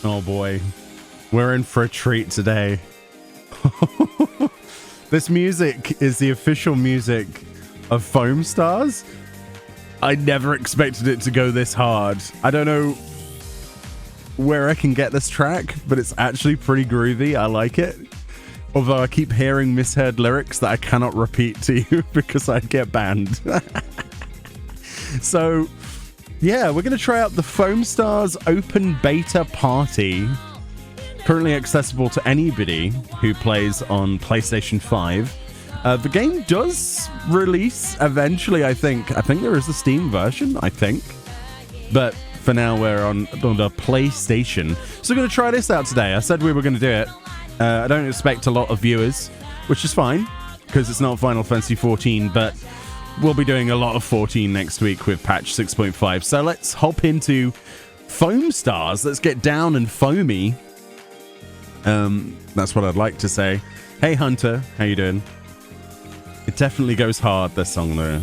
Oh boy, we're in for a treat today. This music is the official music of Foamstars. I never expected it to go this hard. I don't know where I can get this track, but it's actually pretty groovy. I like it. Although I keep hearing misheard lyrics that I cannot repeat to you because I'd get banned. So, yeah, we're going to try out the Foamstars Open Beta Party. Currently accessible to anybody who plays on PlayStation 5. The game does release eventually, I think. I think there is a Steam version, I think. But for now, we're on the PlayStation. So we're going to try this out today. I said we were going to do it. I don't expect a lot of viewers, which is fine, because it's not Final Fantasy 14, but we'll be doing a lot of 14 next week with patch 6.5. So let's hop into Foamstars. Let's get down and foamy. That's what I'd like to say. Hey Hunter, how you doing? It definitely goes hard, this song though.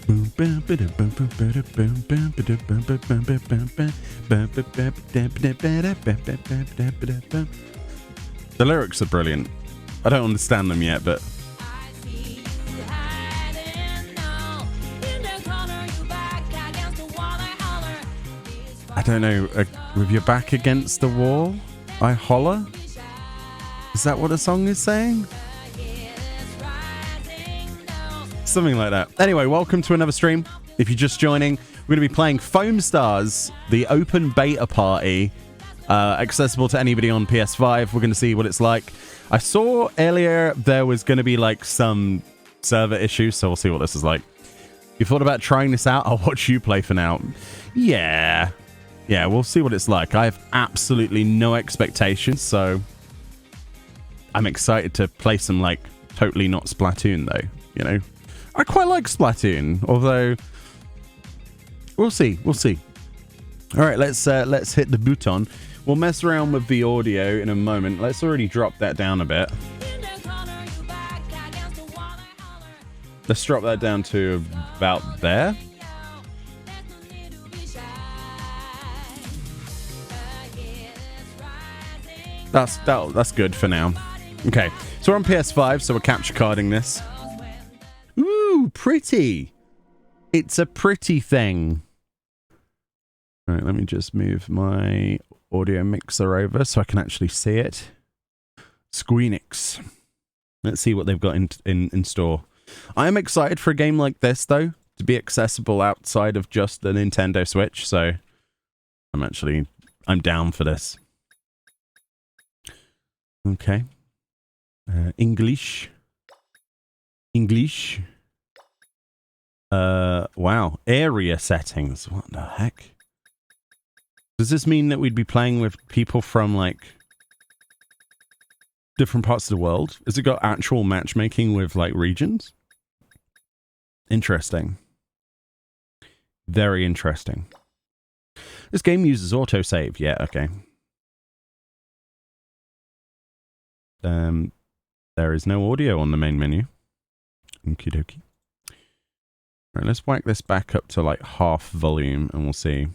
The lyrics are brilliant. I don't understand them yet, but I don't know. With your back against the wall, I holler? Is that what the song is saying? Something like that. Anyway, welcome to another stream. If you're just joining, we're going to be playing Foamstars, the open beta party, accessible to anybody on PS5. We're going to see what it's like. I saw earlier there was going to be like some server issues, so we'll see what this is like. You thought about trying this out? I'll watch you play for now. Yeah, we'll see what it's like. I have absolutely no expectations, so I'm excited to play some like totally not Splatoon though, you know. I quite like Splatoon, although we'll see. All right, let's hit the button. We'll mess around with the audio in a moment. Let's already drop that down a bit. Let's drop that down to about there. That's good for now. Okay, so we're on PS5, so we're capture carding this. Ooh, pretty. It's a pretty thing. All right, let me just move my audio mixer over so I can actually see it. Squeenix. Let's see what they've got in store. I am excited for a game like this, though, to be accessible outside of just the Nintendo Switch, so I'm down for this. Okay. English. Wow. Area settings. What the heck? Does this mean that we'd be playing with people from, like, different parts of the world? Has it got actual matchmaking with, like, regions? Interesting. Very interesting. This game uses autosave. Yeah, okay. There is no audio on the main menu. Okie dokie. Right, let's whack this back up to like half volume and we'll see.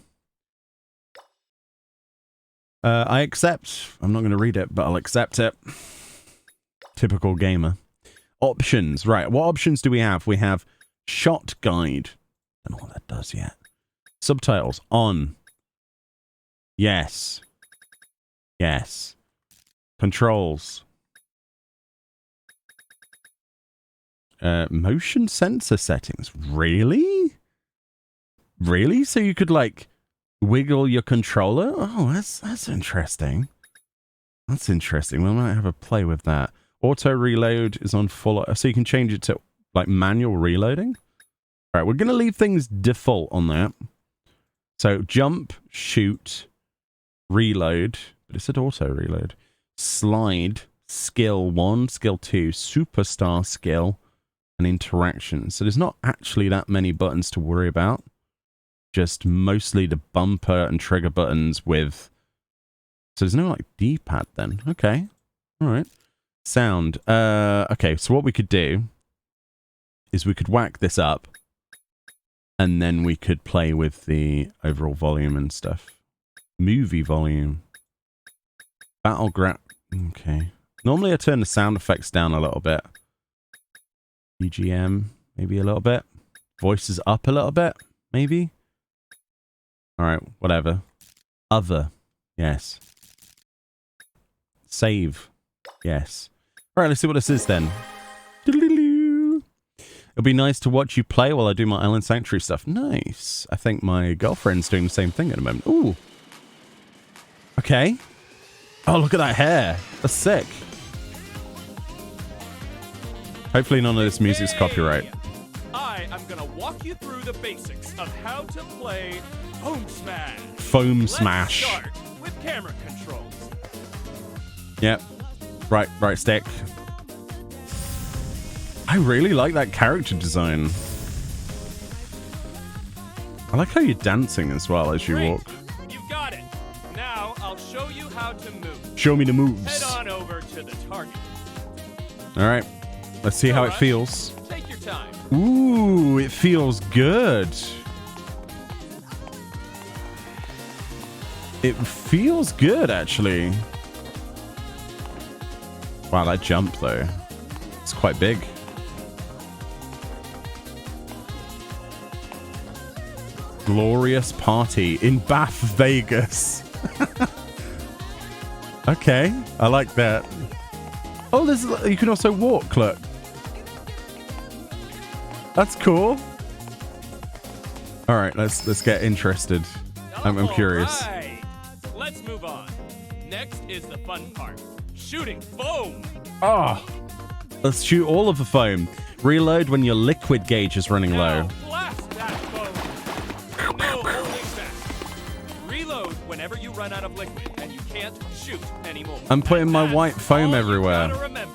I accept. I'm not going to read it, but I'll accept it. Typical gamer. Options. Right, what options do we have? We have shot guide. I don't know what that does yet. Subtitles. On. Yes. Yes. Controls. Motion sensor settings. Really? Really? So you could like wiggle your controller? Oh, that's interesting. That's interesting. We might have a play with that. Auto reload is on full, so you can change it to like manual reloading. All right, we're gonna leave things default on that. So jump, shoot, reload. But it said auto reload. Slide, skill 1, skill 2, superstar skill, and interaction. So there's not actually that many buttons to worry about. Just mostly the bumper and trigger buttons with... So there's no like D-pad then. Okay. All right. Sound. Okay, so what we could do is we could whack this up and then we could play with the overall volume and stuff. Movie volume. Battleground. Okay. Normally I turn the sound effects down a little bit. BGM, maybe a little bit. Voices up a little bit, maybe. Alright, whatever. Other. Yes. Save. Yes. Alright, let's see what this is then. It'll be nice to watch you play while I do my Island Sanctuary stuff. Nice. I think my girlfriend's doing the same thing at the moment. Ooh. Okay. Oh, look at that hair. That's sick. Hopefully none of this music's copyright. I am gonna walk you through the basics of how to play Foam Smash. Foam Smash. Let's start with camera controls. Yep. Right stick. I really like that character design. I like how you're dancing as well as you walk. You got it. Now I'll show you how to move. Show me the moves. Head on over to the target. All right. Let's see how it feels. Take your time. Ooh, it feels good. It feels good, actually. Wow, that jump, though. It's quite big. Glorious party in Bath, Vegas. Okay, I like that. Oh, this is, you can also walk, look. That's cool. All right, let's get interested. I'm curious. Right. Let's move on. Next is the fun part. Shooting foam. Oh, let's shoot all of the foam. Reload when your liquid gauge is running low. Now blast that foam. No holding back. Reload whenever you run out of liquid and you can't shoot anymore. I'm putting my white foam all everywhere. you gotta remember.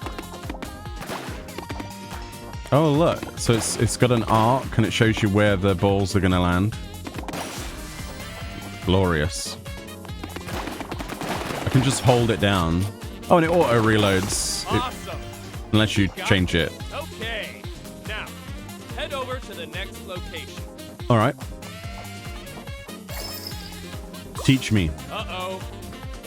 Oh, look. So it's got an arc and it shows you where the balls are going to land. Glorious. I can just hold it down. Oh, and it auto reloads. Awesome. Unless you change it. Okay. Now, head over to the next location. All right. Teach me. Uh-oh.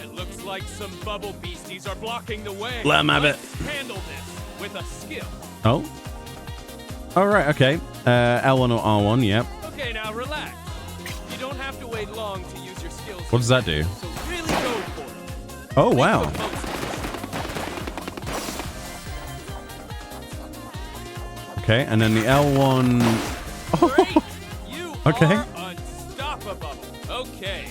It looks like some bubble beasties are blocking the way. Let 'em have it. Let's handle this with a skill. Oh. All right. Okay. L1 or R1. Yep. Okay, now relax. You don't have to wait long to use your skills. What does that do? So really go for it. Oh, wow. Okay, and then the L1. Great. You Okay. are unstoppable. Okay.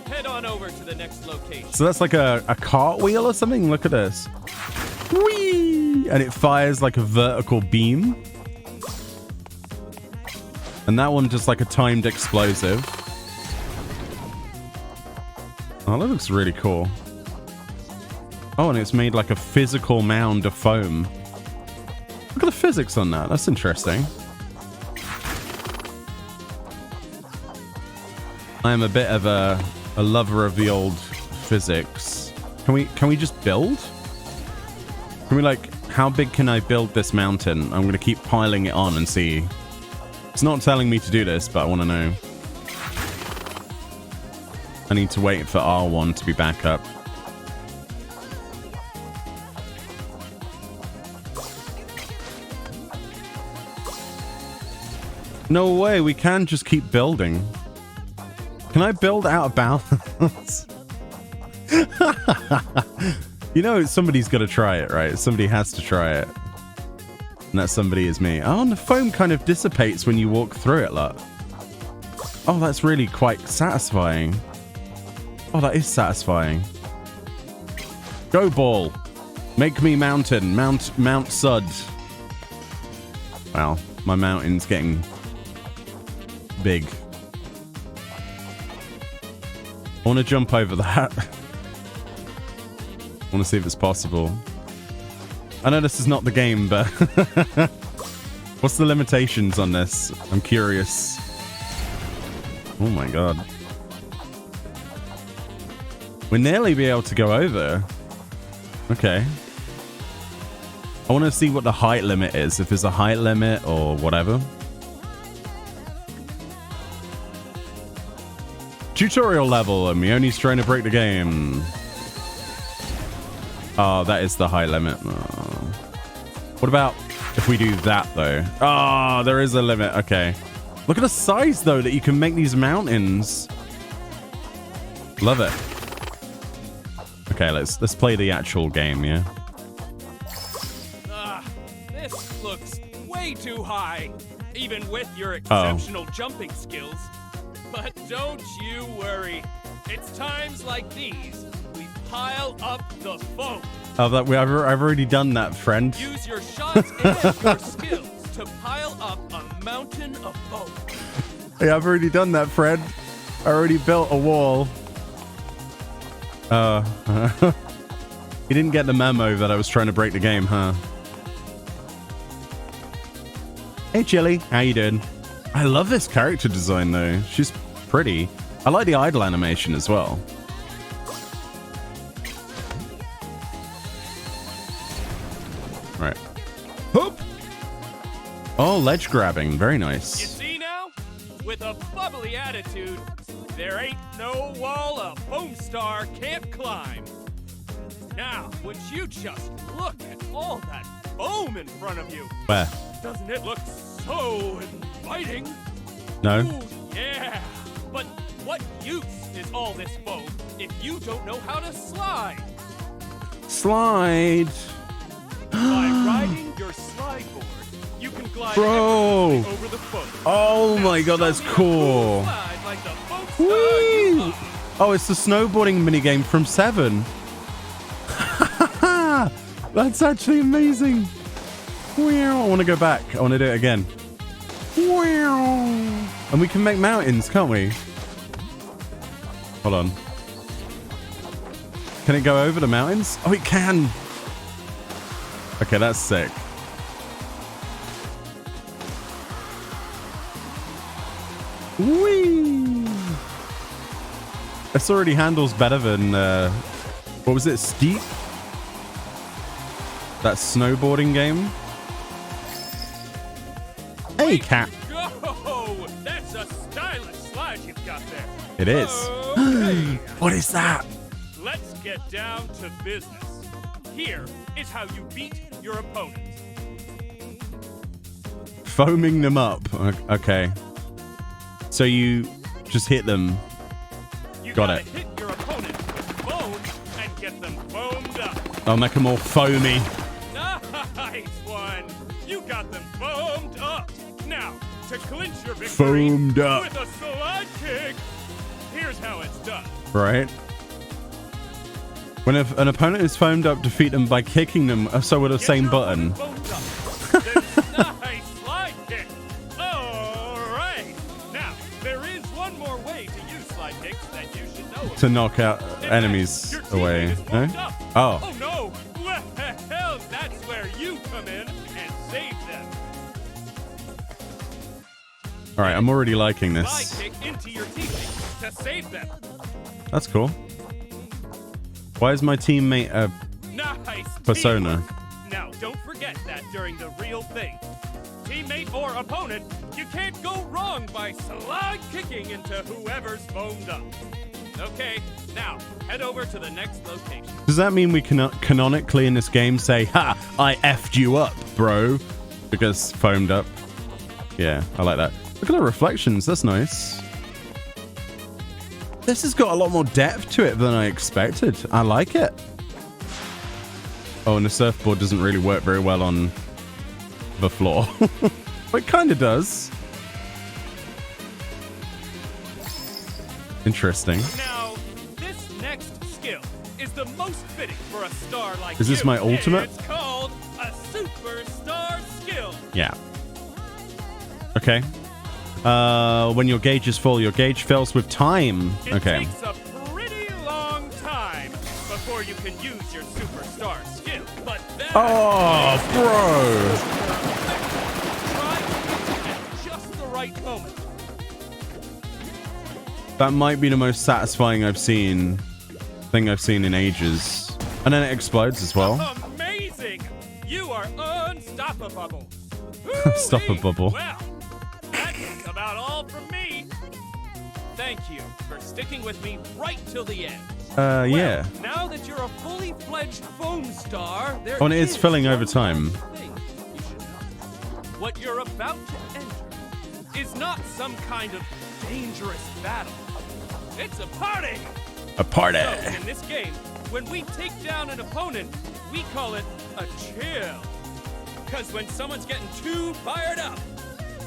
Head on over to the next location. So that's like a cartwheel or something? Look at this. Whee! And it fires like a vertical beam. And that one just like a timed explosive. Oh, that looks really cool. Oh, and it's made like a physical mound of foam. Look at the physics on that. That's interesting. I am a bit of a lover of the old physics. Can we just build? Can we like, how big can I build this mountain? I'm going to keep piling it on and see. It's not telling me to do this, but I want to know. I need to wait for R1 to be back up. No way, we can just keep building. Can I build out of balance? You know, somebody's got to try it, right? Somebody has to try it. And that somebody is me. Oh, and the foam kind of dissipates when you walk through it, look. Oh, that's really quite satisfying. Oh, that is satisfying. Go ball. Make me mountain. Mount Sud. Wow, my mountain's getting big. I want to jump over that. I want to see if it's possible. I know this is not the game, but what's the limitations on this? I'm curious. Oh my god. We'll nearly be able to go over. Okay. I want to see what the height limit is, if there's a height limit or whatever. Tutorial level, and Mioni's trying to break the game. Oh, that is the high limit. Oh. What about if we do that, though? Oh, there is a limit. Okay. Look at the size, though, that you can make these mountains. Love it. Okay, let's play the actual game, yeah? This looks way too high, even with your exceptional jumping skills. But don't you worry. It's times like these we pile up the foam. Oh, I've already done that, friend. Use your shots and your skills to pile up a mountain of foam. Yeah, I've already done that, friend. I already built a wall. You didn't get the memo that I was trying to break the game, huh? Hey, Chili. How you doing? I love this character design, though. She's pretty. I like the idle animation as well. Right. Hoop! Oh, ledge grabbing. Very nice. You see now? With a bubbly attitude, there ain't no wall a Foamstar can't climb. Now, would you just look at all that foam in front of you? Where? Doesn't it look so inviting? No. Ooh, yeah. But what use is all this foam if you don't know how to slide? Slide. By riding your slide board, you can glide Bro. effortlessly over the foam. Oh Now my god, show that's me a cool. slide like the Foamstar Whee! you are. Oh, it's the snowboarding minigame from 7. That's actually amazing. Wow. I want to go back. I want to do it again. Wow. And we can make mountains, can't we? Hold on. Can it go over the mountains? Oh, it can. Okay, that's sick. Whee! This already handles better than, what was it, Steep? That snowboarding game? Hey, cat. Go! That's a stylish slide you've got there. It is. Okay. What is that? Let's get down to business. Here is how you beat your opponent. Foaming them up. Okay. So you just hit them. You Got gotta it. hit your opponent with foam and get them foamed up. I'll make them all foamy. Nice one! You got them foamed up. Now, to clinch your victory Foamed up. with a slide kick, here's how it's done. Right. When an opponent is foamed up, defeat them by kicking them so with the Get same your button. opponent foamed up. Then nice slide kick. All right. Now, there is one more way to use slide kicks that you should know about. To knock out In fact, enemies your teammate away. is foamed up. Oh. Oh no! Well, that's where you come in and save them. All right, I'm already liking Slide this. kick into your teammate to save them. That's cool. Why is my teammate a Nice. persona? teamwork. Now, don't forget that during the real thing. Teammate or opponent, you can't go wrong by slide kicking into whoever's foamed up. Okay, now head over to the next location. Does that mean we can canonically in this game say, "Ha! I effed you up, bro," because foamed up? Yeah, I like that. Look at the reflections. That's nice. This has got a lot more depth to it than I expected. I like it. Oh, and the surfboard doesn't really work very well on the floor. But it kind of does. Interesting. Now, this next skill is the most fitting for a star like Is this you. my ultimate? It's called a superstar skill. Yeah. Okay. When your gauge is full, your gauge fills with time. It Okay. takes a pretty long time before you can use your superstar skill, but then Oh, bro. try at just the right moment. That might be the most satisfying thing I've seen in ages. And then it explodes as well. Amazing! You are unstoppable. Unstoppable. Well, that's about all from me. Thank thank you for sticking with me right till the end. Yeah. Now that you're a fully fledged Foamstar, there Oh, and it is filling one over time. thing you should know. What you're about to enter is not some kind of dangerous battle. It's a party! A party. So, in this game, when we take down an opponent, we call it a chill. Because when someone's getting too fired up,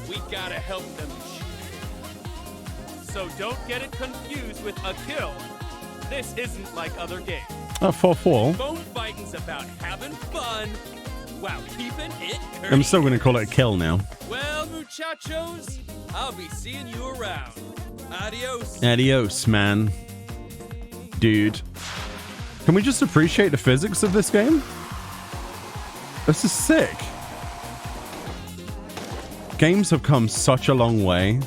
we gotta help them chill. So don't get it confused with a kill. This isn't like other games. Oh, 4-4. Phone fighting's about having fun while keeping it curvy. I'm still going to call it a kill now. Well, muchachos, I'll be seeing you around. Adios. Adios, man. Dude. Can we just appreciate the physics of this game? This is sick. Games have come such a long way.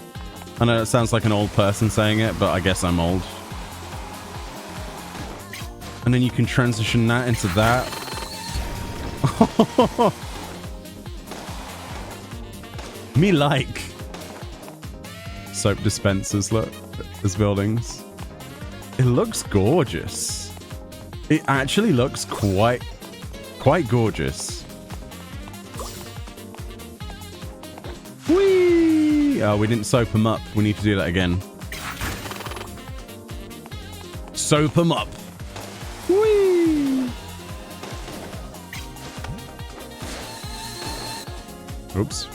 I know it sounds like an old person saying it, but I guess I'm old. And then you can transition that into that. Me like. Soap dispensers, look. There's buildings. It looks gorgeous. It actually looks quite gorgeous. Whee! Oh, we didn't soap them up. We need to do that again. Soap them up. Whee! Oops.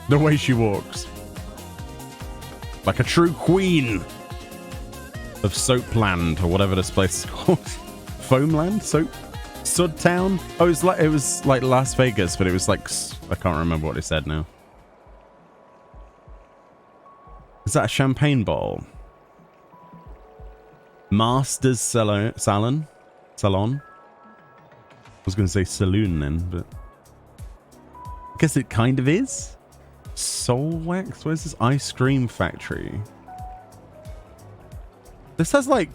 The way she walks. Like a true queen of Soapland, or whatever this place is called. Foamland? Sudtown? Oh, it was like Las Vegas, but it was like, I can't remember what it said now. Is that a champagne bottle? Masters Salon? I was going to say saloon then, but I guess it kind of is. Soul Wax? Where's this ice cream factory? This has like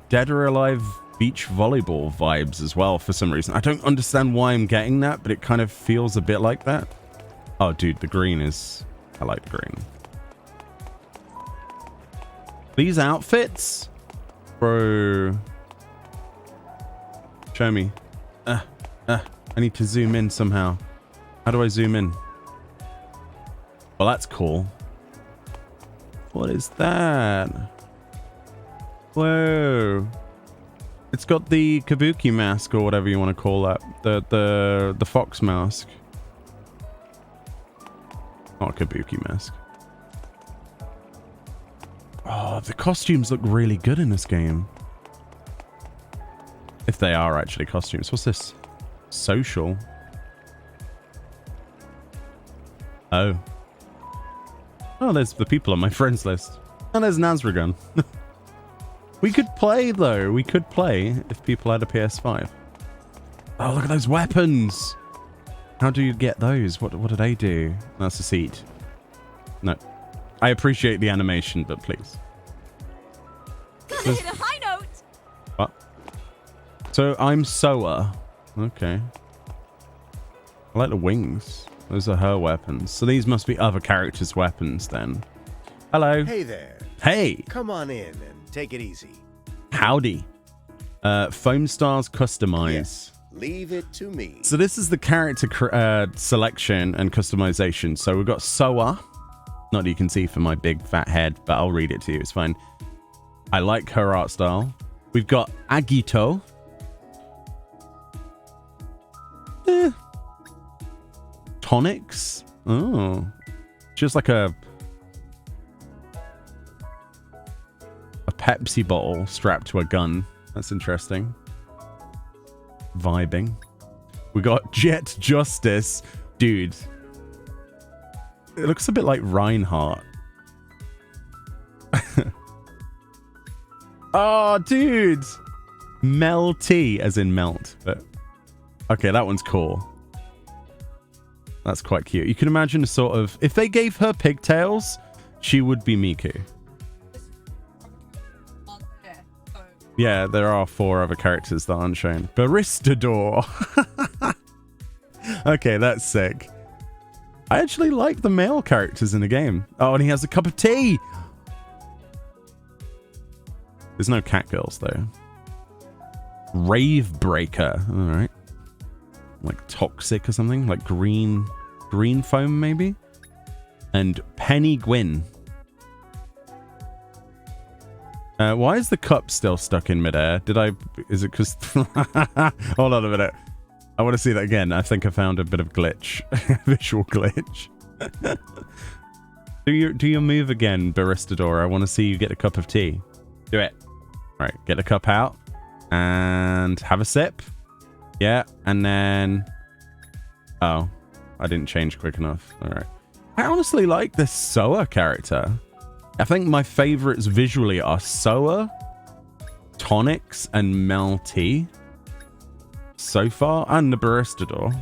Dead or Alive beach volleyball vibes as well for some reason. I don't understand why I'm getting that, but it kind of feels a bit like that. Oh, dude, the green is... I like the green. These outfits? Bro. Show me. I need to zoom in somehow. How do I zoom in? Well, that's cool. What is that? Whoa. It's got the kabuki mask or whatever you want to call that. The fox mask. Not a kabuki mask. Oh, the costumes look really good in this game. If they are actually costumes. What's this? Social. Oh. Oh, there's the people on my friends list. And there's Nazragun. We could play, though. We could play if people had a PS5. Oh, look at those weapons. How do you get those? What do they do? That's a seat. No. I appreciate the animation, but please. Gotta hit a high note. What? So I'm Soa. Okay. I like the wings. Those are her weapons. So these must be other characters' weapons then. Hello. Hey there. Hey. Come on in and take it easy. Howdy. Foamstars Customize. Yes, leave it to me. So this is the character selection and customization. So we've got Soa. Not that you can see from my big fat head, but I'll read it to you. It's fine. I like her art style. We've got Agito. Tonics. Oh. Just like a Pepsi bottle strapped to a gun. That's interesting. Vibing. We got Jet Justice. Dude. It looks a bit like Reinhardt. Oh, dude. Melty, as in melt. But okay, that one's cool. That's quite cute. You can imagine a sort of... If they gave her pigtails, she would be Miku. Yeah, there are 4 other characters that aren't shown. Baristador. Okay, that's sick. I actually like the male characters in the game. Oh, and he has a cup of tea. There's no cat girls though. Rave Breaker. All right. Like toxic or something. Like green foam maybe. And Penny Gwyn. Why is the cup still stuck in midair? Is it because... Hold on a minute. I want to see that again. I think I found a bit of glitch. Visual glitch. Do your move again, Baristador. I want to see you get a cup of tea. Do it. Right, get the cup out. And have a sip. Yeah, and then... Oh, I didn't change quick enough. All right. I honestly like this Soa character. I think my favorites visually are Soa, Tonics, and Melty. So far, and the Baristador.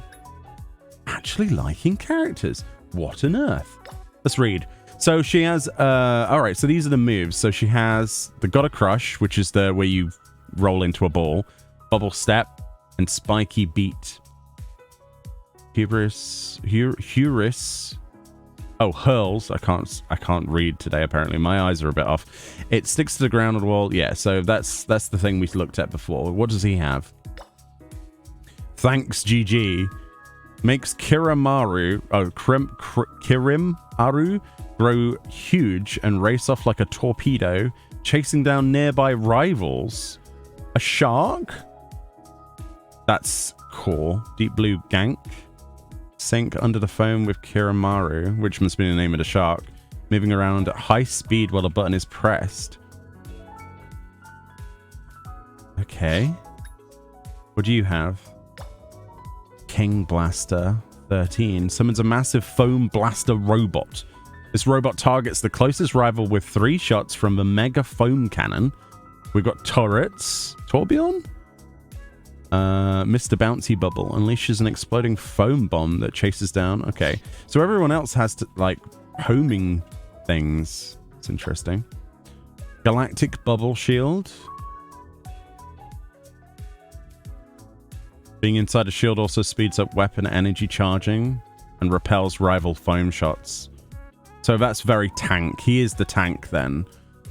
Actually liking characters. What on earth? Let's read. So she has, all right, so these are the moves. So she has the Gotta Crush, which is the where you roll into a ball, Bubble Step, and Spiky Beat. Hubris. Oh, hurls. I can't read today, apparently. My eyes are a bit off. It sticks to the ground or the wall. Yeah, so that's the thing we looked at before. What does he have? Thanks, GG. Makes Kiramaru grow huge and race off like a torpedo, chasing down nearby rivals. A shark? That's cool. Deep Blue Gank. Sink under the foam with Kiramaru, which must be the name of the shark, moving around at high speed while the button is pressed. Okay. What do you have? King Blaster 13 summons a massive foam blaster robot. This robot targets the closest rival with 3 shots from the mega foam cannon. We've got turrets. Torbjorn? Mr. Bouncy Bubble unleashes an exploding foam bomb that chases down. Okay, so everyone else has to, like, homing things. It's interesting. Galactic Bubble Shield. Being inside a shield also speeds up weapon energy charging and repels rival foam shots. So that's very tank. He is the tank then.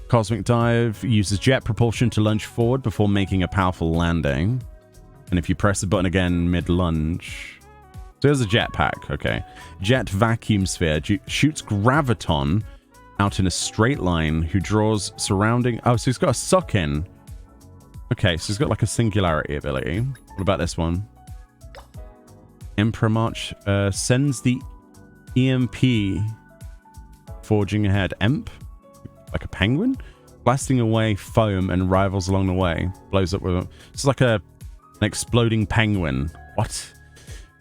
Cosmic Dive uses jet propulsion to lunge forward before making a powerful landing. And if you press the button again mid-lunge... So there's a jetpack, okay. Jet Vacuum Sphere shoots Graviton out in a straight line who draws surrounding... Oh, so he's got a suck-in. Okay, so he's got like a singularity ability. What about this one? Emperor March sends the EMP forging ahead. Emp? Like a penguin? Blasting away foam and rivals along the way. Blows up with... It's like an exploding penguin. What?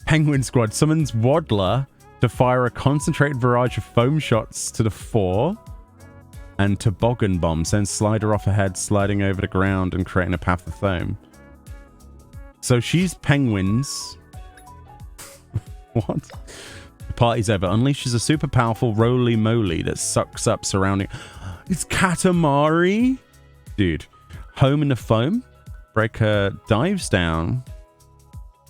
Penguin Squad summons Waddler to fire a concentrated barrage of foam shots to the fore. And Toboggan Bomb sends Slider off ahead, sliding over the ground and creating a path of foam. So she's penguins. What? The party's over. Unleashes a super powerful roly-moly that sucks up surrounding... It's Katamari? Dude. Home in the foam. Breaker dives down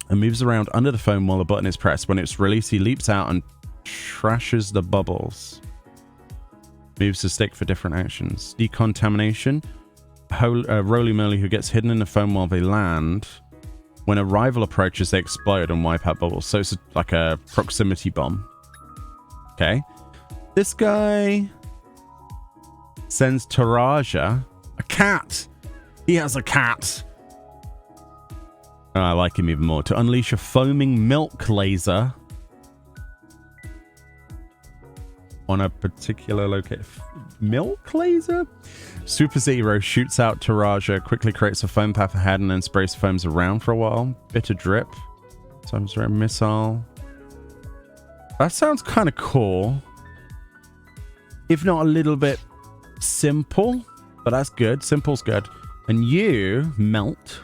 and moves around under the foam while the button is pressed. When it's released, he leaps out and trashes the bubbles. Moves the stick for different actions. Decontamination. Roly-moly who gets hidden in the foam while they land. When a rival approaches, they explode and wipe out bubbles. So it's like a proximity bomb. Okay. This guy sends Taraja. A cat. He has a cat. Oh, I like him even more. To unleash a foaming milk laser on a particular location. Milk laser? Super Zero shoots out Taraja, quickly creates a foam path ahead, and then sprays foams around for a while. Bitter Drip. Sometimes a missile. That sounds kind of cool. If not a little bit simple, but that's good. Simple's good. And you, Melt,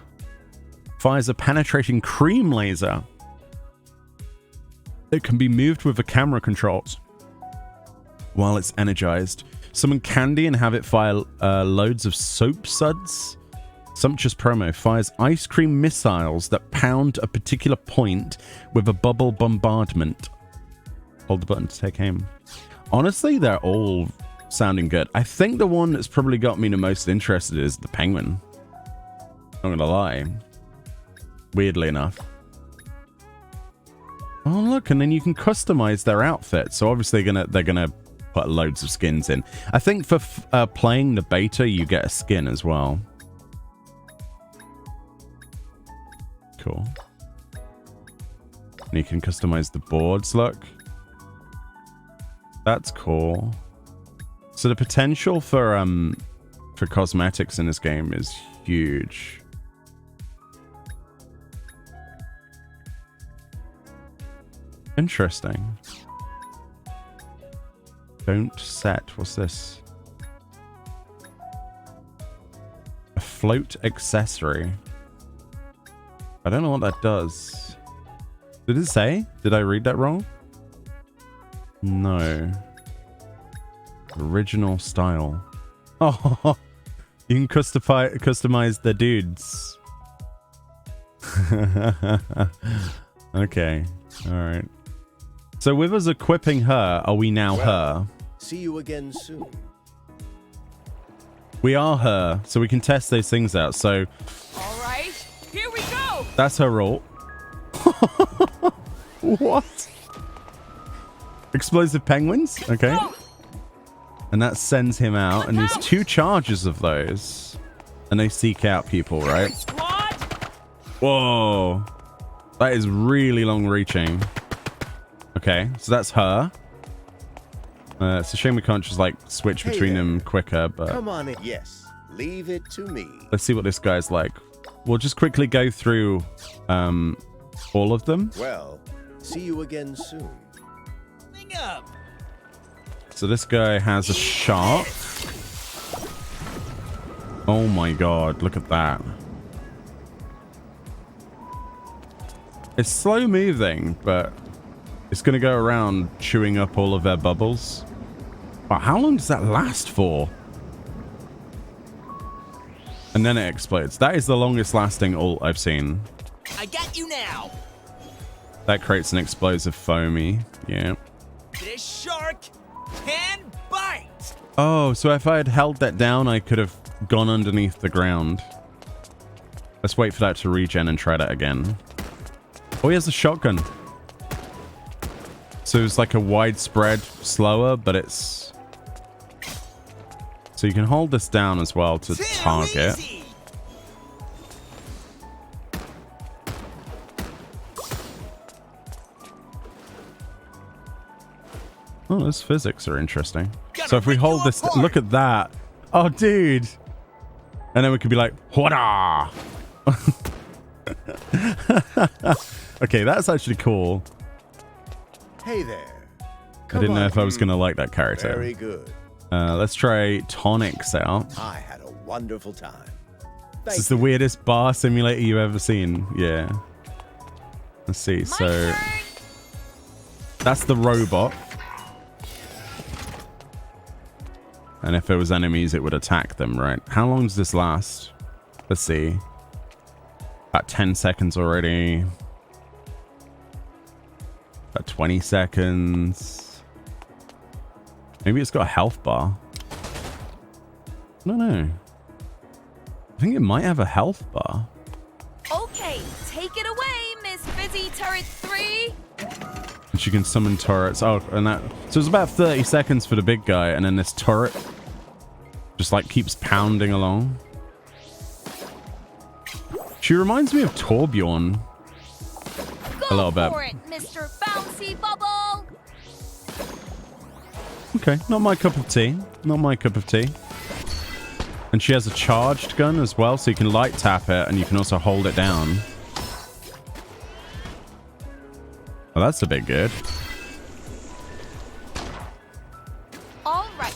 fires a penetrating cream laser. It can be moved with the camera controls while it's energized. Summon Candy and have it fire loads of soap suds. Sumptuous Promo fires ice cream missiles that pound a particular point with a bubble bombardment. Hold the button to take aim. Honestly, they're all sounding good. I think the one that's probably got me the most interested is the penguin. Not gonna lie. Weirdly enough. Oh look, and then you can customize their outfit. So obviously they're gonna put loads of skins in. I think for playing the beta, you get a skin as well. Cool. And you can customize the boards, look. That's cool. So the potential for cosmetics in this game is huge. Interesting. Don't set. What's this? A float accessory. I don't know what that does. Did it say? Did I read that wrong? No. Original style. Oh, you can customize the dudes. Okay. All right. So with us equipping her, are we now her? See you again soon. We are her, so we can test those things out. So All right, here we go. that's her ult. What? Explosive penguins? Okay. And that sends him out, and there's 2 charges of those. And they seek out people, right? Squad. Whoa. That is really long reaching. Okay, so that's her. It's a shame we can't just like switch between them quicker, but Come on in. Yes, leave it to me. let's see what this guy's like. We'll just quickly go through all of them. Well, see you again soon. So this guy has a shark. Oh my god, look at that. It's slow moving, but it's going to go around chewing up all of their bubbles. Wow, how long does that last for? And then it explodes. That is the longest lasting ult I've seen. I got you now. That creates an explosive foamy. Yeah. This shark can bite. Oh, so if I had held that down, I could have gone underneath the ground. Let's wait for that to regen and try that again. Oh, he has a shotgun. So it's like a widespread slower, but it's... So you can hold this down as well to target. Easy. Oh, those physics are interesting. So if we hold this... Look at that. Oh, dude. And then we could be like, Hwada! Okay, that's actually cool. Hey there. I didn't know if I was going to like that character. Very good. Let's try Tonics out. I had a wonderful time. This is the weirdest bar simulator you've ever seen. Yeah. Let's see. So that's the robot. And if there was enemies, it would attack them, right? How long does this last? Let's see. About 10 seconds already. About 20 seconds. Maybe it's got a health bar. I don't know. I think it might have a health bar. Okay, take it away, Miss Fizzy Turret 3. And she can summon turrets. Oh, and that... So it's about 30 seconds for the big guy, and then this turret just like keeps pounding along. She reminds me of Torbjorn. A little bit. Go for it, Mr. Bouncy Bubble. Okay, not my cup of tea. Not my cup of tea. And she has a charged gun as well, so you can light tap it, and you can also hold it down. Oh, that's a bit good. All right.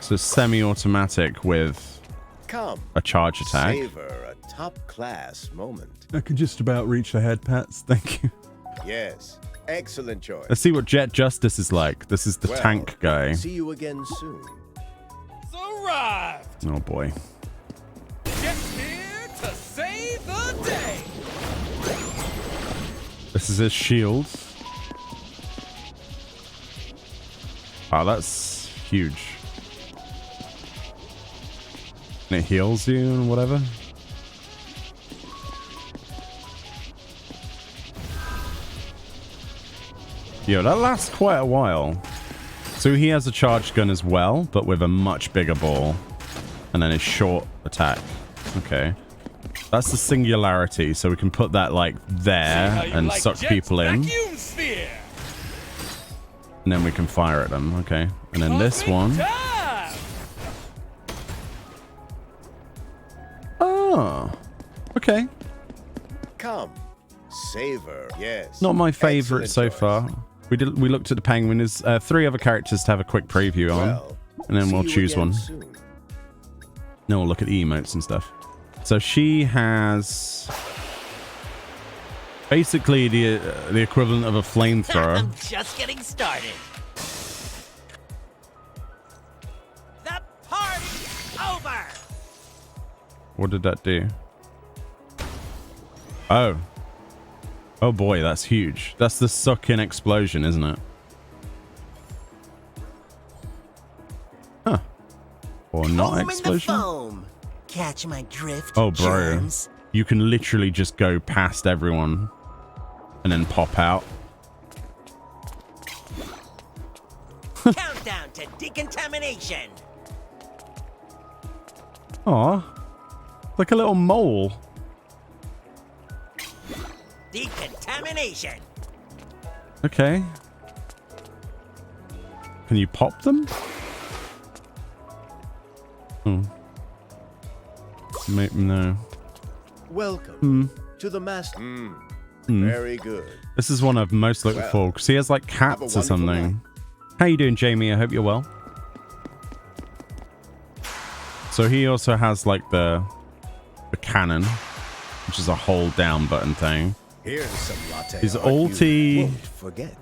So semi-automatic with Come. a charge attack. Savor a top-class moment. I can just about reach the head pats. Thank you. Yes. Excellent choice. Let's see what Jet Justice is like. This is the Well, tank guy. See you again soon. Arrived! Oh boy. Just here to save the day! This is his shield. Oh, that's huge. And it heals you and whatever. Yo, that lasts quite a while. So he has a charged gun as well, but with a much bigger ball. And then his short attack. Okay. That's the singularity, so we can put that like there and like suck Jet's people in. vacuum sphere. And then we can fire at them. Okay. And then this Cosmic one. time. Oh. Okay. Come. Savor. Yes. Not my favorite Excellent so choice. far. We looked at the penguin. There's 3 other characters to have a quick preview on. Well, And then see we'll you choose again one. soon. Then we'll look at the emotes and stuff. So she has basically the equivalent of a flamethrower. I'm just getting started. The party's over. What did that do? Oh. Oh boy, that's huge. That's the suck-in explosion, isn't it? Huh. Or not Foam in the explosion? foam. Catch my drift. Oh, bro. germs. You can literally just go past everyone and then pop out. Countdown to decontamination. Aw. Like a little mole. Decontamination. Okay. Can you pop them? Hmm. No. Welcome to the master. Very good. This is one I've most looked Well, for because he has like have a cats or wonderful something. night. How you doing, Jamie? I hope you're well. So he also has like the cannon, which is a hold down button thing. Here's some latte His art you ulti- won't forget.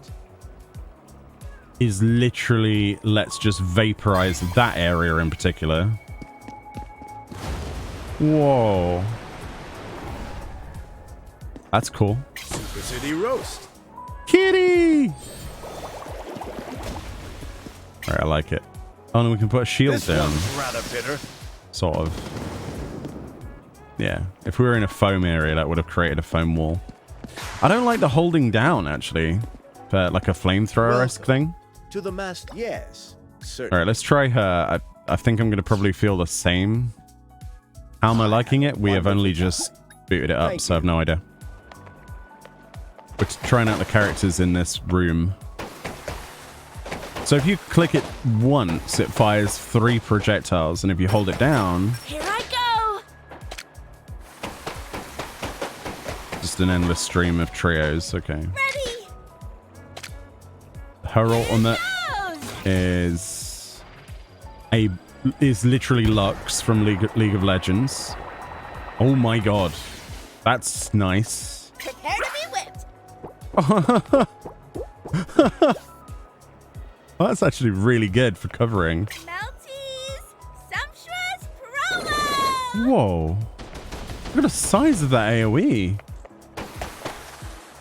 Is literally let's just vaporize that area in particular. Whoa. That's cool. Super City Roast. Kitty! Alright, I like it. Oh, and we can put a shield This down. one's rather bitter. Sort of. Yeah. If we were in a foam area, that would have created a foam wall. I don't like the holding down, actually. For like a flamethrower-esque thing. To the master. Yes. Certainly. Alright, let's try her. I think I'm going to probably feel the same. How am I liking it? We have only just booted it up, Thank so I have no idea. We're trying out the characters in this room. So if you click it once, it fires 3 projectiles, and if you hold it down, Here I go. just an endless stream of trios. Okay. Ready. Her ultimate Goes. is literally Lux from League of Legends. Oh my god. That's nice. Prepare to be whipped. Oh, that's actually really good for covering. Melties. Sumptuous promo. Whoa. Look at the size of that AoE.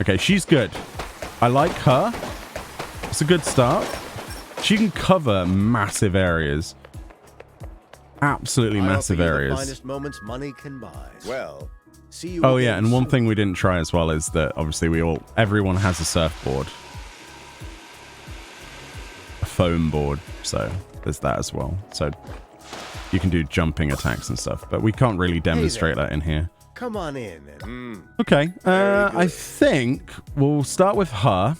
Okay, she's good. I like her. It's a good start. She can cover massive areas. Absolutely I massive offer you the areas. finest moments money can buy. Well, see you Oh again yeah, and one soon. thing we didn't try as well is that obviously everyone has a surfboard. A foam board, so there's that as well. So you can do jumping attacks and stuff, but we can't really demonstrate that in here. Come on in. And, Okay, Very I good. think we'll start with her.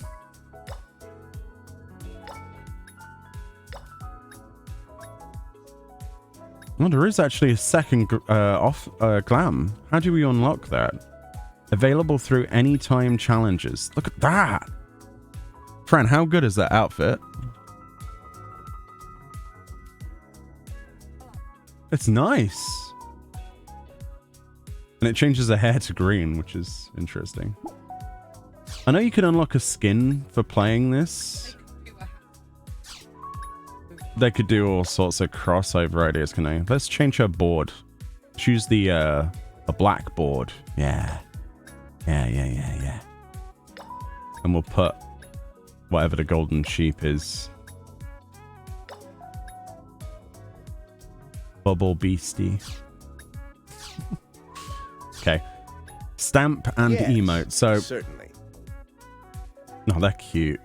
Oh, there is actually a second glam. How do we unlock that? Available through anytime challenges. Look at that. Fran, how good is that outfit? It's nice. And it changes the hair to green, which is interesting. I know you can unlock a skin for playing this. They could do all sorts of crossover ideas, can they? Let's change her board. Choose the black board. Yeah. Yeah. And we'll put whatever the golden sheep is. Bubble Beastie. Okay. Stamp and Yes, emote. So, certainly. no, they're cute.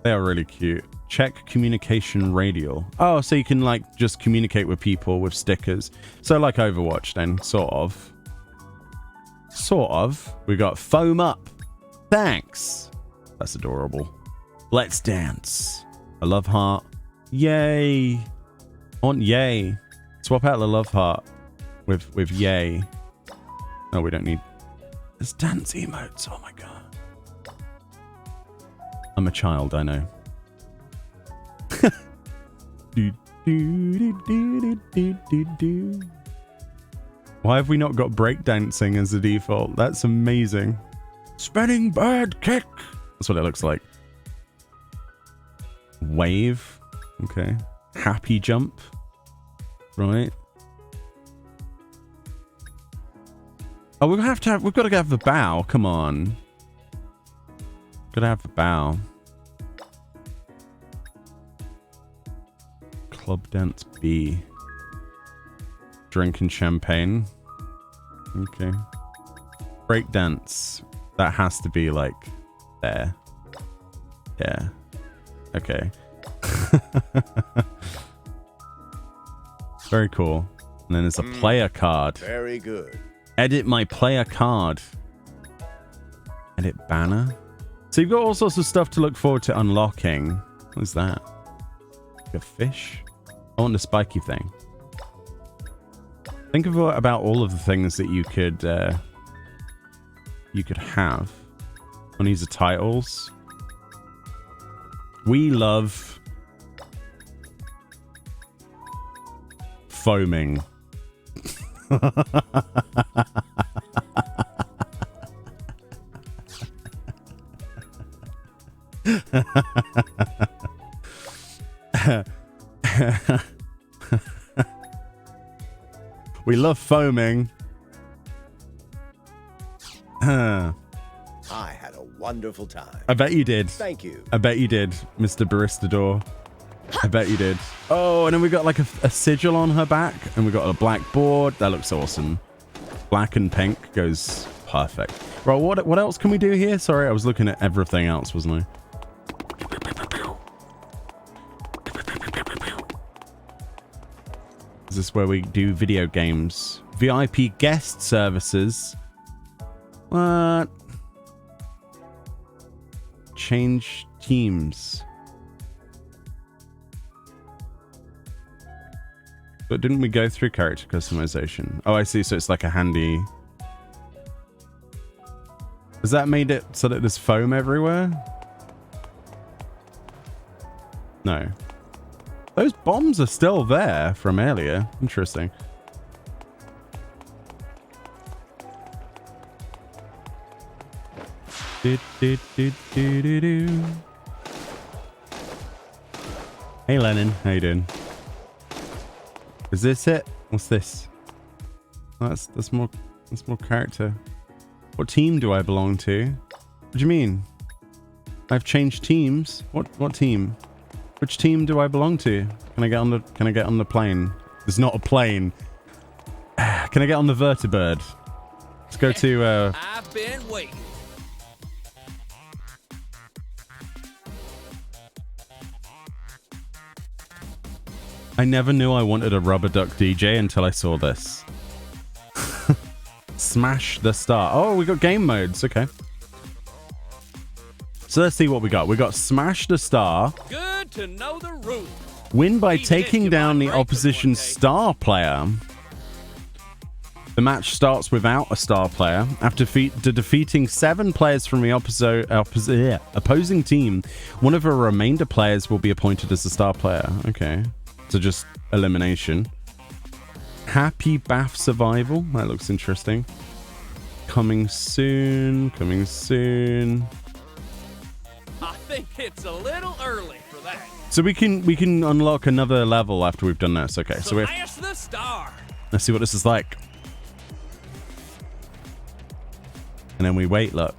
They are really cute. Check communication radial. Oh, so you can like just communicate with people with stickers. So like Overwatch then, sort of. Sort of. We got foam up. Thanks. That's adorable. Let's dance. A love heart. Yay. On yay. Swap out the love heart with yay. No, we don't need. There's dance emotes. Oh my god. I'm a child, I know. Why have we not got breakdancing as the default? That's amazing. Spinning bird kick. That's what it looks like. Wave. Okay. Happy jump. Right. Oh, we've got to have the bow. Come on. Gotta have the bow. Club dance B. Drinking champagne. Okay. Break dance. That has to be like there. Yeah. Okay. Very cool. And then there's a player card. Very good. Edit my player card. Edit banner. So you've got all sorts of stuff to look forward to unlocking. What is that? Like a fish? I want the spiky thing. Think about all of the things that you could have. And these are titles. We love foaming. We love foaming. I had a wonderful time. I bet you did. Thank you. I bet you did, Mr. Baristador. I bet you did. Oh, and then we got like a sigil on her back, and we got a black board. That looks awesome. Black and pink goes perfect. Right, what else can we do here? Sorry, I was looking at everything else, wasn't I? Is this where we do video games? VIP guest services. What? Change teams. But didn't we go through character customization? Oh, I see. So it's like a handy... Has that made it so that there's foam everywhere? No. Those bombs are still there from earlier. Interesting. Hey Lennon, how you doing? Is this it? What's this? Oh, that's more character. What team do I belong to? What do you mean? I've changed teams. What team? Which team do I belong to? Can I get on the plane? There's not a plane. Can I get on the vertibird? Let's go to I've been waiting. I never knew I wanted a rubber duck DJ until I saw this. Smash the star. Oh, we got game modes. Okay. So let's see what we got. We got Smash the Star. Good to know the rules. Win by taking down the opposition star player. The match starts without a star player. After defeating 7 players from the opposing team, one of the remainder players will be appointed as the star player. Okay. So just elimination. Happy Bath Survival. That looks interesting. Coming soon. Coming soon. I think it's a little early for that. So we can unlock another level after we've done this. Okay, so we Smash the star. let's see what this is like. And then we wait, look.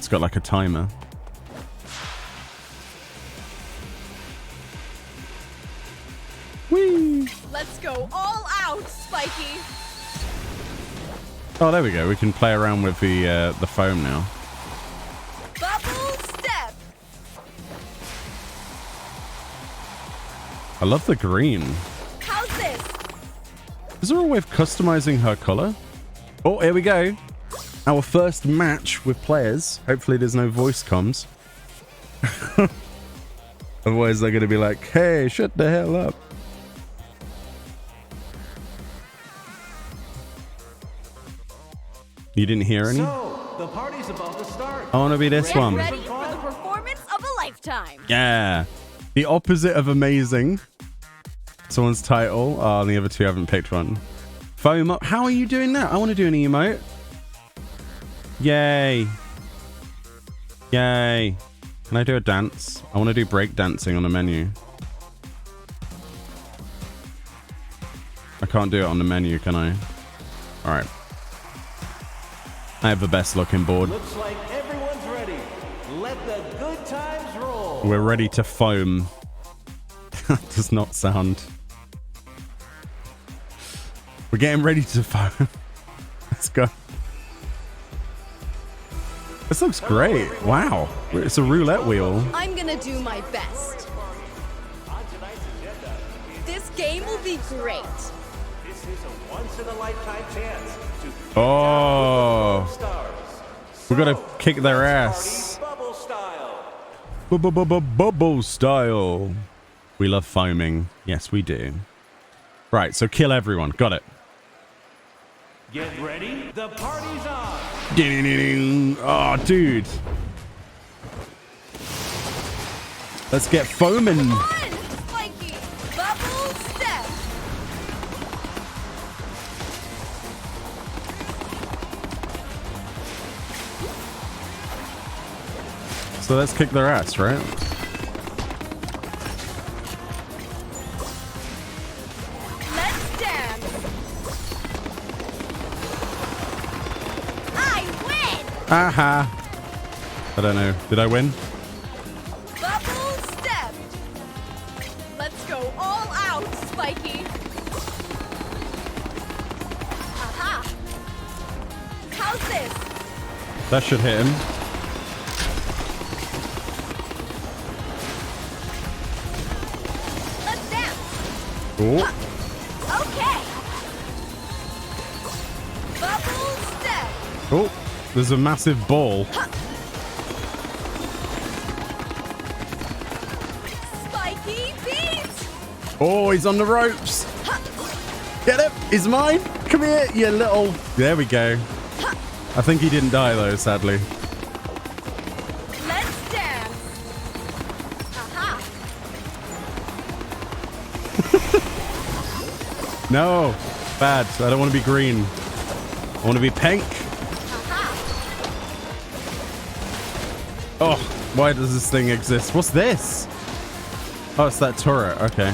It's got like a timer. Whee! Let's go all out, Spiky. Oh, there we go. We can play around with the foam now. Bubble step. I love the green. How's this? Is there a way of customizing her color? Oh, here we go. Our first match with players. Hopefully there's no voice comms. Otherwise they're going to be like, hey, shut the hell up. You didn't hear any? So, the party's about to start. I want to be this Get one. ready for the performance of a lifetime. Yeah. The opposite of amazing. Someone's title. Oh, and the other two haven't picked one. Foam up. How are you doing that? I want to do an emote. Yay. Yay. Can I do a dance? I want to do break dancing on the menu. I can't do it on the menu, can I? All right. I have the best looking board. Looks like everyone's ready. Let the good times roll. We're ready to foam. That does not sound... We're getting ready to foam. Let's go. This looks great. Wow. It's a roulette wheel. I'm gonna do my best. This game will be great. This is a once-in-a-lifetime chance to Oh. Foamstars. We're gonna kick their ass. Bubble style. Bubble style. We love foaming. Yes, we do. Right, so kill everyone. Got it. Get ready. The party's on. Ding-ding-ding-ding. Oh, dude. Let's get foaming. Come on, Spiky. Bubble step. So let's kick their ass, right? Let's dance. I win. Aha. I don't know. Did I win? Bubble step. Let's go all out, Spiky. Aha. How's this? That should hit him. Let's dance. Oh. Okay. Bubble step. Oh. There's a massive ball. Spiky beat. Oh, he's on the ropes. Get him. He's mine. Come here, you little... There we go. I think he didn't die, though, sadly. Let's dance. Aha. No. Bad. I don't want to be green. I want to be pink. Aha. Oh, why does this thing exist? What's this? Oh, it's that turret. Okay.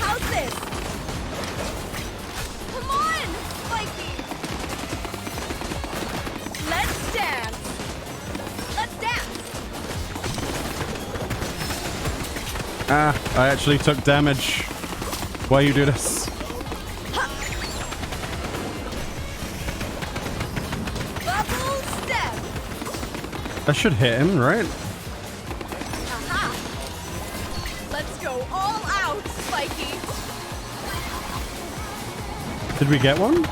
How's this? Come on, Spiky. Let's dance. Let's dance. Ah, I actually took damage. Why you do this? Bubble step. That should hit him, right? Aha. Let's go all out, Spiky. Did we get one?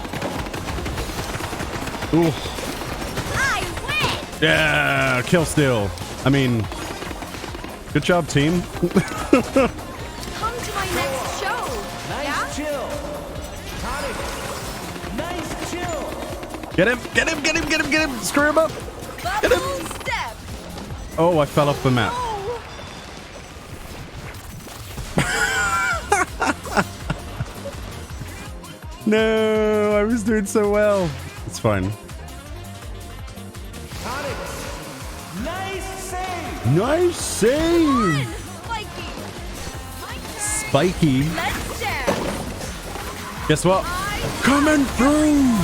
Ooh. I win. Yeah, kill steal. I mean, good job, team. Come to my next show. Nice Yeah? chill. Tonic. Nice chill. Get him, get him, get him, get him, get him. Screw him up. Bubble step. Oh, I fell off the map. Oh. No, I was doing so well. It's fine. Tonic. Nice save. Nice save. Spiky. Spiky. Let's dance. Guess what? I Coming through.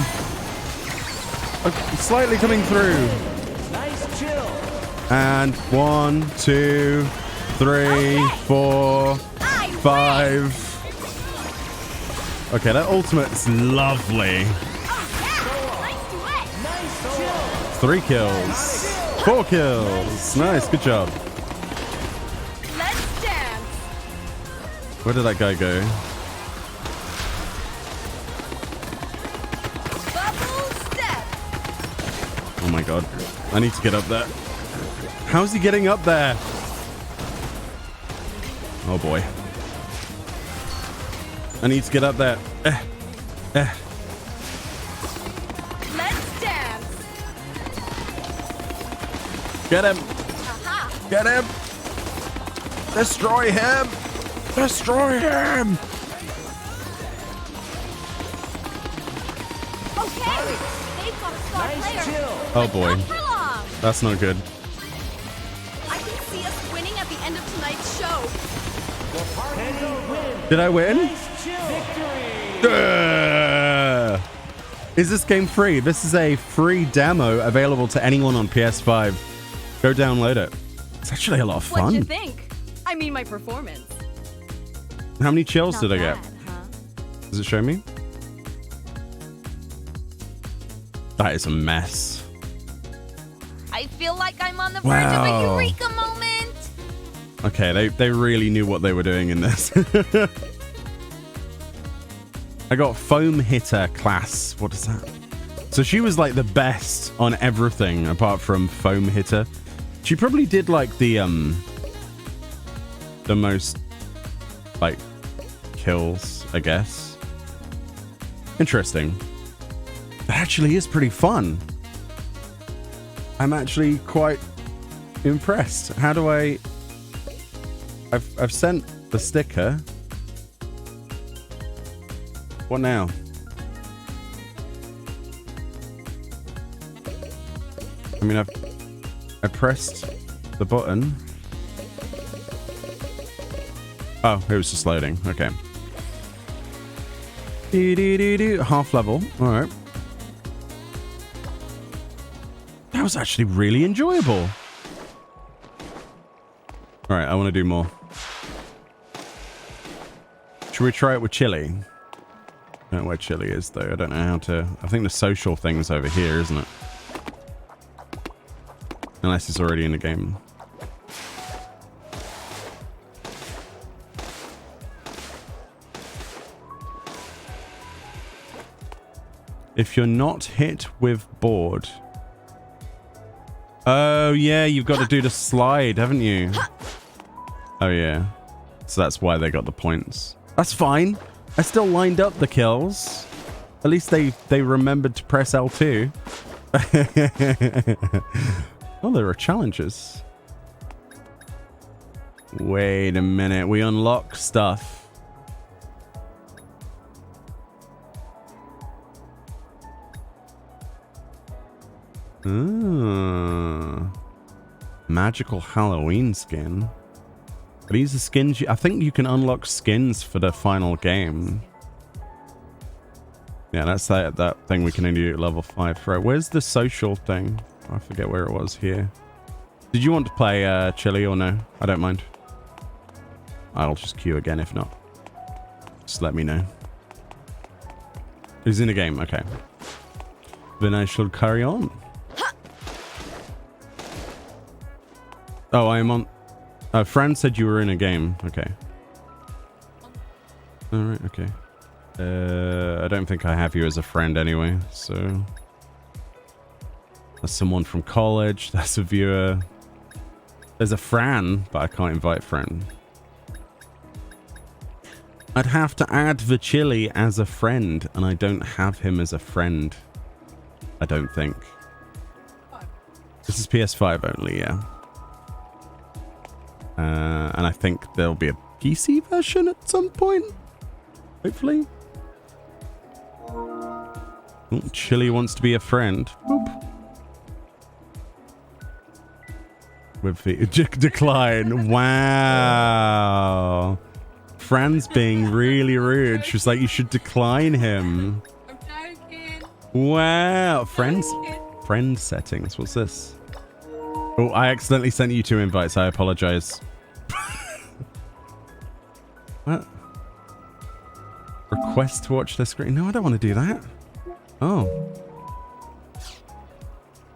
Slightly coming through. Nice chill. And 1, 2, 3, 4, 5. Okay, that ultimate's lovely. Nice chill. 3 kills. 4 kills. Nice, good job. Let's dance. Where did that guy go? Bubble step. Oh my god. I need to get up there. How's he getting up there? Oh boy. I need to get up there. Let's dance. Get him. Aha. Get him. Destroy him. Destroy him. Okay. They've got a star player. Chill. Oh boy. Not for long. That's not good. I can see us winning at the end of tonight's show. Penny win. Did I win? Nice chill. Victory. Is this game free? This is a free demo available to anyone on PS5. Go download it. It's actually a lot of What'd you fun. think? I mean, my performance. How many chills Not did I get? bad, huh? Does it show me? That is a mess. I feel like I'm on the verge Wow. of a eureka moment. Okay, they really knew what they were doing in this. I got foam hitter class. What is that? So she was like the best on everything apart from foam hitter. She probably did like the most like kills, I guess. Interesting. That actually is pretty fun. I'm actually quite impressed. How do I... I've sent the sticker. What now? I mean, I pressed the button. Oh, it was just loading. Okay. Half level. All right. That was actually really enjoyable. All right, I want to do more. Should we try it with chili? I don't know where chili is, though. I don't know how to... I think the social thing's over here, isn't it? Unless it's already in the game. If you're not hit with board... Oh, yeah, you've got to do the slide, haven't you? Oh, yeah. So that's why they got the points. That's fine. I still lined up the kills. At least they remembered to press L2. Oh, there are challenges. Wait a minute. We unlock stuff. Magical Halloween skin. Are these the skins? I think you can unlock skins for the final game. Yeah, that's that thing we can only do at level 5. Right, where's the social thing? I forget where it was here. Did you want to play Chili or no? I don't mind. I'll just queue again if not. Just let me know. Who's in the game? Okay. Then I shall carry on. Oh, I am on... Fran said you were in a game. Okay. Alright, okay. I don't think I have you as a friend anyway, so... That's someone from college. That's a viewer. There's a Fran, but I can't invite Fran. I'd have to add the chili as a friend, and I don't have him as a friend. I don't think. This is PS5 only, yeah. And I think there'll be a PC version at some point. Hopefully. Oh, Chili wants to be a friend. Boop. With the decline. Wow. Fran's being really rude. She's like, you should decline him. I'm joking. Wow. Friends settings. What's this? Oh, I accidentally sent you 2 invites. I apologize. What? Request to watch the screen. No, I don't want to do that. Oh.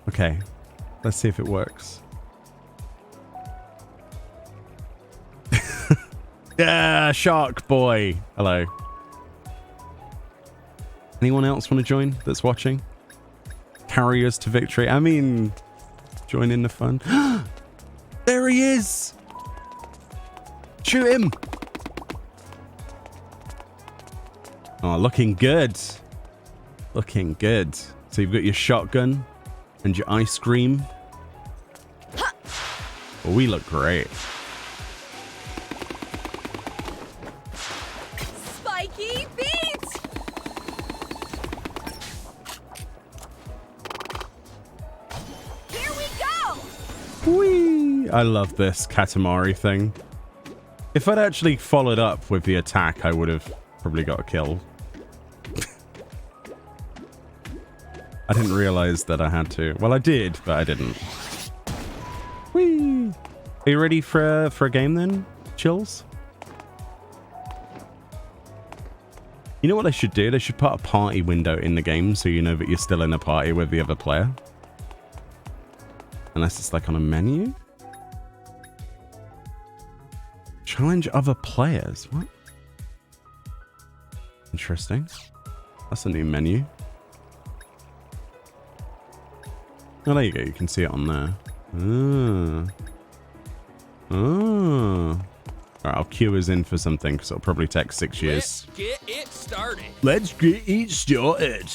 Okay. Let's see if it works. Yeah, Shark Boy. Hello. Anyone else want to join that's watching? Carry us to victory. I mean, join in the fun. There he is. Shoot him. Oh, looking good. Looking good. So you've got your shotgun and your ice cream. Well, we look great. Spiky beat! Here we go! Whee! I love this Katamari thing. If I'd actually followed up with the attack, I would have probably got a kill. I didn't realize that I had to. Well, I did, but I didn't. Whee! Are you ready for a game then, Chills? You know what they should do? They should put a party window in the game so you know that you're still in a party with the other player. Unless it's like on a menu. Challenge other players. What? Interesting. That's a new menu. Oh, there you go. You can see it on there. Alright, I'll queue us in for something because it'll probably take 6 years. Let's get it started. Let's get it started.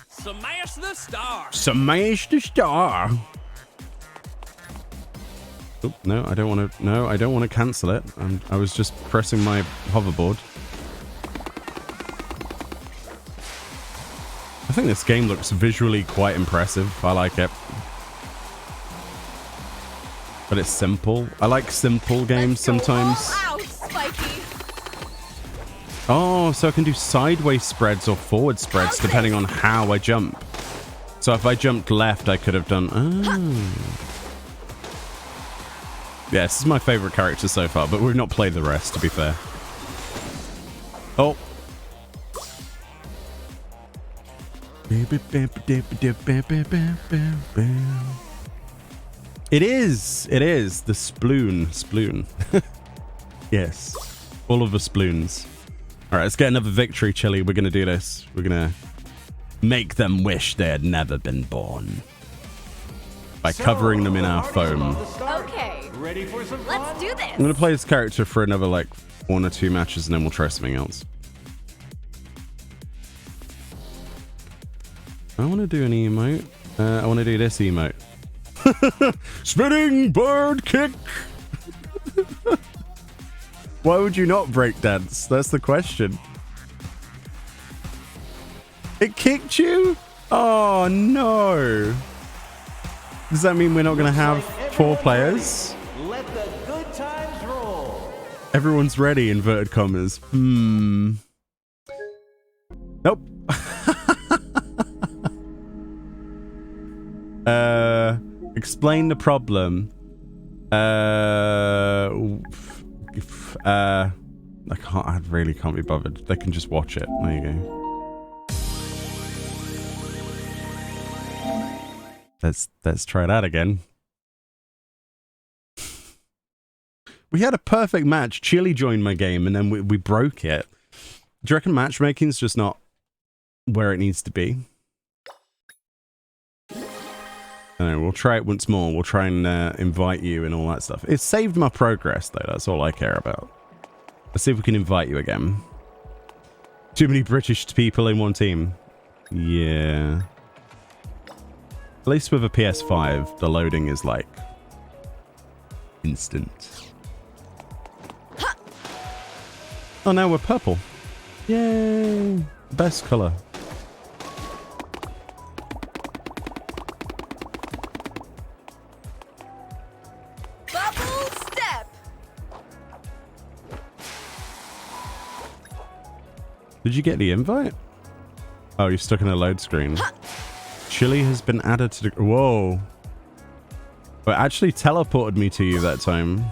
Smash the star. Smash the star. Oh, no, I don't want to. No, I don't want to cancel it. I was just pressing my hoverboard. I think this game looks visually quite impressive. I like it. But it's simple. I like simple games sometimes. All out, Spiky. Oh, so I can do sideways spreads or forward spreads depending on how I jump. So if I jumped left, I could have done... Oh. Yeah, this is my favorite character so far, but we've not played the rest, to be fair. Oh. It is. It is. The sploon. Yes. All of the sploons. All right, let's get another victory, Chili. We're going to do this. We're going to make them wish they had never been born. By covering them in our foam. Okay. Ready for some Let's do this. I'm going to play this character for another, like, 1 or 2 matches, and then we'll try something else. I want to do an emote. I want to do this emote. Spinning bird kick. Why would you not break dance? That's the question. It kicked you? Oh no. Does that mean we're not going to have 4 players? Let the good times roll. Everyone's ready, inverted commas. Nope. Explain the problem. I really can't be bothered. They can just watch it. There you go. Let's try that again. We had a perfect match. Chili joined my game and then we broke it. Do you reckon matchmaking's just not where it needs to be? I don't know, we'll try it once more. We'll try and invite you and all that stuff. It saved my progress, though. That's all I care about. Let's see if we can invite you again. Too many British people in one team. Yeah. At least with a PS5, the loading is, like, instant. Oh, now we're purple. Yay! Best color. Did you get the invite? Oh, you're stuck in a load screen. Chili has been added to the... Whoa. But it actually teleported me to you that time.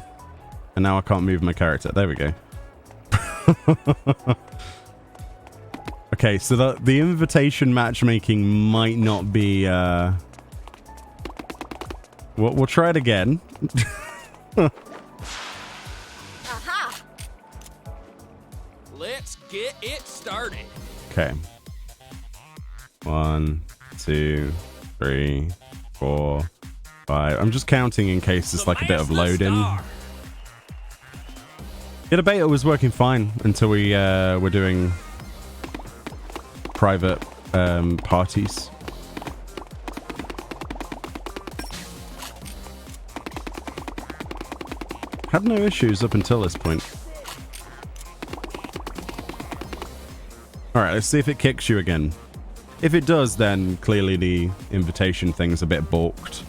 And now I can't move my character. There we go. Okay, so the invitation matchmaking might not be... We'll try it again. Aha! Let's get it started. Okay. 1, 2, 3, 4, 5. I'm just counting in case it's like a bit of loading. Yeah, the beta was working fine until we were doing private parties. Had no issues up until this point. Alright, let's see if it kicks you again. If it does, then clearly the invitation thing's a bit balked.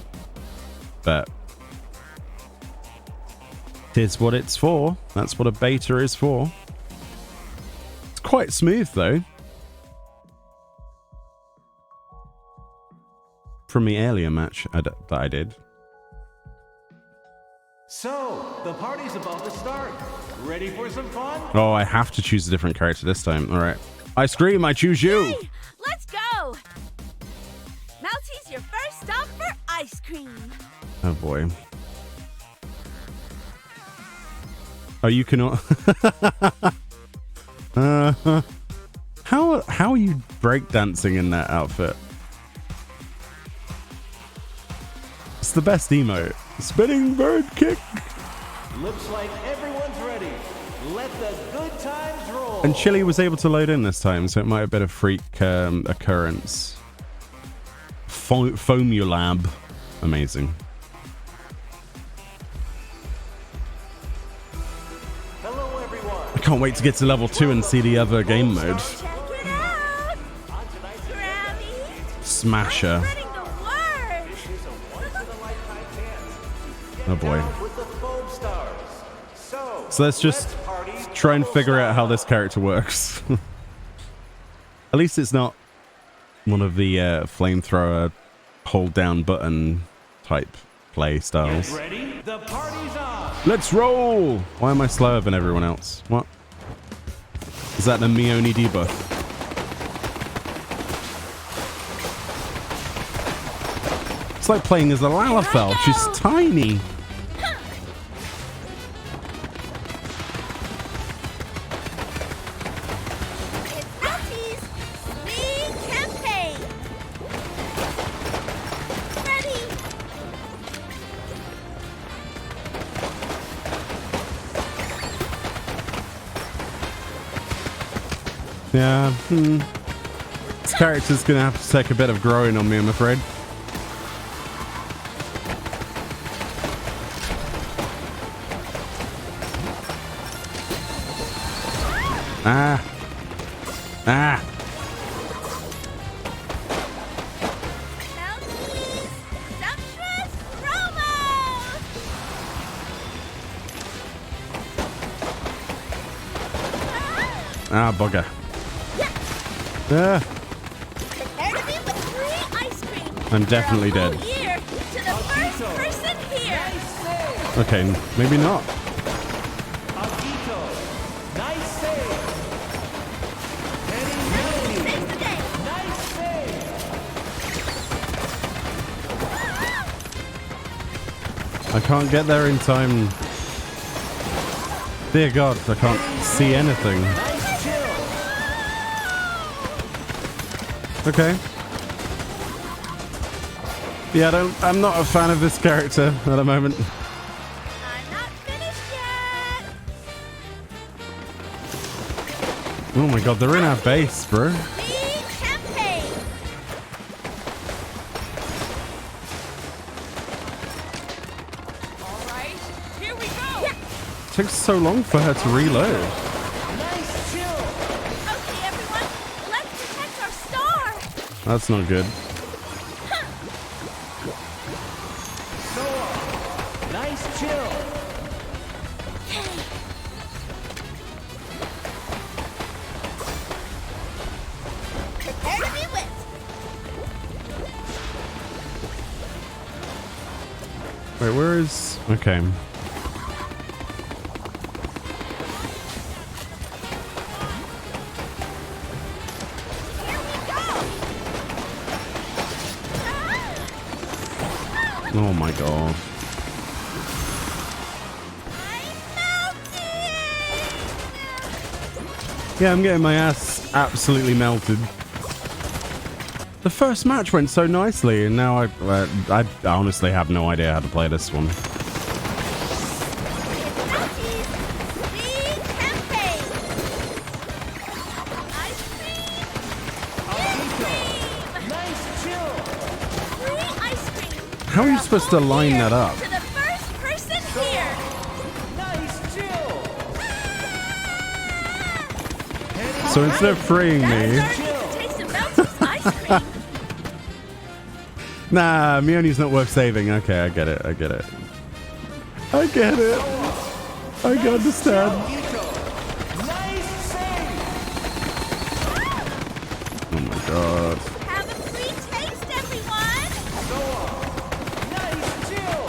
But it's what it's for. That's what a beta is for. It's quite smooth, though. From the earlier match that I did. So, the party's about to start. Ready for some fun? Oh, I have to choose a different character this time. All right. Ice Cream, I choose you. Hey, let's go! Mousie's your first stop for ice cream. Oh, boy. Oh, you cannot... How are you breakdancing in that outfit? It's the best emote. Spinning bird kick. Looks like everyone's ready. Let the good times roll. And Chili was able to load in this time, so it might have been a freak occurrence. Foamulab. Amazing. Hello, everyone. I can't wait to get to level 2 and see the other game mode. Check it out! Grammy! Smasher. Spreading the word! Oh boy. With the Foamstars. So let's just try and figure out how this character works. At least it's not one of the flamethrower hold down button type play styles. Ready? The party's on. Let's roll! Why am I slower than everyone else? What? Is that the Mioni debuff? It's like playing as a Lalafell. She's tiny. It's Mousie's Speed Campaign! Ready! Yeah, This character's gonna have to take a bit of growing on me, I'm afraid. Ah. Ah. Mousie's Sumptuous Promo! Ah, bugger. Ah. Prepare to be with free ice cream. I'm definitely For a dead. whole year to the first person here. Okay, maybe not. Akito. Nice save. Penny Melody. Saves the day. Nice save. I can't get there in time. Dear God, I can't see anything. Nice chill. Okay. Yeah, I'm not a fan of this character at the moment. I'm not finished yet. Oh my God, they're in our base, bro. Speed Campaign. All right, here we go. It takes so long for her to reload. Nice chill. Okay, everyone, let's protect our star. That's not good. Noah. Nice chill. Prepare to be whipped. Wait, where is... Okay. Oh my god. Yeah, I'm getting my ass absolutely melted. The first match went so nicely, and now I honestly have no idea how to play this one. How are you supposed to line that up? To the first person here. Nice chill. So instead of freeing me... Taste of Melty's ice cream. Nah, Mioni's not worth saving. Okay, I get it. I get it. I get it. I can understand. Nice save. Oh my god. Have a free taste, everyone. Nice chill.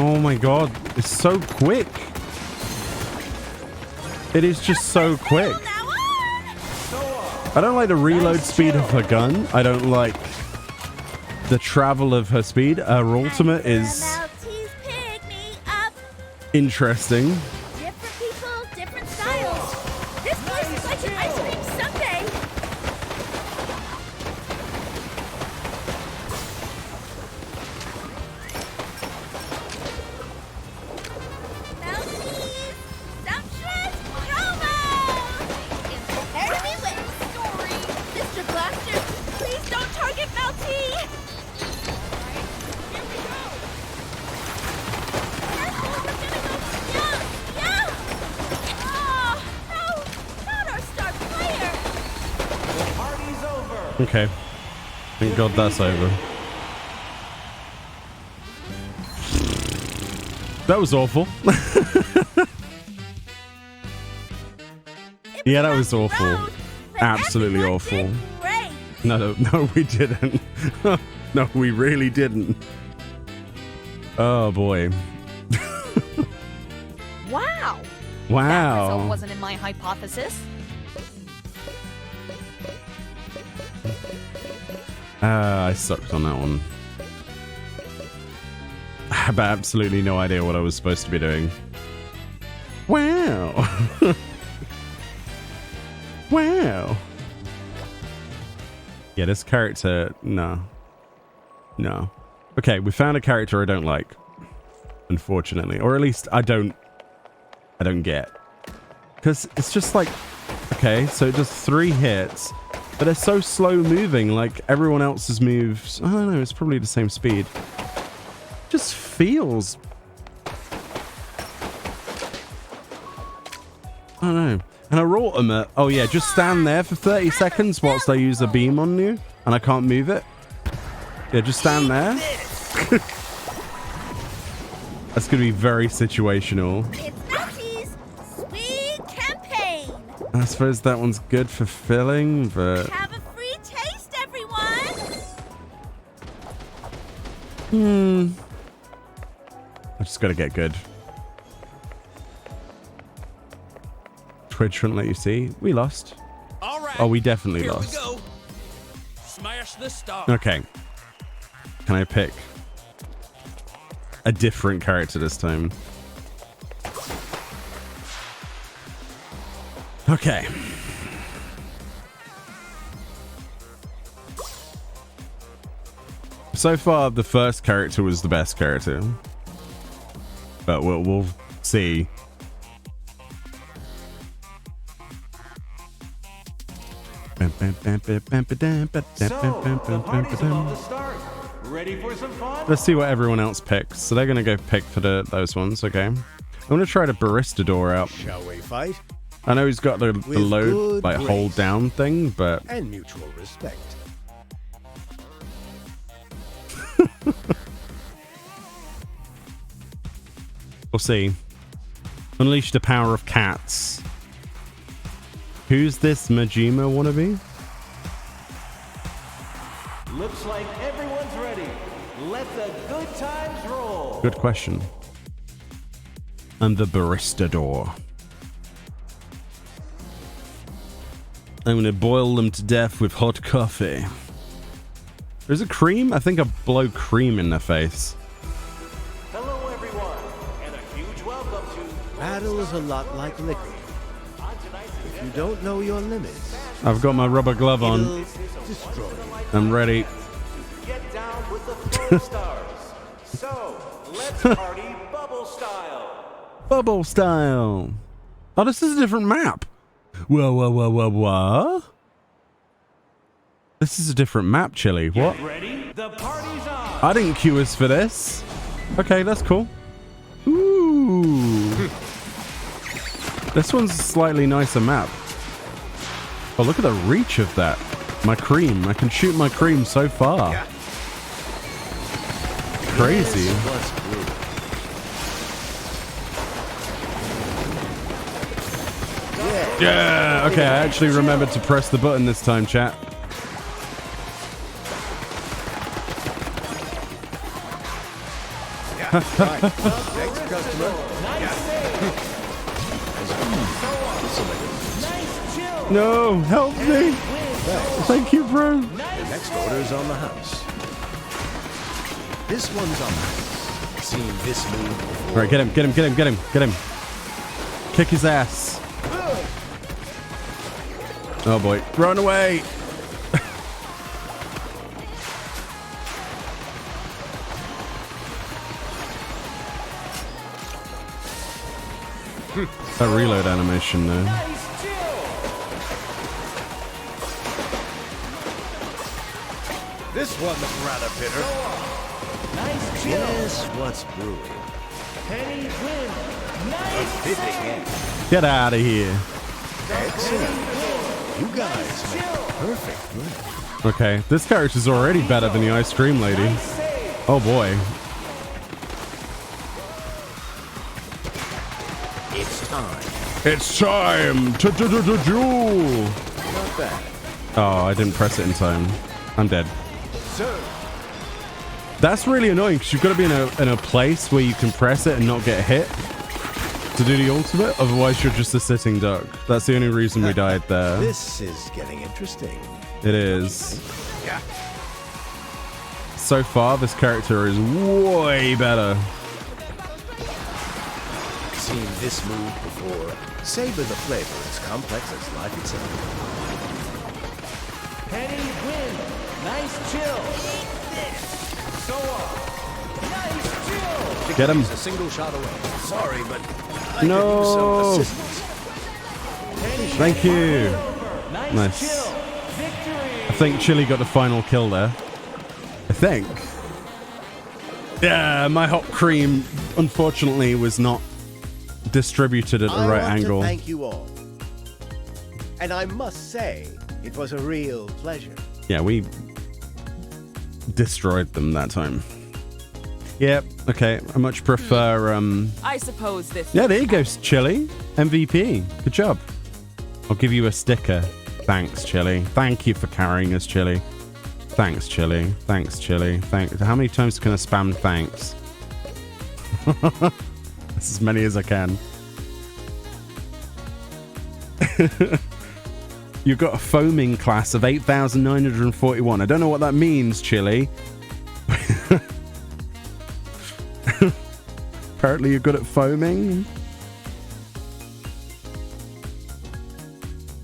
Oh my god. It's so quick. It is just so quick. I don't like the reload speed of her gun. I don't like the travel of her speed. Her ultimate is interesting. Different people, different styles. This place is like an ice cream sundae. Melty's sumptuous promo. Prepare to be witness. Mr. Blaster, please don't target Melty! Here we go! Careful, we're gonna go... Yeah! Oh, no! Not our star player! The party's over. Okay. Thank god that's over. That was awful. Yeah, that was awful. Absolutely awful. No, we didn't. No, we really didn't. Oh boy. Wow. That result Wow. wasn't in my hypothesis. I sucked on that one. I have absolutely no idea what I was supposed to be doing. Wow. Wow. Yeah, this character, no. No. Okay, we found a character I don't like. Unfortunately. Or at least I don't get. Because it's just like, okay, so it does 3 hits, but they're so slow moving, like everyone else's moves. I don't know, it's probably the same speed. Just feels... I don't know. And her ultimate, oh yeah, just stand there for 30 seconds whilst I use a beam on you, and I can't move it. Yeah, just stand there. That's going to be very situational. It's Melty's sweet campaign! I suppose that one's good for filling, but... Have a free taste, everyone! I just got to get good. Twitch wouldn't let you see. We lost. All right. Oh, we definitely Here lost. we go. Smash the star. Okay. Can I pick a different character this time? Okay. So far, the first character was the best character. But we'll see. So, the party's about to start. Ready for some fun? Let's see what everyone else picks. So they're going to go pick for those ones, okay? I'm going to try the barista door out. Shall we fight? I know he's got the With load, good like, hold grace. down thing, but... And mutual respect. We'll see. Unleash the power of cats. Who's this Majima wannabe? Looks like everyone's ready. Let the good times roll. Good question. And the barista door. I'm gonna boil them to death with hot coffee. Is it cream? I think I blow cream in their face. Hello, everyone, and a huge welcome to Battle's a lot like liquor. If you don't know your limits, I've got my rubber glove it'll on. destroy you. I'm ready. Get down with the Foamstars. So, let's party bubble style. Bubble style. Oh, this is a different map. Whoa. This is a different map, Chili. What? Ready? The party's on. I didn't queue us for this. Okay, that's cool. Ooh. This one's a slightly nicer map. Oh, look at the reach of that. My cream. I can shoot my cream so far. Crazy. Yes, what's brewing? Yeah. Okay, I actually remembered to press the button this time, chat. Right. Next customer. No, help me. Thank you, bro. The next order's on the house. This one's on the house. Seen this move before. All right, get him. Kick his ass. Oh boy, run away. That reload animation though. This one's rather bitter. Nice chill. Yes, what's brewing? Penny win. A Nice fitting save. end. Get out of here. Excellent. You guys make a perfect blend. Okay, this character's already better than the ice cream lady. Oh boy. It's time. It's time to duel. Not bad. Oh, I didn't press it in time. I'm dead. Sir. That's really annoying because you've got to be in a place where you can press it and not get hit to do the ultimate. Otherwise, you're just a sitting duck. That's the only reason we died there. This is getting interesting. It is. Yeah. So far, this character is way better. Seen this move before. Savor the flavor. It's complex as life itself. Penny win. Nice chill. So nice chill. Get him. He's a single shot away. Sorry, but I No. could use some assistance. Thank you. Nice, Nice. chill. Victory. I think Chili got the final kill there. I think. Yeah, my hot cream, unfortunately, was not distributed at the I right want angle. to thank you all. And I must say, it was a real pleasure. Yeah, we destroyed them that time. Yep, okay. I much prefer, I suppose this. yeah, there you go, Chili. MVP. Good job. I'll give you a sticker. Thanks, Chili. Thank you for carrying us, Chili. Thanks, Chili. Thanks, Chili. Thanks. How many times can I spam thanks? As many as I can. You've got a foaming class of 8,941. I don't know what that means, Chili. Apparently you're good at foaming.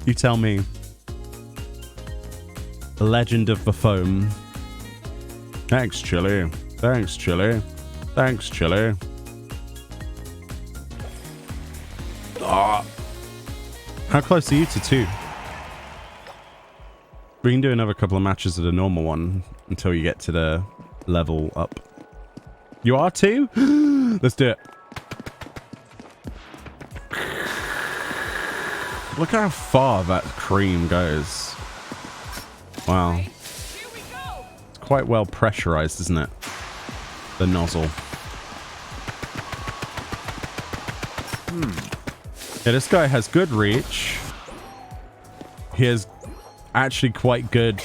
You tell me. The legend of the foam. Thanks, Chili. Thanks, Chili. Thanks, Chili. Ah. How close are you to 2? We can do another couple of matches at a normal one until you get to the level up. You are 2? Let's do it. Look how far that cream goes. Wow. It's quite well pressurized, isn't it? The nozzle. Yeah, this guy has good reach. He has actually quite good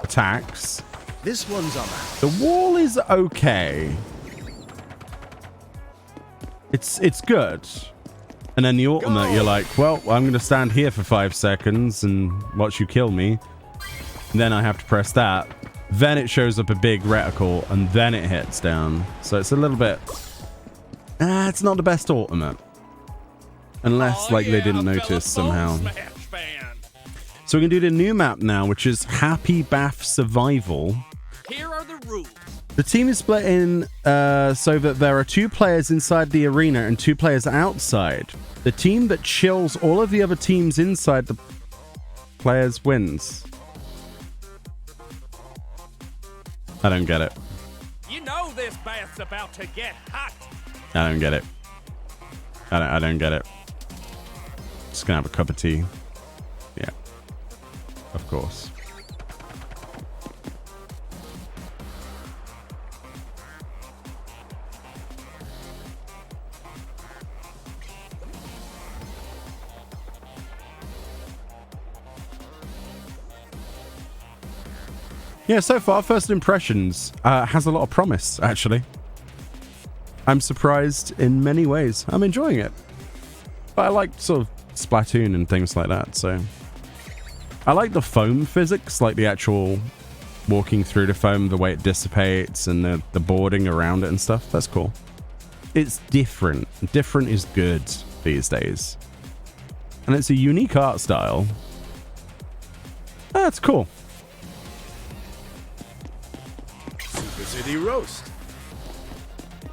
attacks. This one's on map. The wall is okay. It's good. And then the ultimate, you're like, well, I'm going to stand here for 5 seconds and watch you kill me. And then I have to press that. Then it shows up a big reticle, and then it hits down. So it's a little bit... it's not the best ultimate. Unless, like, they didn't notice somehow. So we can do the new map now, which is Happy Bath Survival. Here are the rules. The team is split in so that there are 2 players inside the arena and 2 players outside. The team that chills all of the other teams inside the players wins. I don't get it. You know this bath's about to get hot. I don't get it. I don't get it. Just gonna have a cup of tea. Yeah. Of course. Yeah, so far, first impressions has a lot of promise, actually. I'm surprised in many ways. I'm enjoying it. But I like sort of Splatoon and things like that, so... I like the foam physics, like the actual walking through the foam, the way it dissipates, and the boarding around it and stuff. That's cool. It's different. Different is good these days. And it's a unique art style. That's cool. Super City Roast.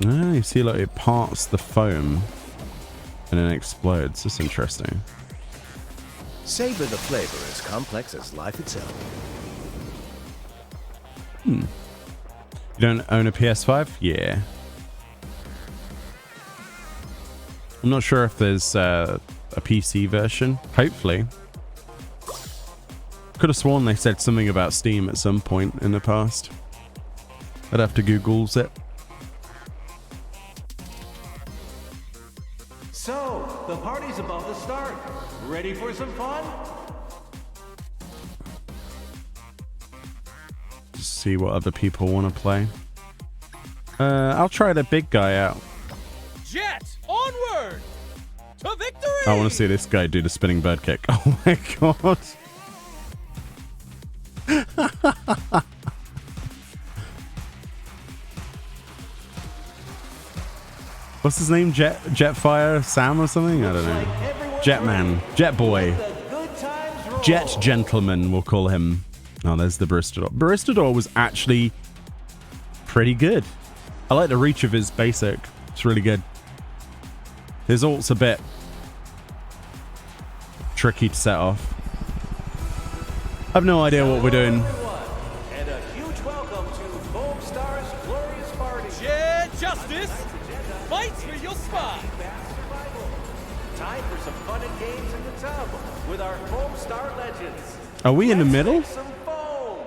Ah, you see, like, it parts the foam and then explodes. That's interesting. Savor the flavor as complex as life itself. You don't own a PS5? Yeah. I'm not sure if there's a PC version. Hopefully. Could have sworn they said something about Steam at some point in the past. I'd have to Google's it. So, the party's about to start. Ready for some fun? Just see what other people want to play. I'll try the big guy out. Jet, onward to victory! I want to see this guy do the spinning bird kick. Oh my god. What's his name? Jetfire Sam or something? I don't know. Jetman. Jetboy. Jet Gentleman, we'll call him. Oh, there's the Baristador. Baristador was actually pretty good. I like the reach of his basic. It's really good. His ult's a bit tricky to set off. I have no idea what we're doing. And a huge welcome to Foamstars' glorious party. Jet Justice fights for your spot. Time for some fun and games in the tub with our Foamstar legends. Are we in the middle? Make some foam.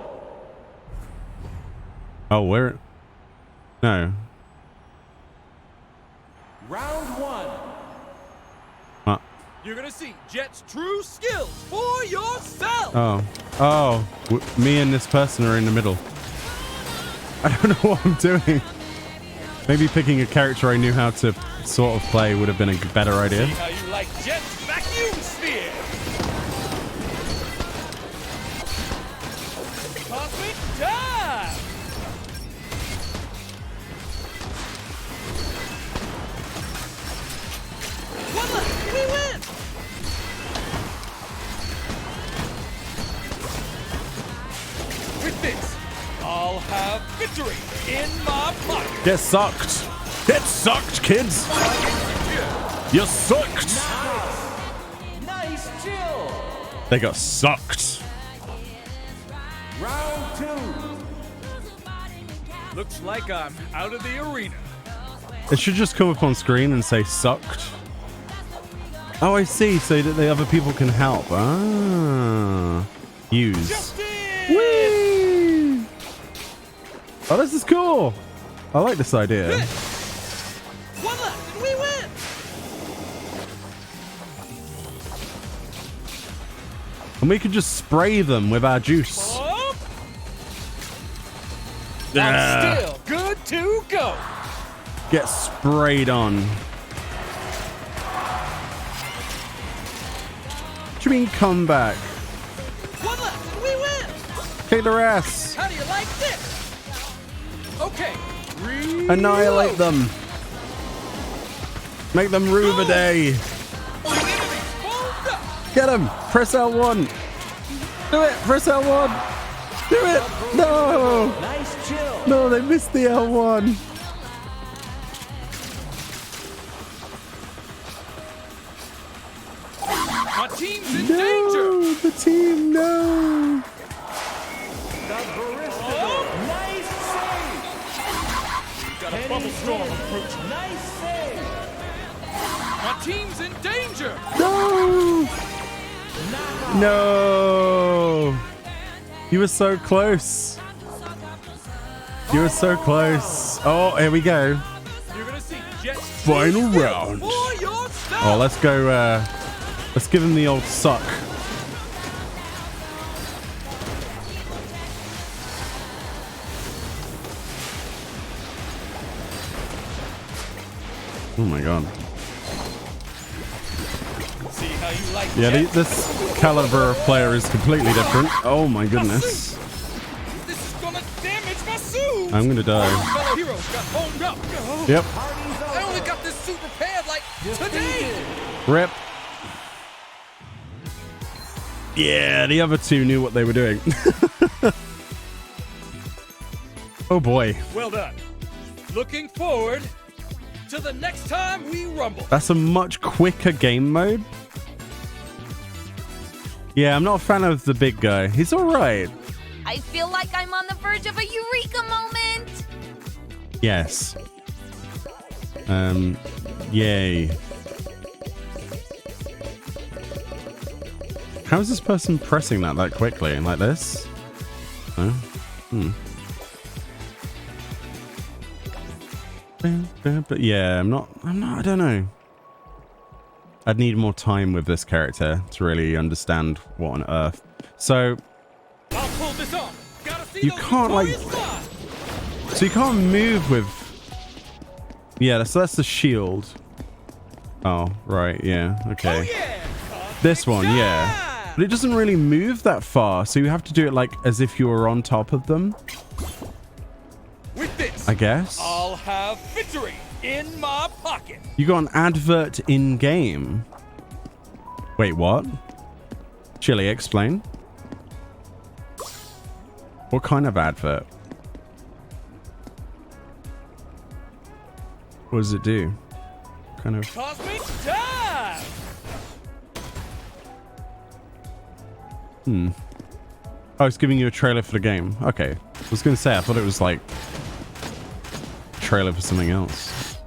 Oh, where? No. Round 1. You're gonna see Jet's true skills for yourself. Oh. Me and this person are in the middle. I don't know what I'm doing. Maybe picking a character I knew how to sort of play would have been a better idea. See how you like Jet's vacuum sphere. Cosmic dive. One left, we win. With this, I'll have victory in my pocket. Get sucked. Get sucked, kids. You're sucked. Nice chill. They got sucked. Round 2. Looks like I'm out of the arena. It should just come up on screen and say sucked. Oh, I see. So that the other people can help. Ah. Use. Justice! Whee! Oh, this is cool. I like this idea. One left and we win. And we could just spray them with our juice. Up. Ah. Still good to go. Get sprayed on. What do you mean come back? One left and we win. Kick their ass. How do you like this? Okay. Annihilate them. Make them rue the day. Get him. Press L1. Do it. Press L1. Do it. No. Nice chill. No, they missed the L1. My team's in danger. No, the team, no. The barista. Nice save. Got a bubble storm approaching. Nice save. My team's in danger. No. No. You were so close. You were so close. Oh, here we go. You're gonna see Jets. Final round. For your stuff. Oh, let's go. Let's give him the old suck. Oh my god. See how you like Yeah, Jets? this caliber of player is completely different. Oh my goodness. This is gonna damage my suit. I'm gonna die. Fellow heroes got honed up. Yep. I only got this suit repaired like today. Rip. Yeah, the other two knew what they were doing. Oh boy. Well done. Looking forward to the next time we rumble. That's a much quicker game mode. Yeah, I'm not a fan of the big guy. He's alright. I feel like I'm on the verge of a eureka moment. Yes. Yay. How is this person pressing that quickly? Like this? Huh? But yeah, I don't know. I'd need more time with this character to really understand what on earth. So, I'll pull this off. Gotta see you those can't like, victorious fly. so you can't move with, yeah, so that's the shield. Oh, right, yeah, okay. Oh, yeah. This one, yeah. But it doesn't really move that far, so you have to do it like as if you were on top of them, With this, I guess. I'll have victory in my pocket. You got an advert in game. Wait, what? Chili, explain. What kind of advert? What does it do? Kind of. Cosmic dive. Oh, it's giving you a trailer for the game. Okay. I was going to say, I thought it was like a trailer for something else.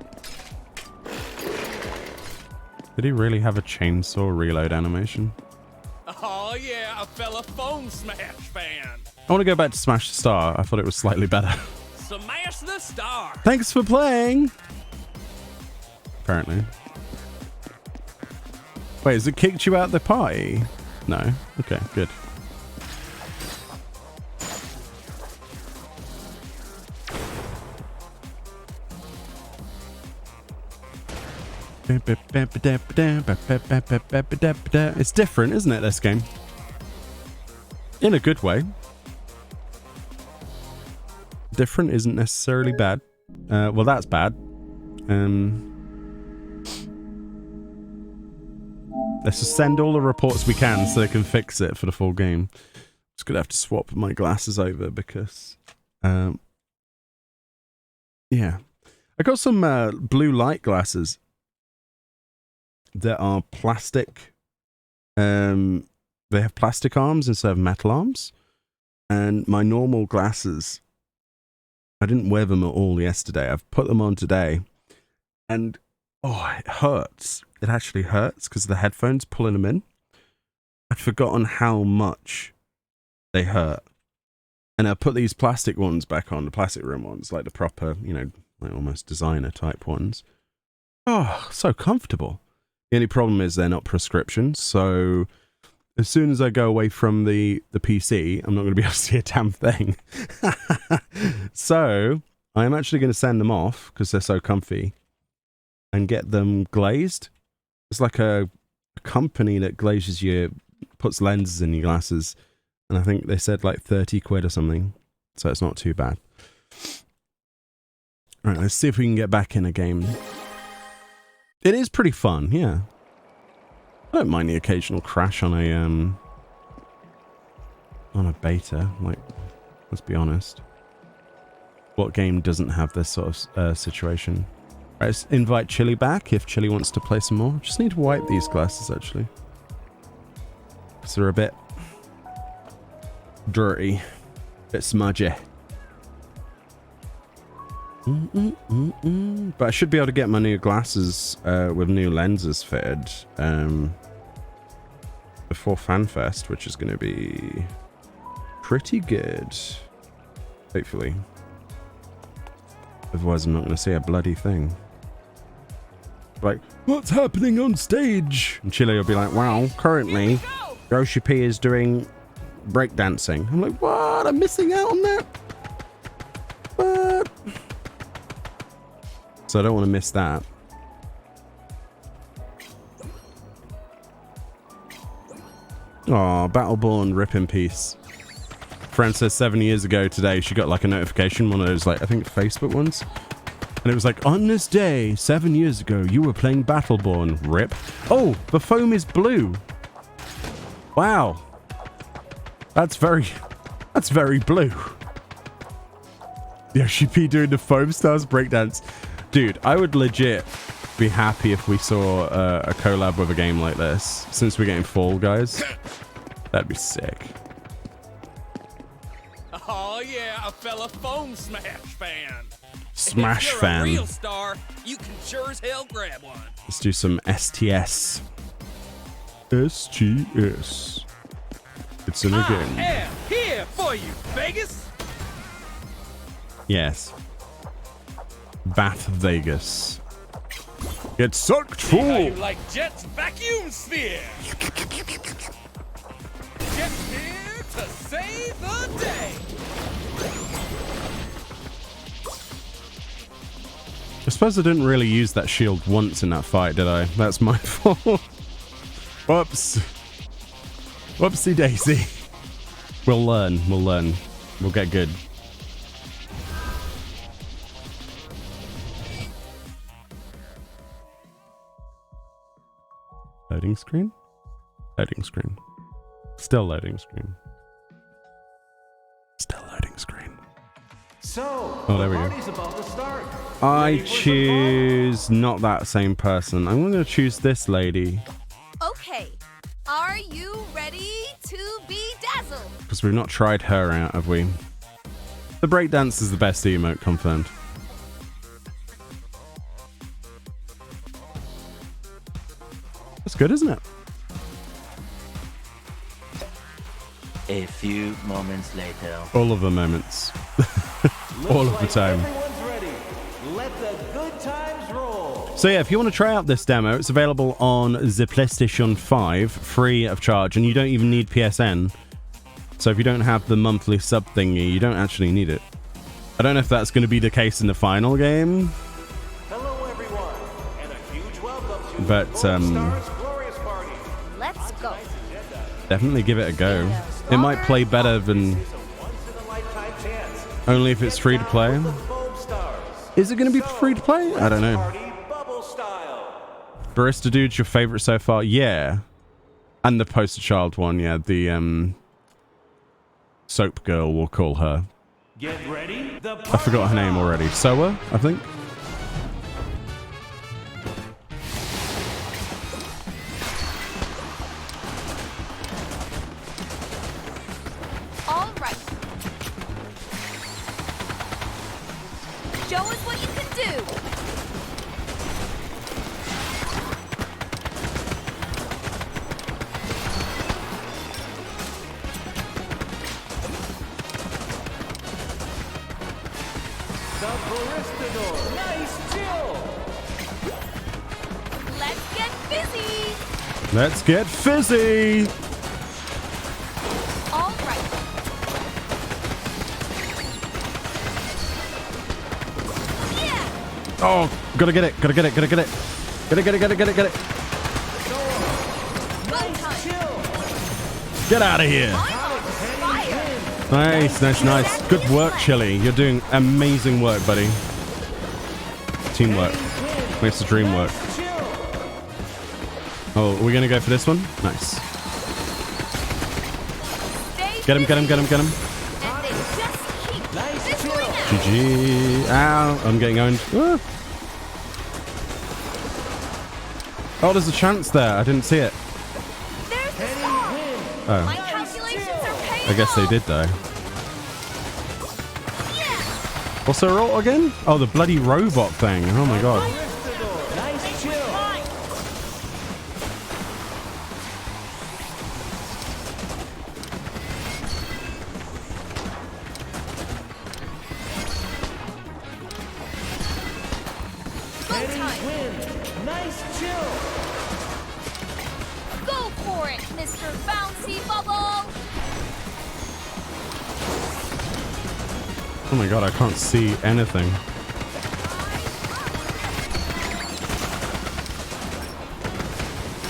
Did he really have a chainsaw reload animation? Oh yeah, a fella Foam Smash fan. I want to go back to Smash the Star. I thought it was slightly better. Smash the star. Thanks for playing. Apparently. Wait, has it kicked you out the party? No. Okay, good. It's different, isn't it, this game? In a good way. Different isn't necessarily bad. Well, that's bad. Let's just send all the reports we can so they can fix it for the full game. Just gonna have to swap my glasses over because, yeah, I got some blue light glasses that are plastic. They have plastic arms instead of metal arms, and my normal glasses, I didn't wear them at all yesterday. I've put them on today, and oh, it hurts. It actually hurts because of the headphones pulling them in. I'd forgotten how much they hurt. And I put these plastic ones back on, the plastic rim ones, like the proper, you know, like almost designer type ones. Oh, so comfortable. The only problem is they're not prescription, so as soon as I go away from the PC, I'm not going to be able to see a damn thing. So I am actually going to send them off because they're so comfy and get them glazed. It's like a company that glazes your, puts lenses in your glasses. And I think they said like 30 quid or something. So it's not too bad. All right, let's see if we can get back in a game. It is pretty fun, yeah. I don't mind the occasional crash on a beta. Like, let's be honest. What game doesn't have this sort of situation? Right, let's invite Chili back if Chili wants to play some more. Just need to wipe these glasses actually, because they're a bit dirty, a bit smudgy. But I should be able to get my new glasses with new lenses fitted before FanFest, which is going to be pretty good, hopefully. Otherwise, I'm not going to see a bloody thing. Like, what's happening on stage? And Chile will be like, wow, currently, Yoshi P is doing breakdancing. I'm like, what? I'm missing out on that? What? So I don't want to miss that. Oh, Battleborn, rip in peace. Friend says 7 years ago today, she got like a notification, one of those, like, I think Facebook ones. And it was like, on this day, 7 years ago, you were playing Battleborn, rip. Oh, the foam is blue. Wow. That's very blue. Yoshi P doing the Foamstars breakdance. Dude, I would legit be happy if we saw a collab with a game like this. Since we're getting Fall Guys. That'd be sick. Oh yeah, a fella Foam Smash fan. Smash if you're fan. a real star, you can sure as hell grab one. Let's do some STS. SGS. It's in a game. I am here for you, Vegas. Yes. Bath Vegas. Get sucked See how you full. like Jet's vacuum sphere. Jet's here to save the day. I suppose I didn't really use that shield once in that fight, did I? That's my fault. Whoops. Whoopsie daisy. We'll learn. We'll learn. We'll get good. Loading screen? Loading screen. Still loading screen. Still loading screen. So, Oh, there we go. party's about to start. I Ready for some choose not that same person. I'm going to choose this lady. Okay, are you ready to be dazzled? Because we've not tried her out, have we? The breakdance is the best emote, confirmed. That's good, isn't it? A few moments later. All of the moments. All of the time. Everyone's ready. Let the good times roll. So yeah, if you want to try out this demo, it's available on the PlayStation 5, free of charge, and you don't even need PSN. So if you don't have the monthly sub thingy, you don't actually need it. I don't know if that's going to be the case in the final game, Hello, everyone, and a huge welcome to but Foamstars Glorious Party. Let's go. definitely give it a go. It might play better than It's a once-in-a-lifetime chance. only if it's free to play. Foamstars. Is it going to be free to play? I don't know. Party bubble style. Barista Dude's your favorite so far? Yeah. And the poster child one, yeah. The soap girl, we'll call her. Get ready. I forgot her name already. Soa, I think. All right. Show us what you can do. The Baristador. Nice chill. Let's get busy. Let's get fizzy. Oh, gotta get it. Gotta get it. Gotta get it. Gotta get it. Gotta get it. Get it. Get out of here. Nice, nice, nice. Good work, Chili. You're doing amazing work, buddy. Teamwork makes the dream work. Oh, are we gonna go for this one? Nice. Get him, get him, get him, get him. GG. Ow, I'm getting owned. Ah. Oh, there's a chance there. I didn't see it. Oh. I guess they did, though. What's their ult again? Oh, the bloody robot thing. Oh my god. Go for it, Mr. Bouncy Bubble! Oh my god, I can't see anything.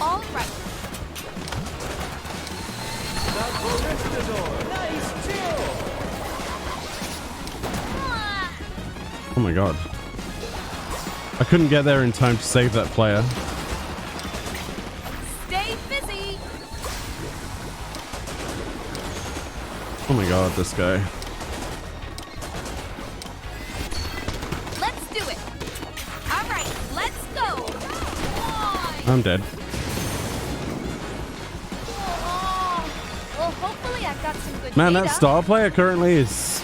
All right. Oh my god. I couldn't get there in time to save that player. Stay busy. Oh my god, this guy. Let's do it. All right, let's go. I'm dead. Well, hopefully I've got some good Man, data. that star player currently is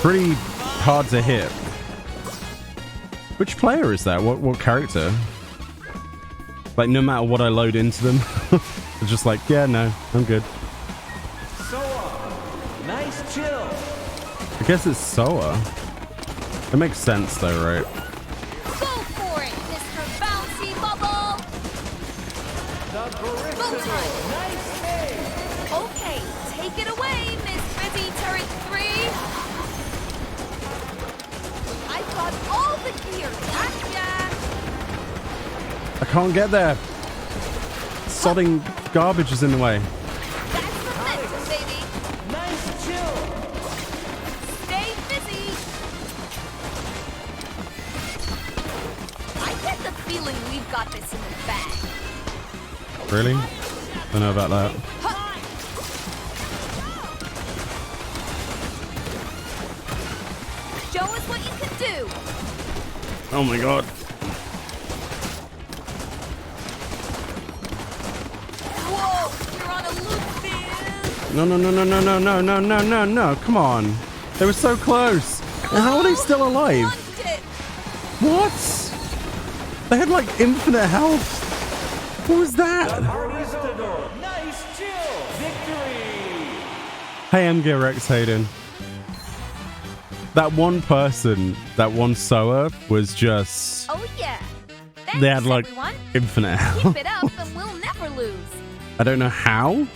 pretty hard to hit. Which player is that? What character? Like, no matter what I load into them, it's just like, yeah, no, I'm good. Nice chill. I guess it's Soa. It makes sense though, right? Go for it, Mr. Bouncy Bubble. Go time. Nice save. Okay, take it away, Miss Frizzy Turret 3. I've got all the gear. Gotcha. I can't get there. Sodding garbage is in the way. That's momentum, baby. Nice chill. Stay busy. I get the feeling we've got this in the bag. Really? Don't know about that. Show us what you can do. Oh my god. Whoa, you're on a loop, man. No, no, no, no, no, no, no, no, no, no, no. Come on. They were so close. And how are they still alive? Launched it. What? They had like infinite health. What was that? Nice chill. Victory. Hey, I'm Gerex Hayden. That one person, that one Soa was just... Oh, yeah. Thanks, They had like everyone. infinite health. Keep it up and we'll never lose. I don't know how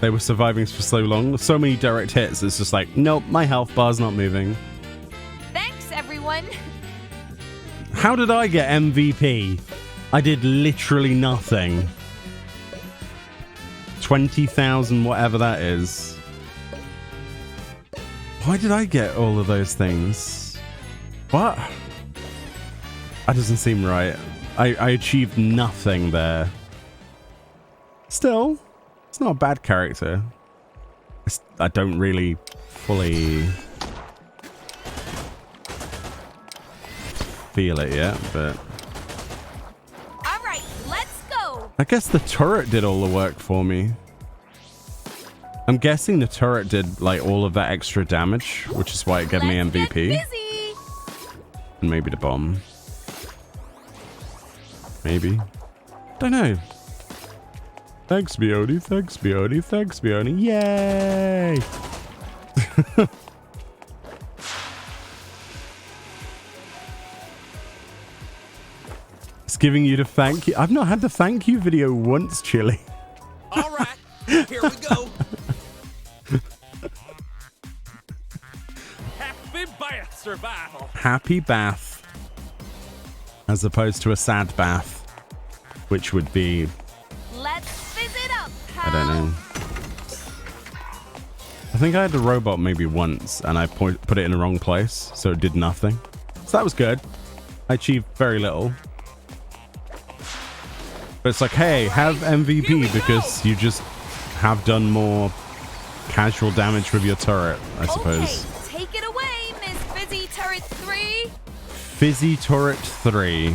they were surviving for so long. So many direct hits. It's just like, nope, my health bar's not moving. Thanks, everyone. How did I get MVP? I did literally nothing. 20,000, whatever that is. Why did I get all of those things? What? That doesn't seem right. I achieved nothing there. Still, it's not a bad character. I don't really fully feel it yet, but... All right, let's go. I guess the turret did all the work for me. I'm guessing the turret did like all of that extra damage, which is why it gave me Let's MVP. get busy. And maybe the bomb. Maybe. Don't know. Thanks, Bioni. Thanks, Bioni. Thanks, Bioni. Yay! It's giving you the thank you. I've not had the thank you video once, Chili. All right, here we go. Happy Bath survival. happy bath as opposed to a sad bath, which would be, Let's fizz it up, pal. I don't know. I think I had a robot maybe once and I put it in the wrong place, so it did nothing. So that was good. I achieved very little. But it's like, hey, have MVP because you just have done more casual damage with your turret, I suppose. Okay, take it away, Miss Fizzy Turret 3. Fizzy Turret 3.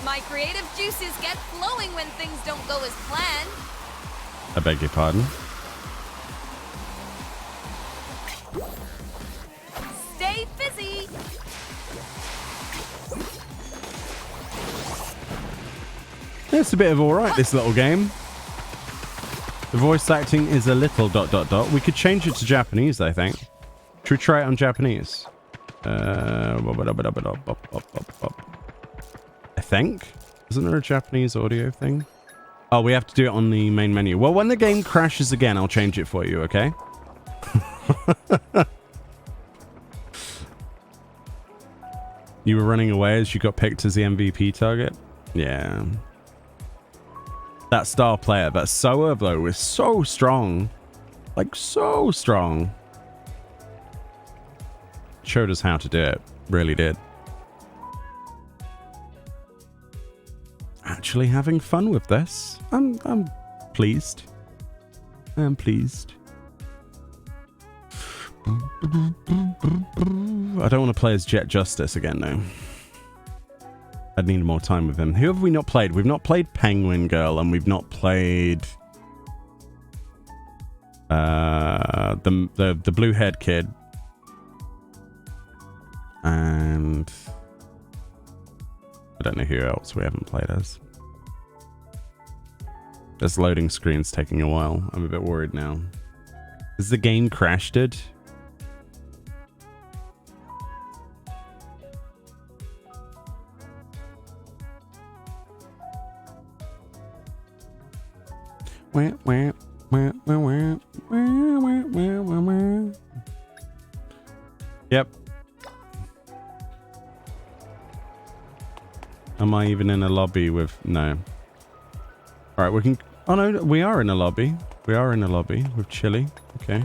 My creative juices get flowing when things don't go as planned. I beg your pardon. Stay fizzy. It's a bit of alright, this little game. The voice acting is a little ... We could change it to Japanese, I think. Should we try it on Japanese? I think. Isn't there a Japanese audio thing? Oh, we have to do it on the main menu. Well, when the game crashes again, I'll change it for you, okay? You were running away as you got picked as the MVP target? Yeah. That star player, that Soa, though, was so strong. Like, so strong. Showed us how to do it. Really did. Actually having fun with this. I'm pleased. I'm pleased. I don't want to play as Jet Justice again, though. I'd need more time with him. Who have we not played? We've not played Penguin Girl, and we've not played the blue-haired kid. And I don't know who else we haven't played as. This loading screen's taking a while. I'm a bit worried now. Is the game crashed it? Yep. Am I even in a lobby with... No. Alright, we can... Oh no, we are in a lobby. We are in a lobby with Chili. Okay.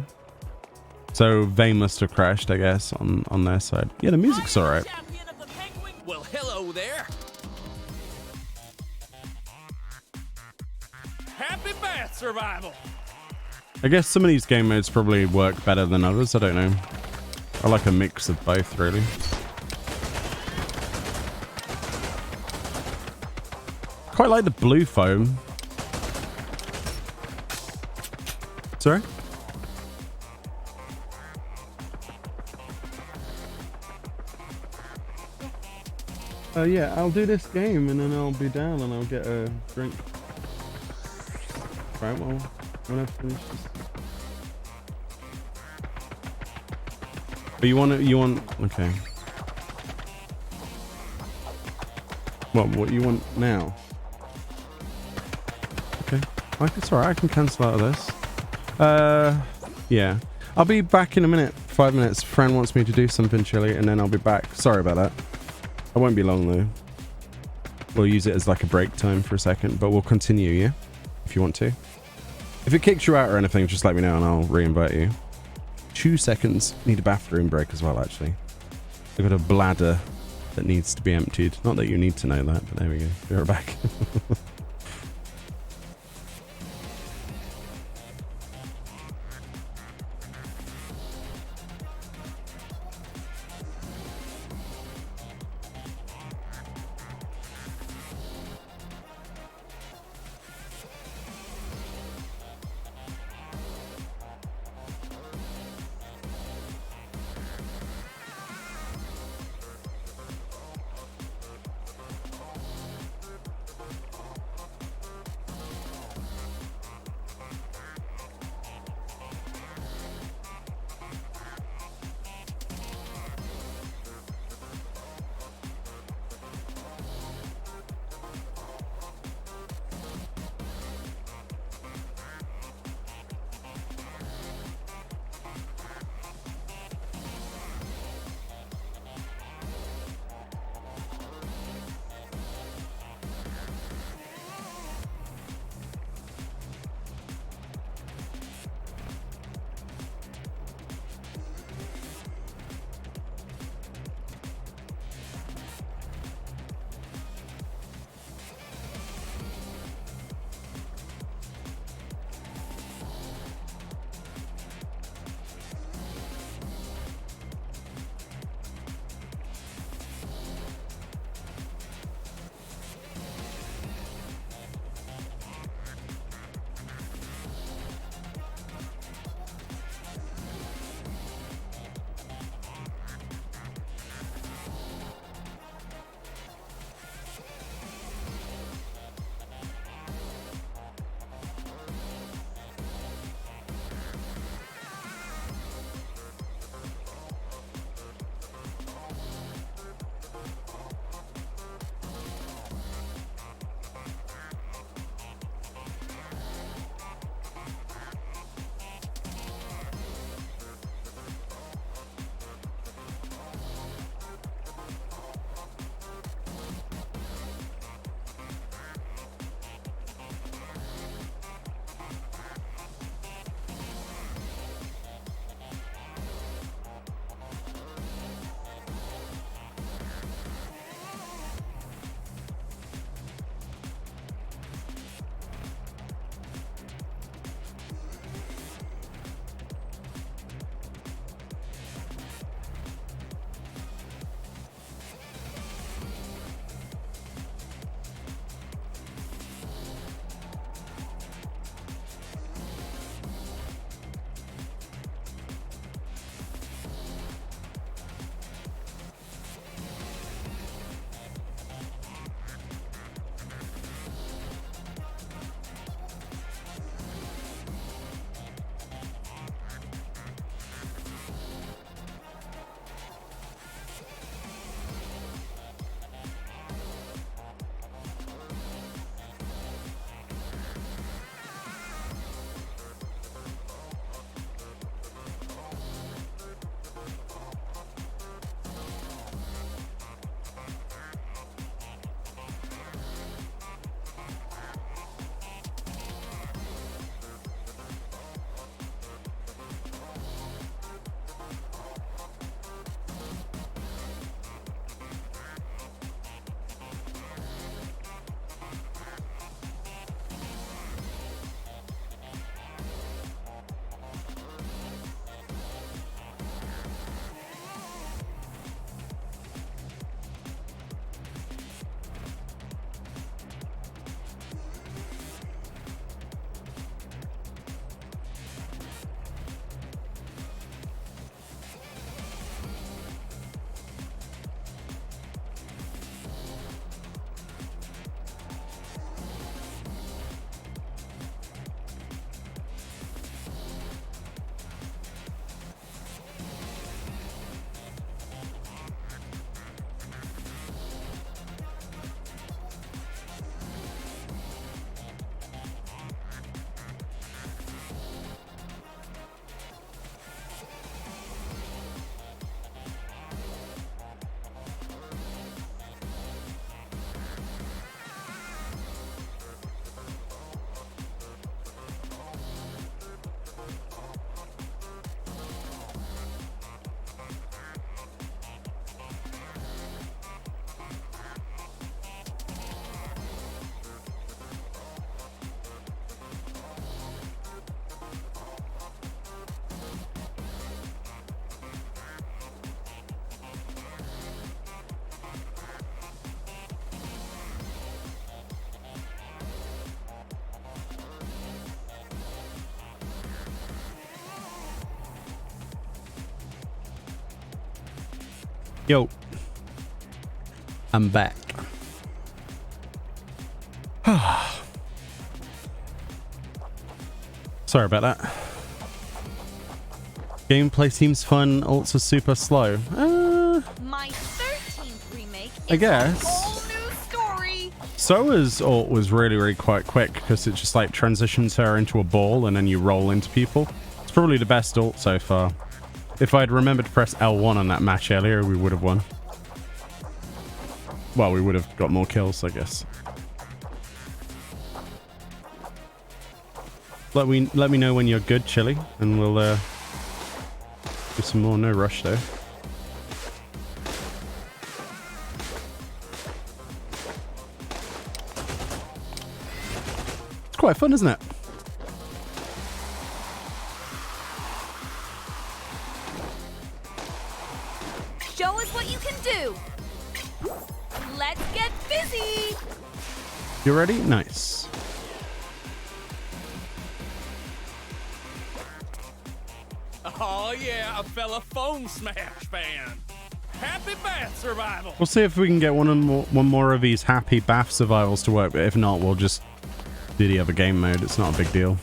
So they must have crashed, I guess, on their side. Yeah, the music's alright. Well, hello there. Happy bath survival. I guess some of these game modes probably work better than others. I don't know. I like a mix of both, really. Quite like the blue foam. Sorry? Yeah, I'll do this game and then I'll be down and I'll get a drink. Right, well, when I've finished this. But you want, okay. What you want now? Okay, it's alright, I can cancel out of this. Yeah. I'll be back in a minute, 5 minutes. Fran wants me to do something, Chili, and then I'll be back. Sorry about that. I won't be long, though. We'll use it as like a break time for a second, but we'll continue, yeah? If you want to. If it kicks you out or anything, just let me know and I'll re-invite you. 2 seconds. Need a bathroom break as well, actually. I've got a bladder that needs to be emptied. Not that you need to know that, but there we go. Be right back. Yo. I'm back. Sorry about that. Gameplay seems fun, ults are super slow. My 13th remake is I guess. a whole new story. Soa's ult was really quite quick because it just like transitions her into a ball and then you roll into people. It's probably the best ult so far. If I'd remembered to press L1 on that match earlier, we would have won. Well, we would have got more kills, I guess. Let me know when you're good, Chili, and we'll do some more. No rush though. It's quite fun, isn't it? Show us what you can do. Let's get busy. You ready? Nice. Oh yeah, a fella Foam Smash fan. Happy bath survival. We'll see if we can get one more of these happy bath survivals to work, but if not, we'll just do the other game mode. It's not a big deal.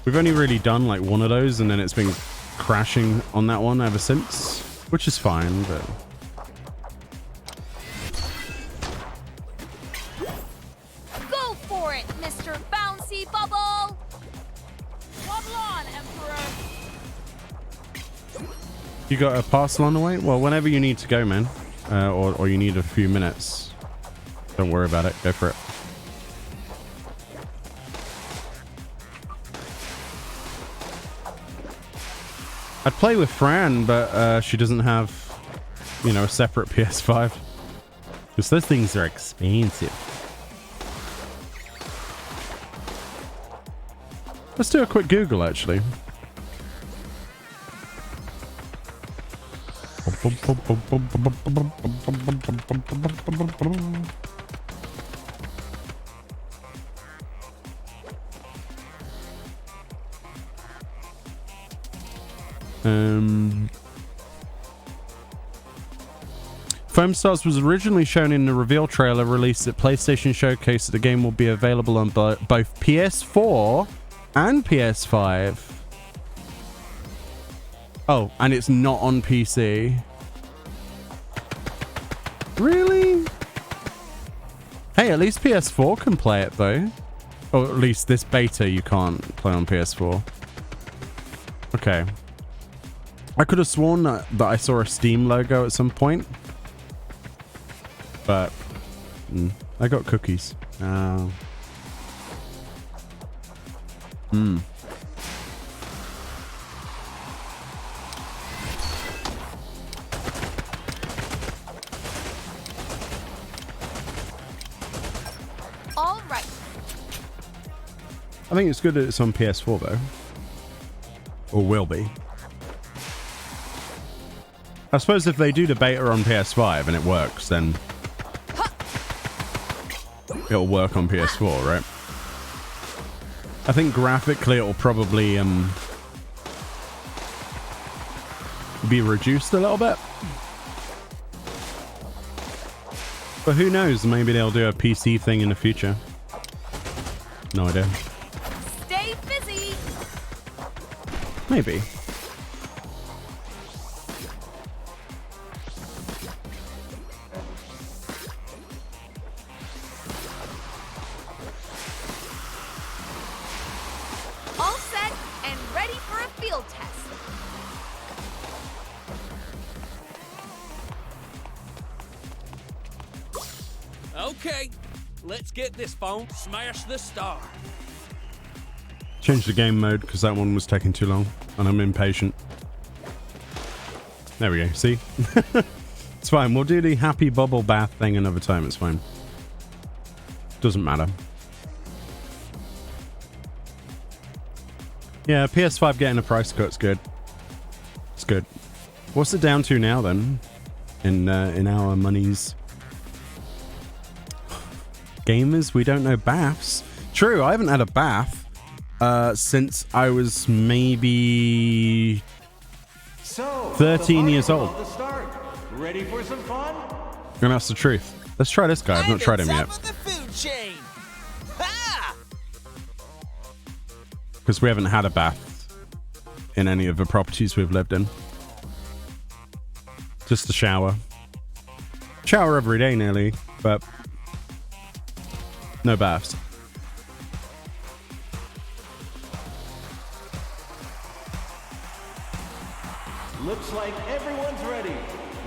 We've only really done like one of those, and then it's been crashing on that one ever since, which is fine, but... Go for it, Mr. Bouncy Bubble. Wobble on, Emperor. You got a parcel on the way? Well, whenever you need to go, man. Or you need a few minutes. Don't worry about it. Go for it. I'd play with Fran, but she doesn't have, you know, a separate PS5. Because those things are expensive. Let's do a quick Google, actually. Foamstars was originally shown in the reveal trailer released at PlayStation Showcase that the game will be available on both PS4 and PS5. Oh, and it's not on PC. Really? Hey, at least PS4 can play it though. Or at least this beta you can't play on PS4. Okay. I could have sworn that I saw a Steam logo at some point. But I got cookies. Oh. All right. I think it's good that it's on PS4 though. Or will be. I suppose if they do the beta on PS5 and it works, then it'll work on PS4, right? I think graphically it'll probably be reduced a little bit. But who knows? Maybe they'll do a PC thing in the future. No idea. Stay busy. Maybe. All set and ready for a field test. Okay, let's get this phone. Smash the star. Change the game mode because that one was taking too long and I'm impatient. There we go. See? It's fine. We'll do the happy bubble bath thing another time. It's fine. Doesn't matter. Yeah, PS5 getting a price cut's good. It's good. What's it down to now then? In our monies. Gamers, we don't know baths. True, I haven't had a bath since I was maybe So, 13 the years party's old. about to start. Ready for some fun? And that's the truth. Let's try this guy. I've not tried him yet. Top of the food chain. Ha! Because we haven't had a bath in any of the properties we've lived in. Just a shower. Shower every day nearly, but no baths. Looks like everyone's ready.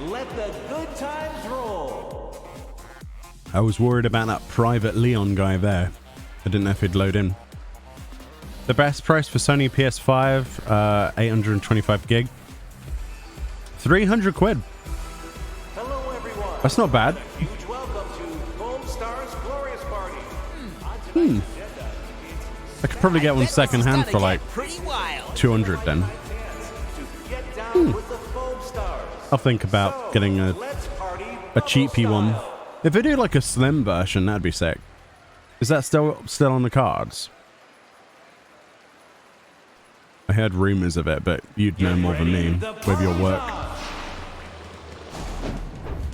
Let the good times roll. I was worried about that private Leon guy there. I didn't know if he'd load in. The best price for Sony PS5, 825 gig. 300 quid. Hello, everyone. That's not bad. Huge welcome to Foamstars Glorious Party. I could probably get one Bet this second is hand gonna for get like pretty wild. 200 then. To get down with the Foamstars. I'll think about getting a Let's party cheapy bubble one. style. If they do like a slim version, that'd be sick. Is that still on the cards? I heard rumors of it, but you'd know more than me with your work.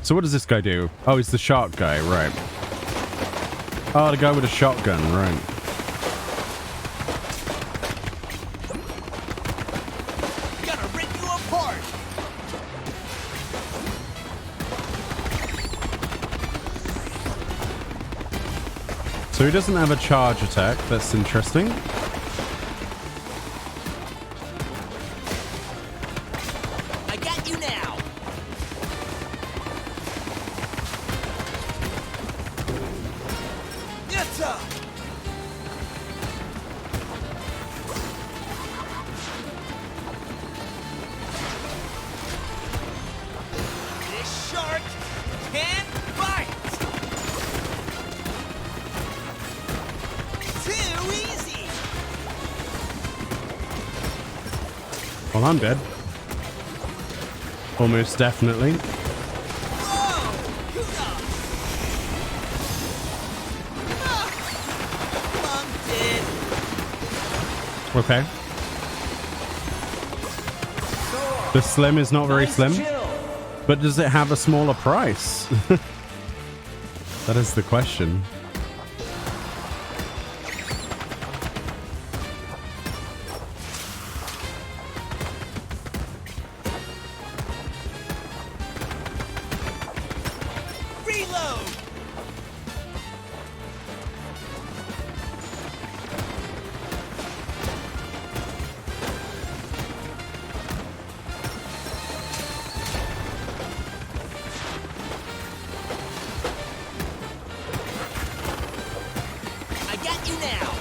So what does this guy do? Oh, he's the shark guy, right. Oh, the guy with a shotgun, right. Gonna rip you apart. So he doesn't have a charge attack. That's interesting. I got you now. Yatta! This shark can bite. Too easy. Well, I'm dead. Almost definitely. Whoa! Kuda! Ah! Bumped it. Okay. The slim is not very slim, but does it have a smaller price? That is the question. Reload! I got you now.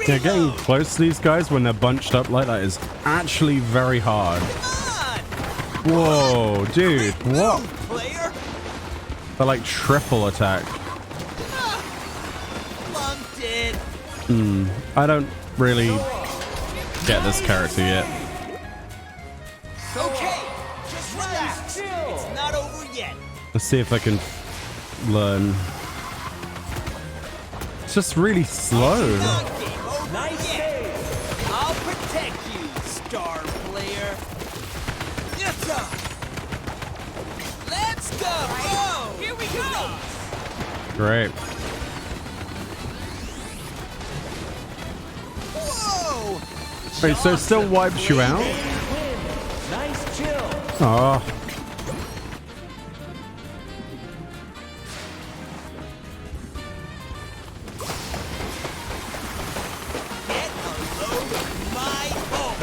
Yeah, getting Reload! close to these guys when they're bunched up like that is actually very hard. Come on! Whoa, dude, what? Move, player! They're like triple attack. Bumped it. I don't really get this character yet. Okay, just relax. It's not over yet. Let's see if I can learn. It's just really slow. Not game over yet. I'll protect you, star player. Yatta! Let's go! Oh, here we go! Great. Whoa! Wait, so it still wipes you out? Nice chill. Oh, Get a load of my ult.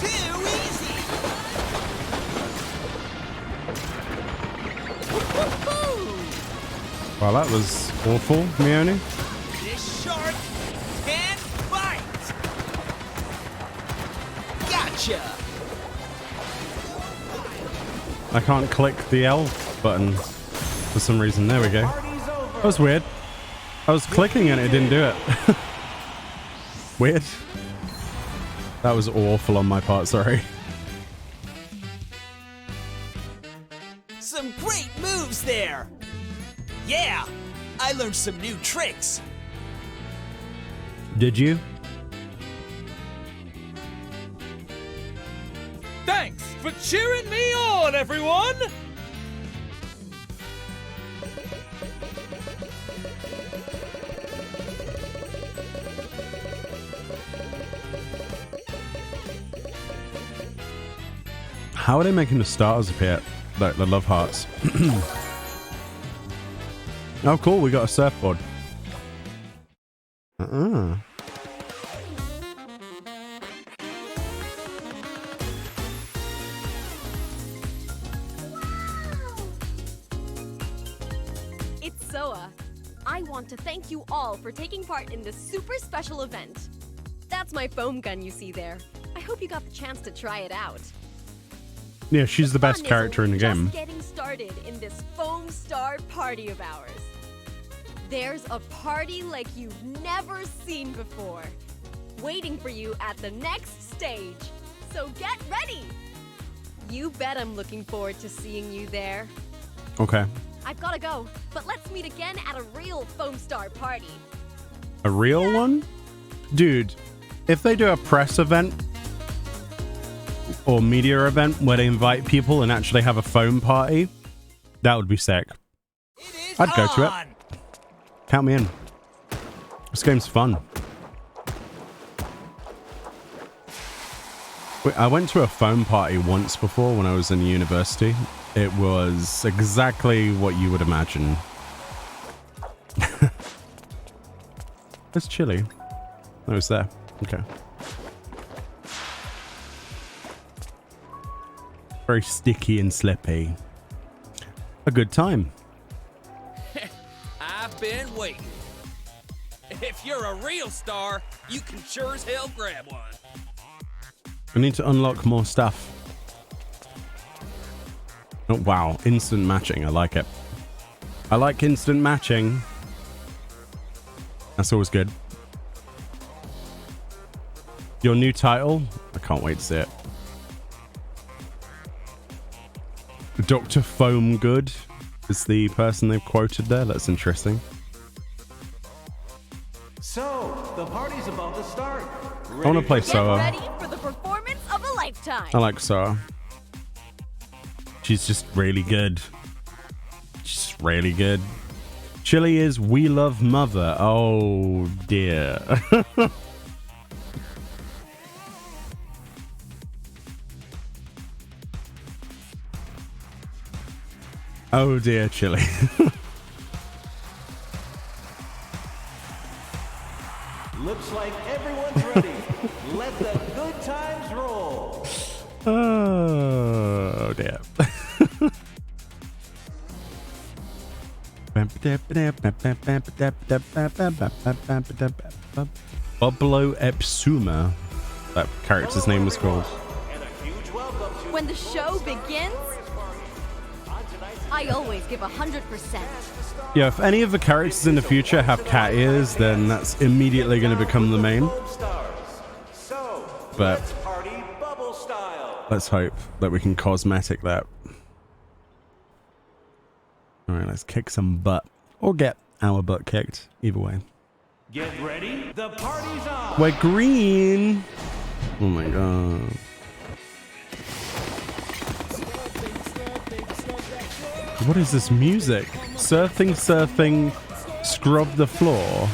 Too easy. Woo-hoo-hoo. well, that was awful, Mione. This shark can bite. Gotcha. I can't click the L button for some reason. There we go. Party's over. That was weird. I was clicking and it didn't do it. Weird. That was awful on my part, sorry. Some great moves there. Yeah, I learned some new tricks. Did you? Thanks for cheering me on, everyone! How are they making the stars appear? Like the love hearts. Oh, cool. We got a surfboard. It's Soa. I want to thank you all for taking part in this super special event. That's my foam gun you see there. I hope you got the chance to try it out. Yeah, she's the best Fun is character in the only game. just getting started in this Foamstar party of ours. There's a party like you've never seen before, waiting for you at the next stage. So get ready! You bet I'm looking forward to seeing you there. Okay. I've gotta go, but let's meet again at a real Foamstar party. A real one? Dude, if they do a press event or media event where they invite people and actually have a foam party, that would be sick. I'd go to it. Count me in. This game's fun. Wait, I went to a foam party once before when I was in university. It was exactly what you would imagine. It's chilly. Oh, it's there. Okay. Very sticky and slippy. A good time. I've been waiting. If you're a real star, you can sure as hell grab one. I need to unlock more stuff. Oh, wow. Instant matching. I like it. I like instant matching. That's always good. Your new title? I can't wait to see it. Dr. Foam Good is the person they've quoted there. That's interesting. So, the party's about to start. I want to play Get Soa. ready for the performance of a lifetime. I like Soa. She's just really good. She's really good. Chili is We Love Mother. Oh, dear. Oh, dear, Chili. Looks like everyone's ready. Let the good times roll. Oh, dear. Bublo Epsuma. That character's name was called. And a huge welcome to When the show begins, I always give 100%. Yeah, if any of the characters in the future have cat ears, then that's immediately going to become the main. Foamstars. So, But let's party bubble style. let's hope that we can cosmetic that. Alright, let's kick some butt. Or get our butt kicked. Either way. Get ready. The party's on. We're green! Oh my god. What is this music? Surfing, surfing, scrub the floor.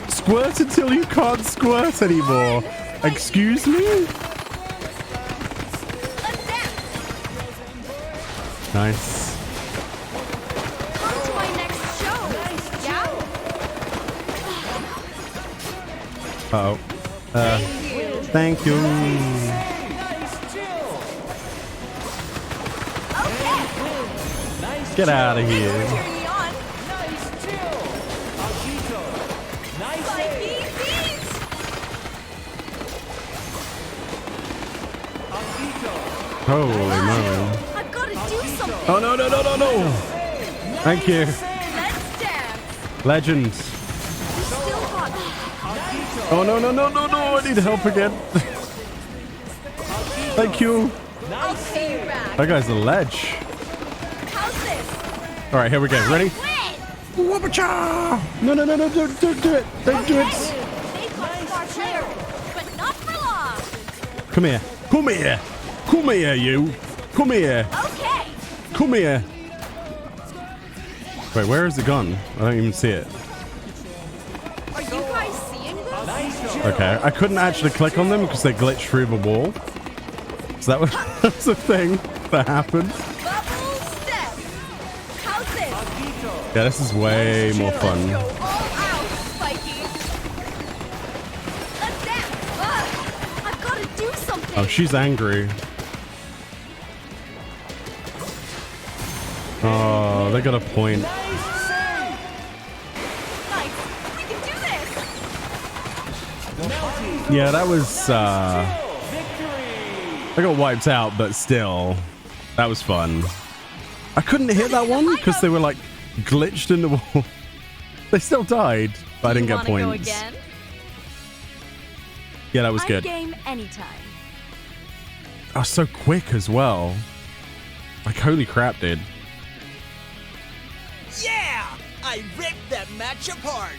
Squirt until you can't squirt anymore. Excuse me? Let's dance. Nice. Come to my next show. Yeah? Uh-oh. Thank you. Thank you. Okay. Get out of Thanks here. for cheering me on. Nice chill. Akito. Nice Like aim. these beats. Akito. Holy moly. I've got to do something. Oh, no, no, no, no, no. Thank you. Let's dance. Legend. We still got Oh, no, no, no, no, no. I need help again. Thank you. I'll pay you back. That guy's a ledge. How's this? All right, here we go. Ready? Win! Wabba-cha! No, don't do it. Don't do it. They got far player, but not for long. Come here. Come here. Come here, you. Come here. Okay. Come here. Wait, where has it gone? I don't even see it. Are you guys seeing this? Okay, I couldn't actually click on them because they glitched through the wall. So that was that's the thing that happened. Bubble step. How's this? Yeah, this is way more Go fun. all out, Spiky. Let's dance. I've got to do something. Oh, she's angry. Oh, they got a point. Nice. We can do this. Yeah, that was I got wiped out, but still, that was fun. I couldn't hit that one because they were like glitched in the wall. They still died, but I didn't get Wanna go points. again? Yeah, that was good. Game anytime. Oh, so quick as well. Like, holy crap, dude. Yeah! I ripped that match apart.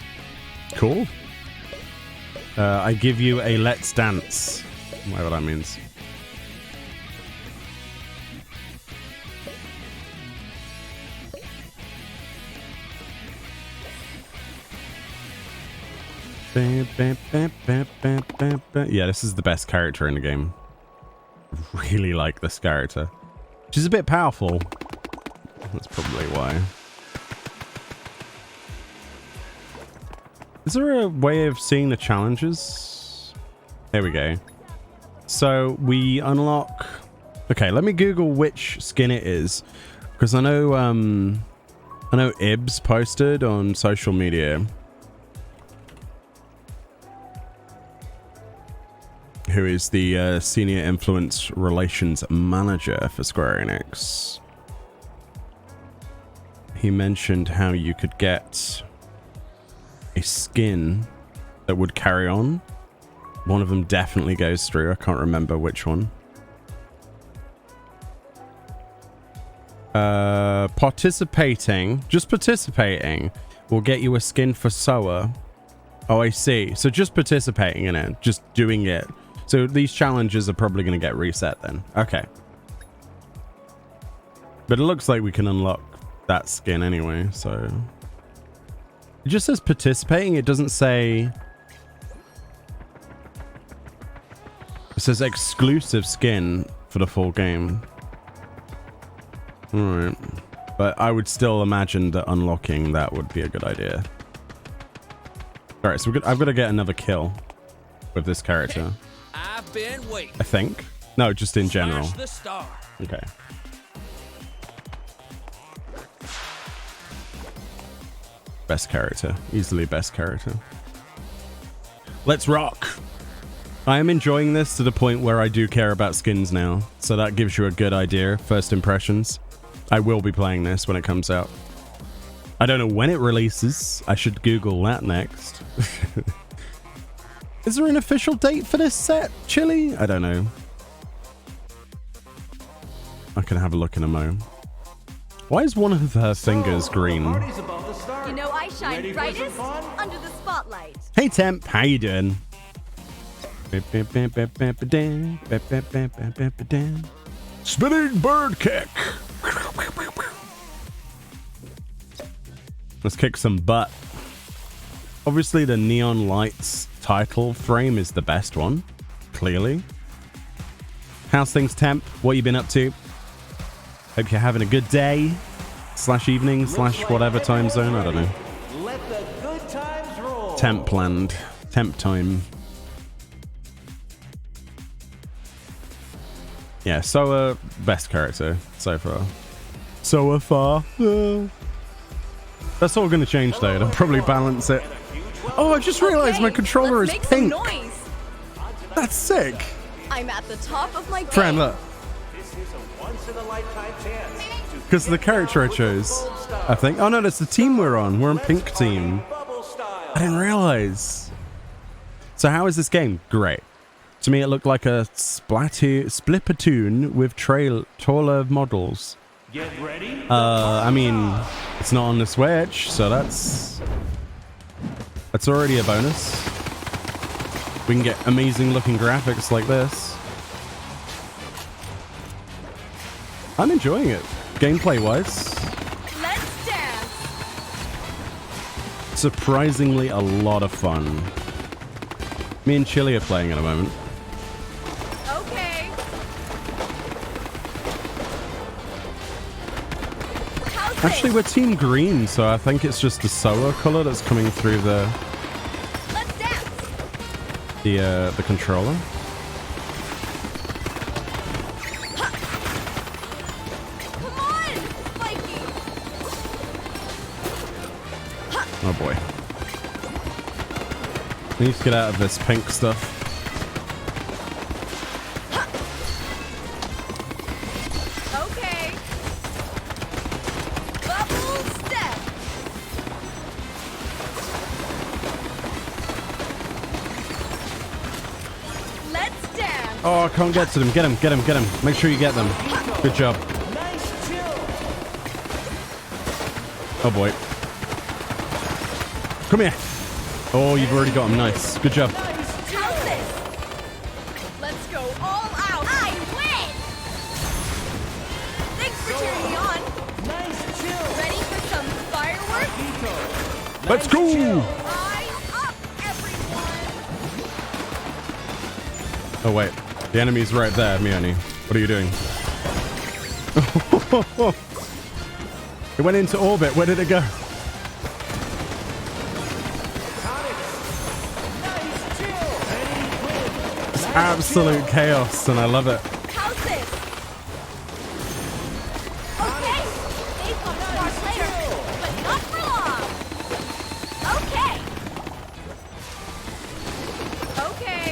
Cool. I give you a let's dance. Whatever that means. Yeah, this is the best character in the game. Really like this character. She's a bit powerful. That's probably why. Is there a way of seeing the challenges? There we go. So we unlock... Okay, let me Google which skin it is. Because I know Ibs posted on social media. Who is the Senior Influence Relations Manager for Square Enix. He mentioned how you could get a skin that would carry on. One of them definitely goes through. I can't remember which one. Just participating will get you a skin for Soa. Oh, I see. So just participating in it, just doing it. So these challenges are probably going to get reset then. Okay. But it looks like we can unlock that skin anyway, so... It just says participating. It doesn't say... It says exclusive skin for the full game. Alright. But I would still imagine that unlocking that would be a good idea. Alright, so I've got to get another kill with this character. I've been waiting. I think. No, just in general. Smash the star. Okay. Best character. Easily best character. Let's rock! I am enjoying this to the point where I do care about skins now. So that gives you a good idea. First impressions. I will be playing this when it comes out. I don't know when it releases. I should Google that next. Is there an official date for this set, Chili? I don't know. I can have a look in a moment. Why is one of her fingers green? You know I shine brightest under the spotlight. Hey Temp, how you doing? Spinning bird kick. Let's kick some butt. Obviously the Neon Lights title frame is the best one. Clearly. How's things, Temp? What you been up to? Hope you're having a good day. / evening / whatever time zone. I don't know. Let the good times roll. Temp land. Temp time. Yeah, Soa, best character so far. So far. That's all going to change though. It'll probably balance it. Oh, I just realized my controller is Let's make some pink. noise. That's sick. I'm at the top of my game. Fran, look. This is a once-in-a-lifetime chance to Because the character I chose, I think. Oh no, that's the team we're on. We're on pink team. bubble style. I didn't realize. So how is this game? Great. To me, it looked like a Splatoon with taller models. Get ready. I mean, it's not on the Switch, so that's already a bonus. We can get amazing looking graphics like this. I'm enjoying it, gameplay wise. Let's dance. Surprisingly a lot of fun. Me and Chili are playing at the moment. Okay. How's Actually, this? we're Team Green, so I think it's just the solar color that's coming through the Let's dance. the controller. Come on, Mikey. Oh boy. I need to get out of this pink stuff. Okay. Bubble step. Let's dance. Oh, I can't get to them. Get him, get him, get him. Make sure you get them. Good job. Nice chill. Oh boy. Come here. Oh, you've already got him. Nice. Good job. How's this? Let's go all out. I win. Thanks for cheering me on. Nice chill. Ready for some fireworks? Agito. Let's go. Rise up, everyone. Oh wait. The enemy's right there, Mioni. What are you doing? It went into orbit. Where did it go? Nice chill. And he wins. It's absolute chaos, and I love it. How's this? Okay. They've got star players, but not for long. Okay. Okay.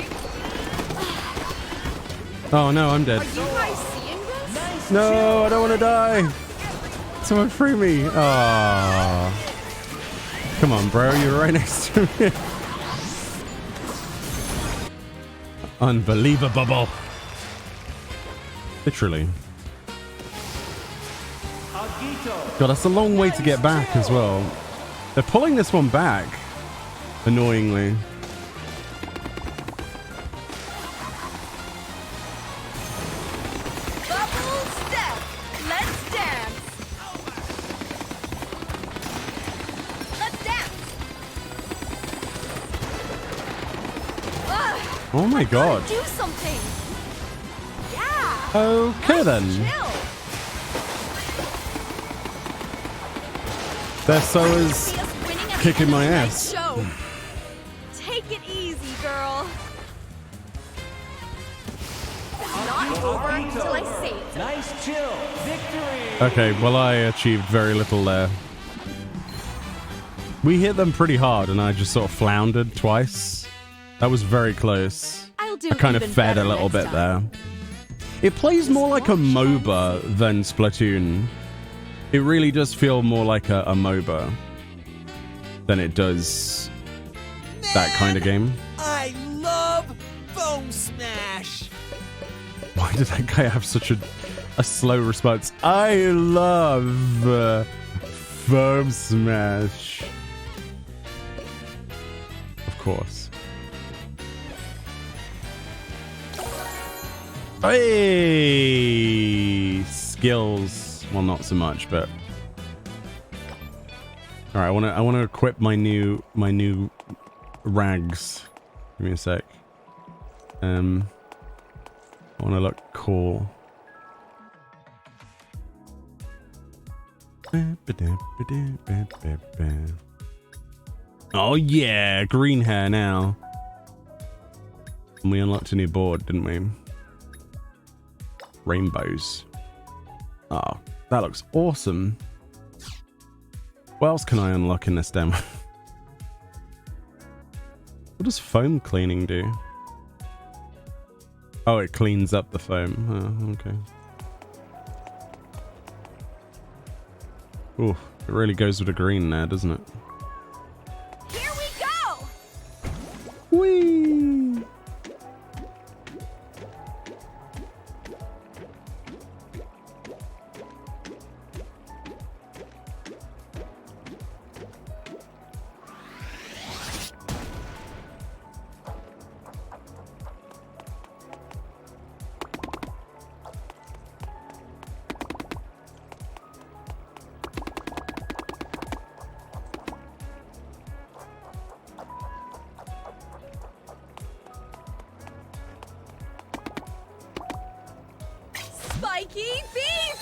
Oh no, I'm dead. Are you guys seeing this? No, I don't want to die. Someone free me. Aww. Come on, bro. You're right next to me. Unbelievable. Literally. Agito. God, that's a long way to get back as well. They're pulling this one back. Annoyingly. Bubble step. Let's dance. Let's dance. Ugh, Oh my god. do something. Yeah. Okay then. Chill. Their sewers See us winning at the kicking end my of ass. tonight's show. Take it easy, girl. It's not over until I say it. Nice chill. Victory. Okay, well I achieved very little there. We hit them pretty hard and I just sort of floundered twice. That was very close. I'll do I kind of even fed a better little next bit time. there. It plays more like a MOBA than Splatoon. It really does feel more like a MOBA than it does that kind of game. I love Foam Smash. Why did that guy have such a slow response? I love Foam Smash. Of course. Hey! Skills. Well, not so much, but... Alright, I wanna equip my new rags. Give me a sec. I wanna look cool. Oh yeah, green hair now. And we unlocked a new board, didn't we? Rainbows. Oh, that looks awesome. What else can I unlock in this demo? What does foam cleaning do? Oh, it cleans up the foam. Oh, okay. Ooh, it really goes with the green there, doesn't it? Here we go! Whee! Spiky beat!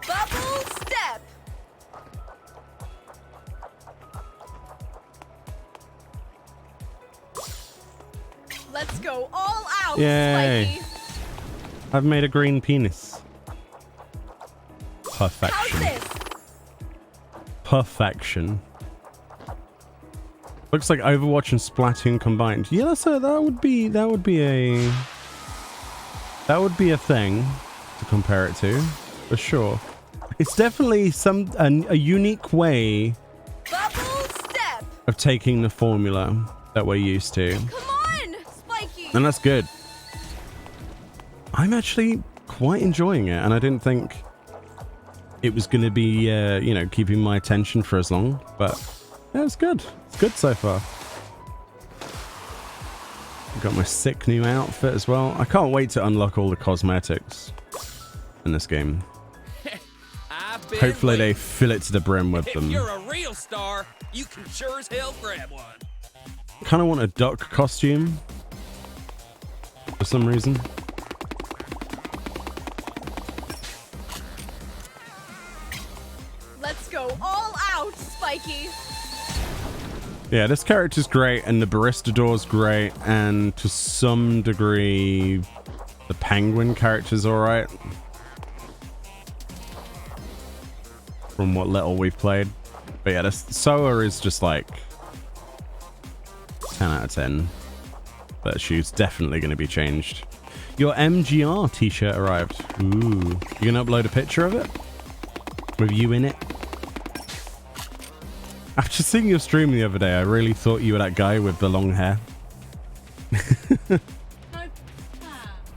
Bubble step! Let's go all out, Yay. Spiky! I've made a green penis. How's Perfection. this? Perfection. Looks like Overwatch and Splatoon combined. Yeah, so that would be a thing to compare it to, for sure. It's definitely a unique way Bubble step! of taking the formula that we're used to, Come on, Spiky! and that's good. I'm actually quite enjoying it, and I didn't think it was going to be, you know, keeping my attention for as long, but yeah, it's good. It's good so far. Got my sick new outfit as well. I can't wait to unlock all the cosmetics in this game. I've been Hopefully they waiting. fill it to the brim with If them. you're a real star, you can sure as hell grab one. Kind of want a duck costume for some reason. Let's go all out, Spiky! Yeah, this character's great, and the Baristador's great, and to some degree, the Penguin character's alright. From what little we've played. But yeah, this Soa is just like 10 out of 10. But she's definitely going to be changed. Your MGR t-shirt arrived. Ooh. You gonna upload a picture of it? With you in it? After seeing your stream the other day, I really thought you were that guy with the long hair. But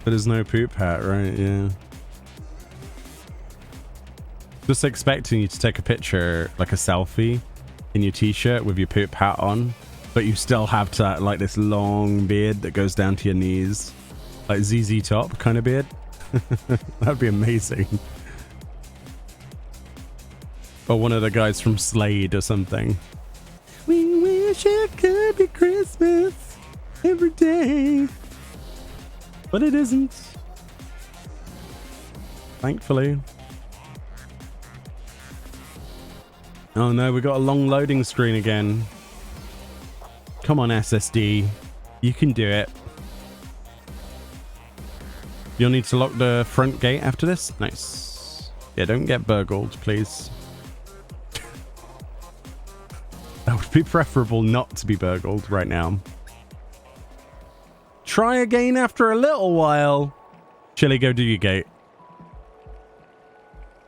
there's no poop hat, right? Yeah. Just expecting you to take a picture, like a selfie, in your t-shirt with your poop hat on, but you still have to, like, this long beard that goes down to your knees. Like ZZ Top kind of beard. That'd be amazing. Or one of the guys from Slade or something. We wish it could be Christmas every day. But it isn't. Thankfully. Oh no, we got a long loading screen again. Come on, SSD. You can do it. You'll need to lock the front gate after this? Nice. Yeah, don't get burgled, please. That would be preferable not to be burgled right now. Try again after a little while. Chili, go do your gate.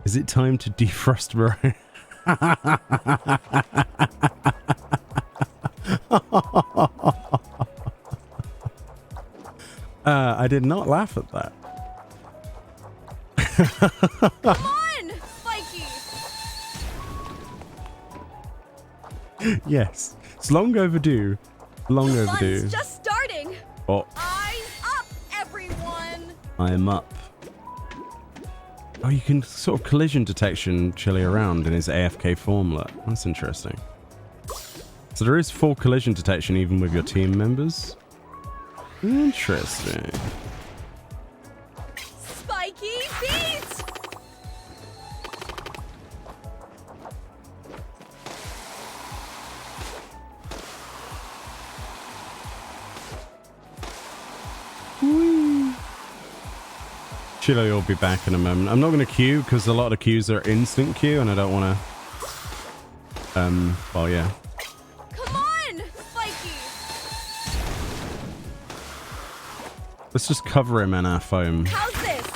Is it time to defrost Mariah? I did not laugh at that. Come on, Spiky! Yes, it's long overdue. Long The overdue. fun's just starting! Oh, Eyes up, everyone! I am up. Oh, you can sort of collision detection Chili around in his AFK formula. That's interesting. So there is full collision detection even with your team members. Interesting. Spiky beat! Chili will be back in a moment. I'm not going to queue because a lot of the queues are instant queue and I don't want to... well, yeah. Come on, Spiky! Let's just cover him in our foam. How's this?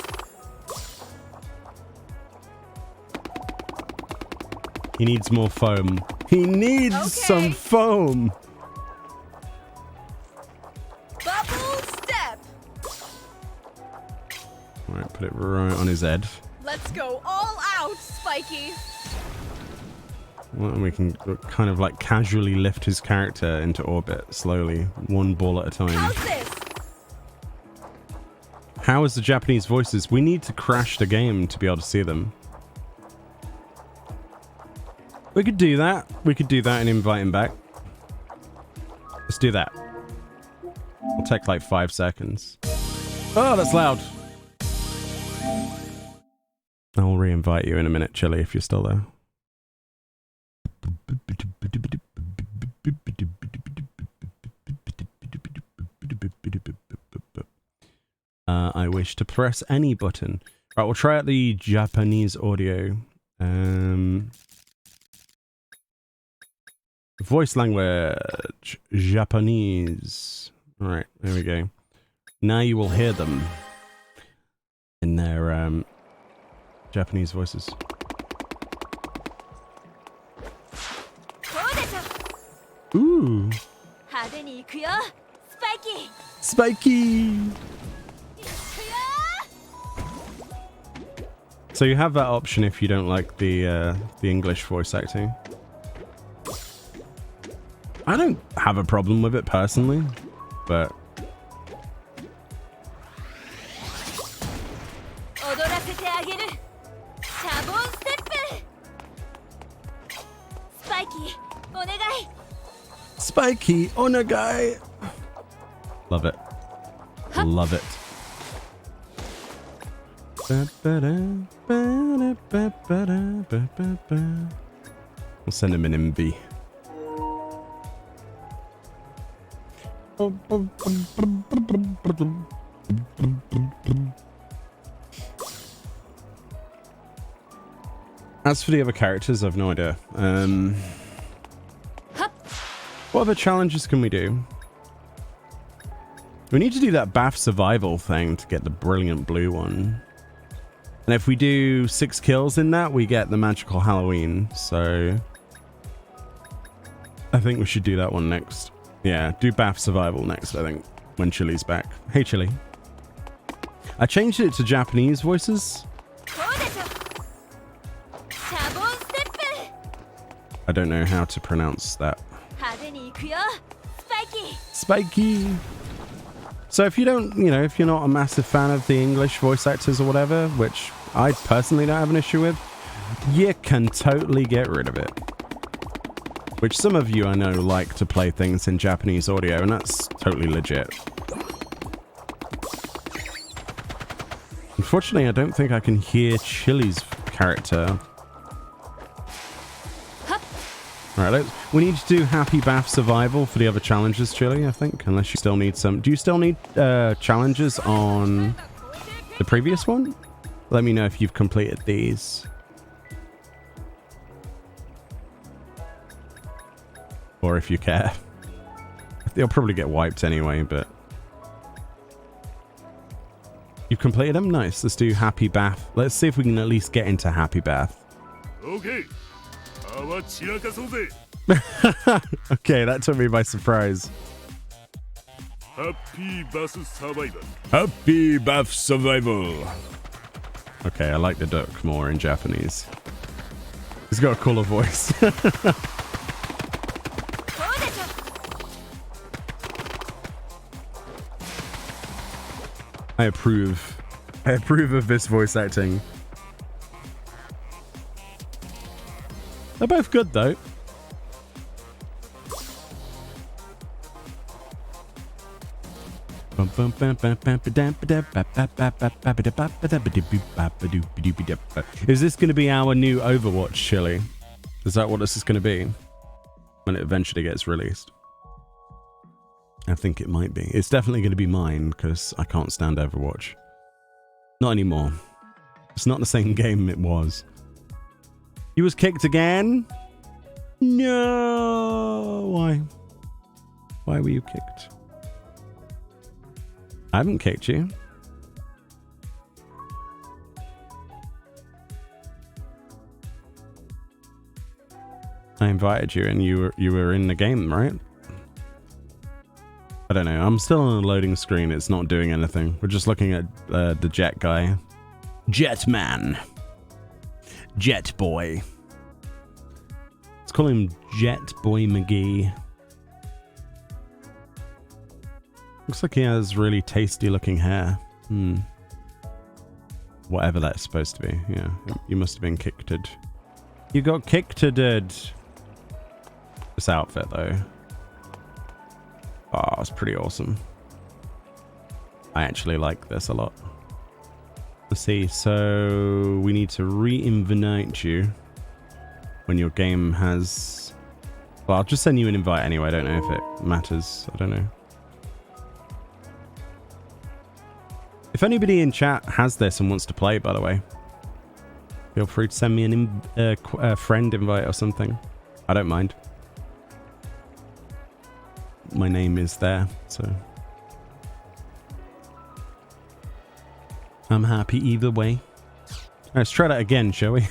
He needs more foam. He needs some foam! Bubble step! Alright, put it right on his head. Let's go all out, Spiky! Well, and we can kind of like casually lift his character into orbit slowly, one ball at a time. How's this? How is the Japanese voices? We need to crash the game to be able to see them. We could do that. We could do that and invite him back. Let's do that. It'll take like 5 seconds. Oh, that's loud. I'll re-invite you in a minute, Chili, if you're still there. I wish to press any button. Right, we'll try out the Japanese audio. Voice language. Japanese. Alright, there we go. Now you will hear them in their Japanese voices. Ooh. Spiky! So you have that option if you don't like the English voice acting. I don't have a problem with it personally, but Spiky onegai. Love it. Love it. We'll send him an MV. As for the other characters, I've no idea. What other challenges can we do? We need to do that bath survival thing to get the brilliant blue one. And if we do 6 kills in that, we get the magical Halloween. So I think we should do that one next. Yeah, do bath survival next, I think, when Chili's back. Hey, Chili. I changed it to Japanese voices. I don't know how to pronounce that. Spiky. So if you don't, you know, if you're not a massive fan of the English voice actors or whatever, which I personally don't have an issue with, you can totally get rid of it. Which some of you I know like to play things in Japanese audio, and that's totally legit. Unfortunately, I don't think I can hear Chili's character. Alright, we need to do Happy Bath Survival for the other challenges, Chili, I think. Unless you still need some. Do you still need challenges on the previous one? Let me know if you've completed these. Or if you care. They'll probably get wiped anyway, but... You've completed them? Nice. Let's do Happy Bath. Let's see if we can at least get into Happy Bath. Okay. Okay, that took me by surprise. Happy Bath Survival. Happy Bath Survival. Okay, I like the duck more in Japanese. He's got a cooler voice. I approve. I approve of this voice acting. They're both good, though. Is this going to be our new Overwatch, Chili? Is that what this is going to be? When it eventually gets released? I think it might be. It's definitely going to be mine, because I can't stand Overwatch. Not anymore. It's not the same game it was. You was kicked again? No. Why? Why were you kicked? I haven't kicked you. I invited you and you were in the game, right? I don't know. I'm still on a loading screen. It's not doing anything. We're just looking at the jet guy. Jetman. Jet Boy. Let's call him Jet Boy McGee. Looks like he has really tasty looking hair. Whatever that's supposed to be. Yeah, you must have been kicked. You got kicked, dude. This outfit, though. Oh, it's pretty awesome. I actually like this a lot. Let's see. So we need to re-invite you when your game has... Well, I'll just send you an invite anyway. I don't know if it matters. I don't know. If anybody in chat has this and wants to play, by the way, feel free to send me a friend invite or something. I don't mind. My name is there, so I'm happy either way. Let's try that again, shall we?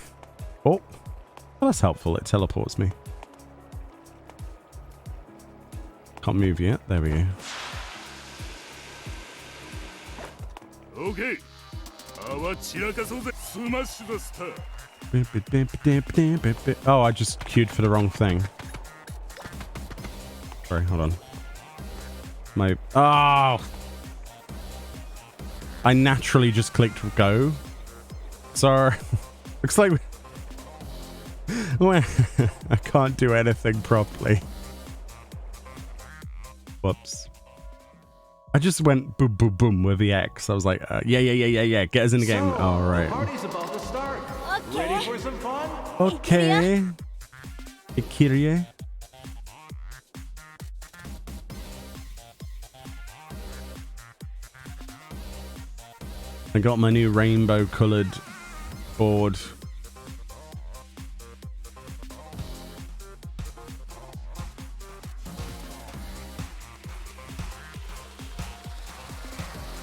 Oh, well, that's helpful. It teleports me. Can't move yet. There we go. Okay. Oh, I just queued for the wrong thing. Sorry, hold on. Oh! I naturally just clicked go. Sorry. Looks like... I can't do anything properly. Whoops. I just went boom, boom, boom with the X. I was like, yeah. Get us in the game. All right. Party's about to start. Ready for some fun? Okay. Ikirie. I got my new rainbow colored board.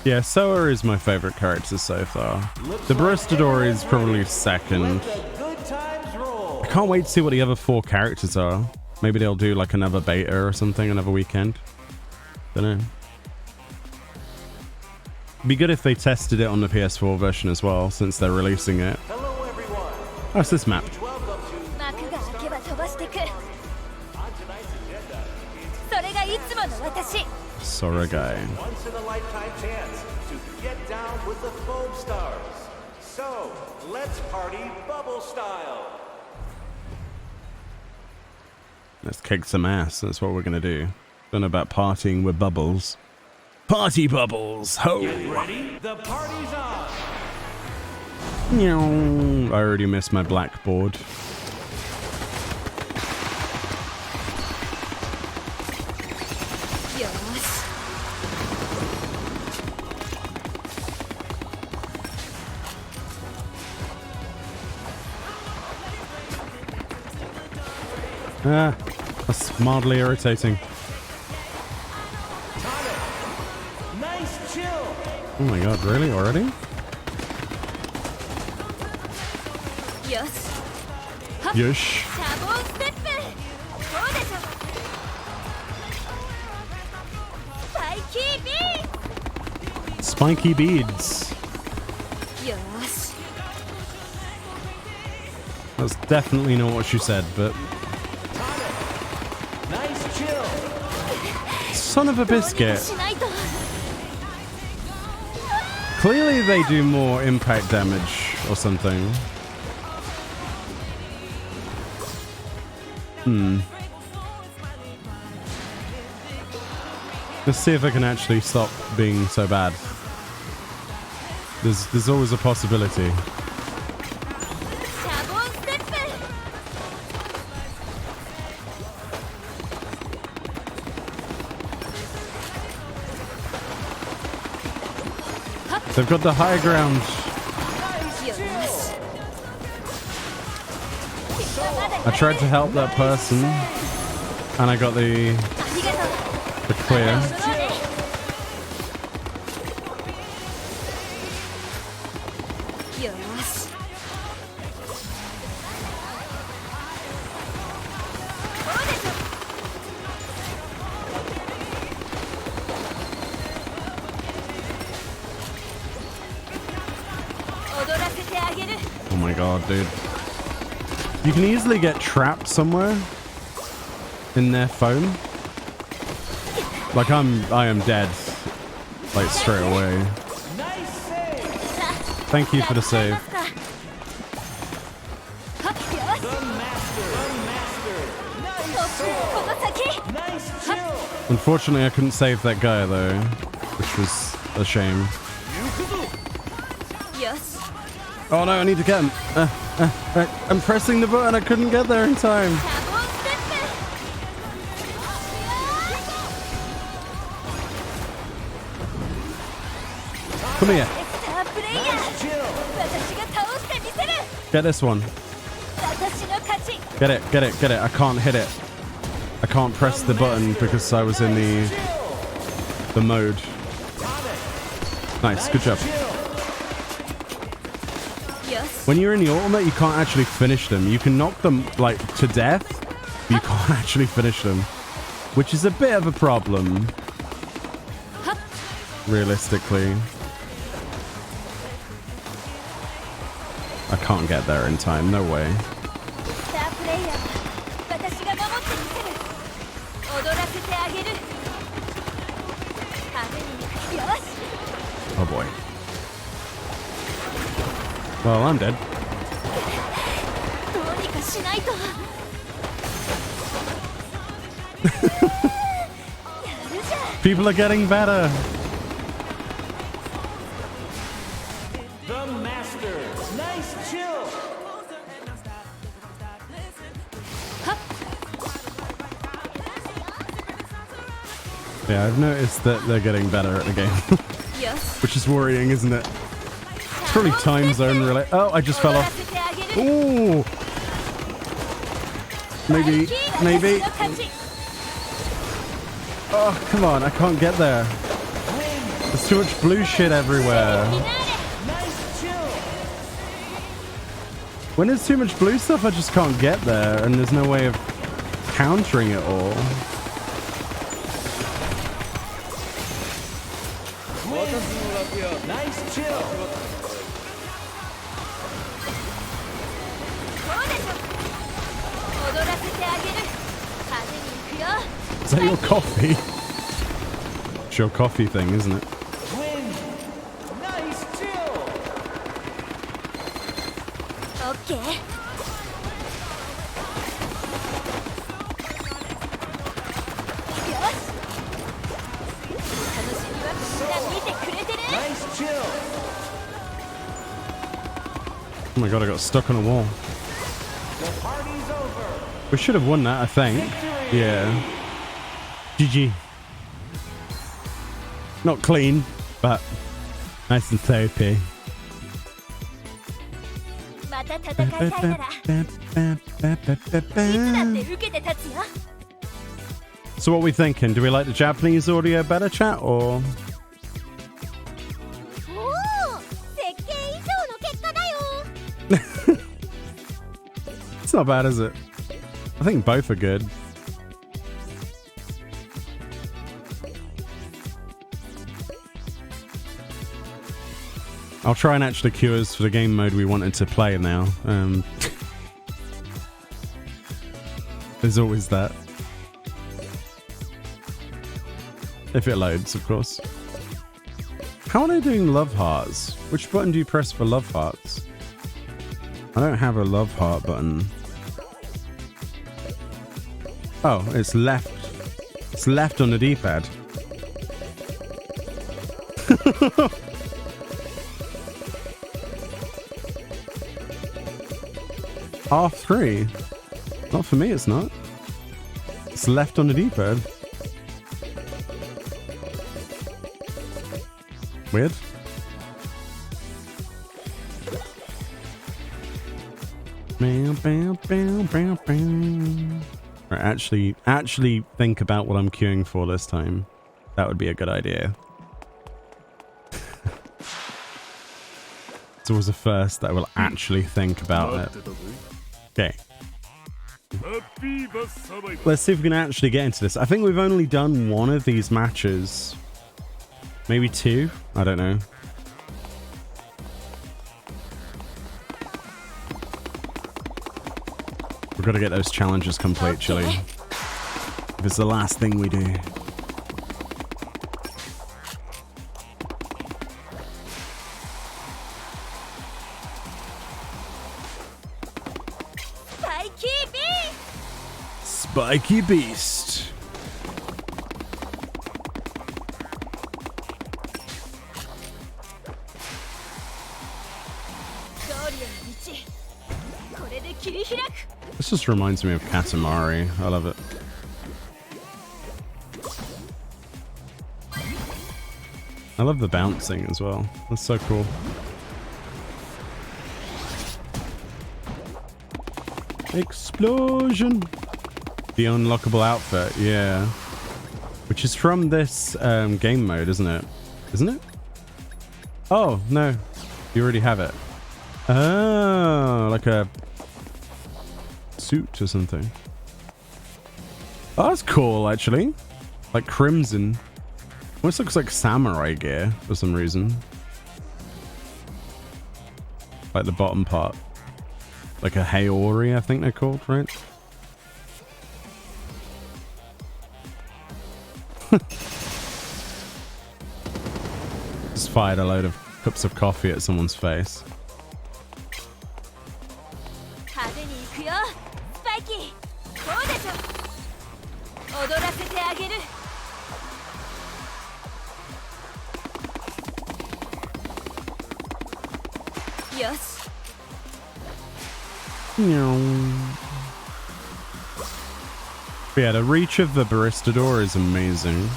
Yeah, Soa is my favorite character so far. The Baristador is probably second. I can't wait to see what the other 4 characters are. Maybe they'll do like another beta or something, another weekend. Don't know. It'd be good if they tested it on the PS4 version as well, since they're releasing it. Hello, everyone. What's this map? Welcome to on tonight's agenda. Soragai. Once in a lifetime chance to get down with the Foamstars. So let's party bubble style. Let's kick some ass. That's what we're gonna do. Don't know about partying with bubbles. Party bubbles! Ho! Get ready? The party's on. I already missed my blackboard. Ah, that's mildly irritating. Nice chill. Oh my god, really? Already? Yush. Spiky beads. That's definitely not what she said, but... Nice chill. Son of a biscuit. Clearly they do more impact damage or something. Let's see if I can actually stop being so bad. There's always a possibility. They've got the high ground. I tried to help that person, and I got the clear. Oh my god, dude. You can easily get trapped somewhere in their phone. Like I am dead. Like straight away. Thank you for the save. Nice chill. Unfortunately, I couldn't save that guy though, which was a shame. Yes. Oh no, I need to get him. I'm pressing the button. I couldn't get there in time. Come here. Get this one. Get it, get it, get it. I can't hit it. I can't press the button because I was in the mode. Nice, good job. Yes. When you're in the ultimate, you can't actually finish them. You can knock them like to death, but you can't actually finish them, which is a bit of a problem. Realistically, I can't get there in time. No way. Oh boy. Well, I'm dead. People are getting better. The master. Nice chill. Yeah, I've noticed that they're getting better at the game. Yes. Which is worrying, isn't it? It's probably time zone related. Oh, I just fell off. Ooh. Maybe. Maybe. Oh, come on. I can't get there. There's too much blue shit everywhere. When there's too much blue stuff, I just can't get there. And there's no way of countering it all. Nice chill. Is that your coffee? It's your coffee thing, isn't it? Win. Nice chill. Okay. Nice chill. Oh my god, I got stuck on a wall. The party's over. We should have won that, I think. Yeah. GG. Not clean, but nice and soapy. So what are we thinking? Do we like the Japanese audio better, chat, or? It's not bad, is it? I think both are good. I'll try and actually queue us for the game mode we wanted to play now. There's always that. If it loads, of course. How are they doing love hearts? Which button do you press for love hearts? I don't have a love heart button. Oh, it's left. It's left on the D-pad. R3? Not for me, it's not. It's left on the D-pad. Weird. Right, actually think about what I'm queuing for this time. That would be a good idea. It's always a first that I will actually think about it. Okay. Let's see if we can actually get into this. I think we've only done one of these matches. Maybe two? I don't know. We've got to get those challenges complete, Chili. If it's the last thing we do. spiky beast. This just reminds me of Katamari. I love it. I love the bouncing as well. That's so cool. Explosion! The unlockable outfit, yeah. Which is from this game mode, isn't it? Isn't it? Oh, no. You already have it. Oh, like a suit or something. Oh, that's cool, actually. Like crimson. Almost looks like samurai gear for some reason. Like the bottom part. Like a Haori, I think they're called, right? Just fired a load of cups of coffee at someone's face. Yes. Yeah, the reach of the barista door is amazing.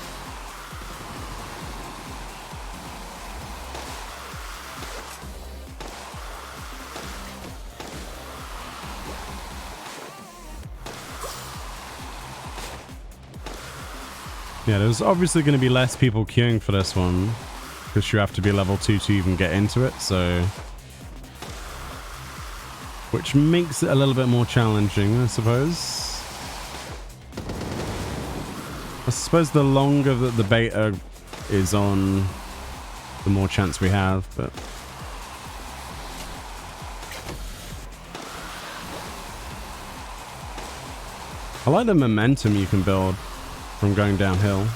Yeah, there's obviously going to be less people queuing for this one because you have to be level 2 to even get into it, so... Which makes it a little bit more challenging, I suppose. I suppose the longer that the beta is on, the more chance we have, but... I like the momentum you can build from going downhill.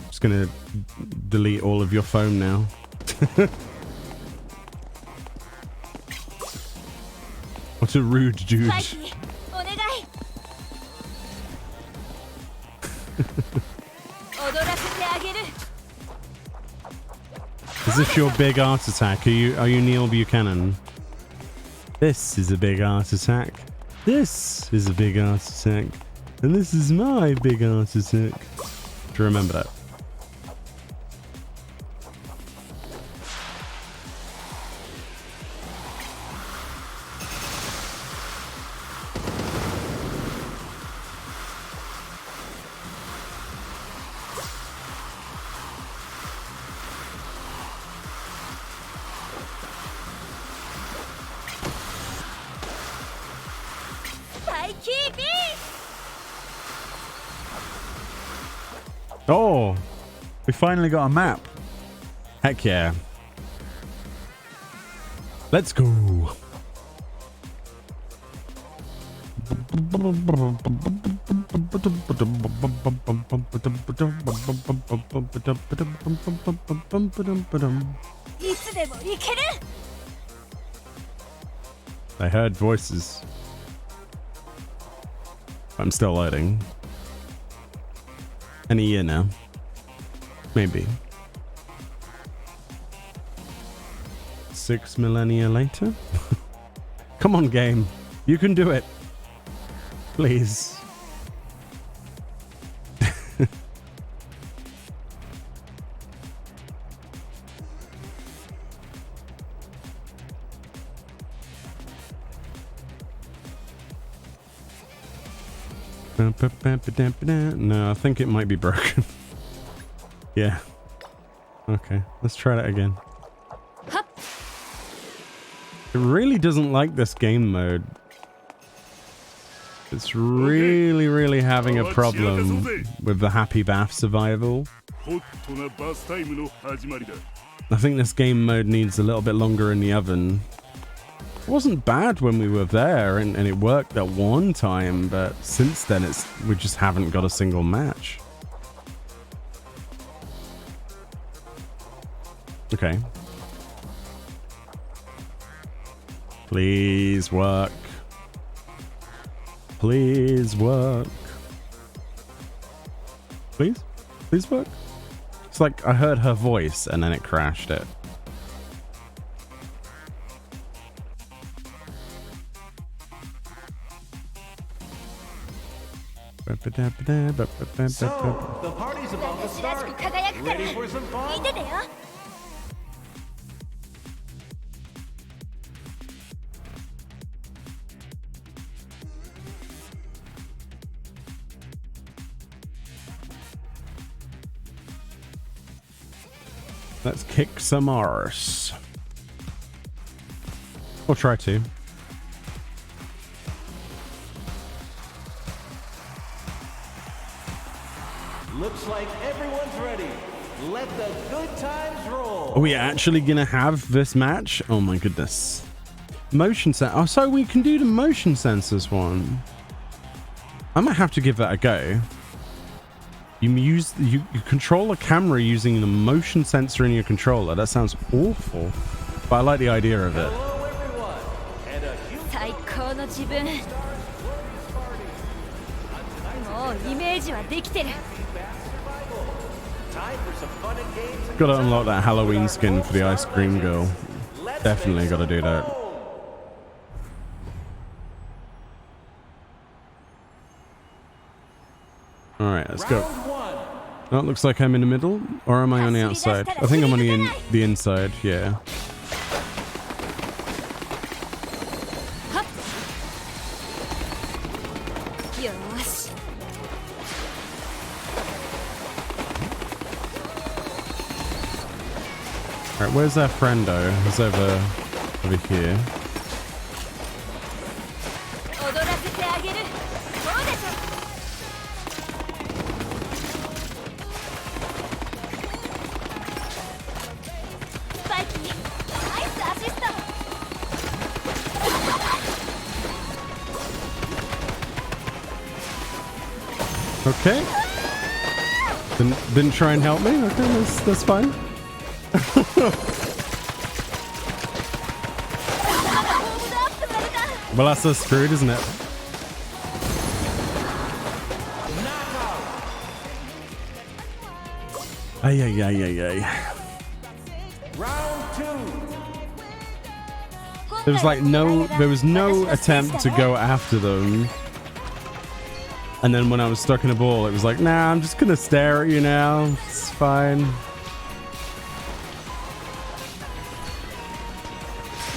Just gonna delete all of your phone now. What a rude dude. Is this your big art attack? Are you Neil Buchanan? This is a big art attack. This is a big art attack. And this is my big art attack. Do you remember that? Oh, we finally got a map. Heck yeah. Let's go. I heard voices. I'm still loading. And a year now. Maybe. 6 millennia later? Come on, game. You can do it. Please. No, I think it might be broken. Yeah. Okay, let's try that again. It really doesn't like this game mode. It's really, really having a problem with the happy bath survival. I think this game mode needs a little bit longer in the oven. It wasn't bad when we were there, and it worked at one time, but since then we just haven't got a single match. Okay. Please work. Please work. Please? Please work? It's like I heard her voice and then it crashed it. So, the party's about to start. Ready for some fun? Let's kick some arse. Or try to. Looks like everyone's ready. Let the good times roll. Are we actually gonna have this match? Oh my goodness. Motion sensor. Oh, so we can do the motion sensors one. I might have to give that a go. You control a camera using the motion sensor in your controller. That sounds awful, but I like the idea of it. Hello, everyone. And a huge time for some fun and games. Gotta unlock that Halloween skin for the ice cream girl. Definitely gotta do that. Alright, let's go. Oh, it looks like I'm in the middle, or am I on the outside? I think I'm on the inside, yeah. Alright, where's our friendo? He's over here. Okay. Didn't try and help me? Okay, that's fine. Well, that's us screwed, isn't it? Ay. Round 2. There was no attempt to go after them. And then when I was stuck in a ball, it was like, nah, I'm just gonna stare at you now. It's fine.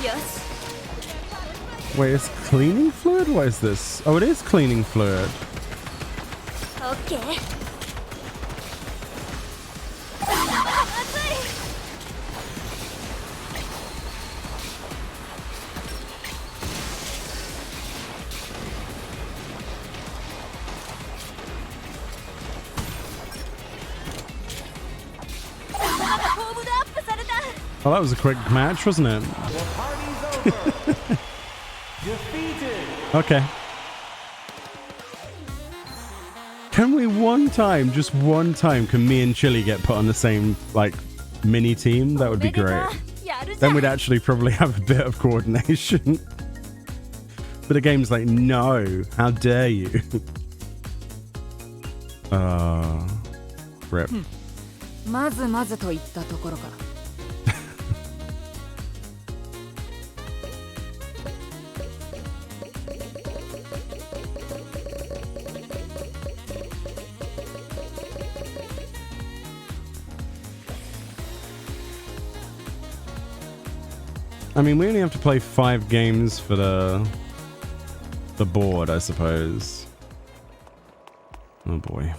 Yes. Wait, it's cleaning fluid? What is this? Oh, it is cleaning fluid. Okay. Oh, that was a quick match, wasn't it? The party's over. Defeated. Okay. Can we just one time, can me and Chili get put on the same, like, mini team? That would be great. Then we'd actually probably have a bit of coordination. But the game's like, no, how dare you? Rip. I mean, we only have to play 5 games for the board, I suppose. Oh boy.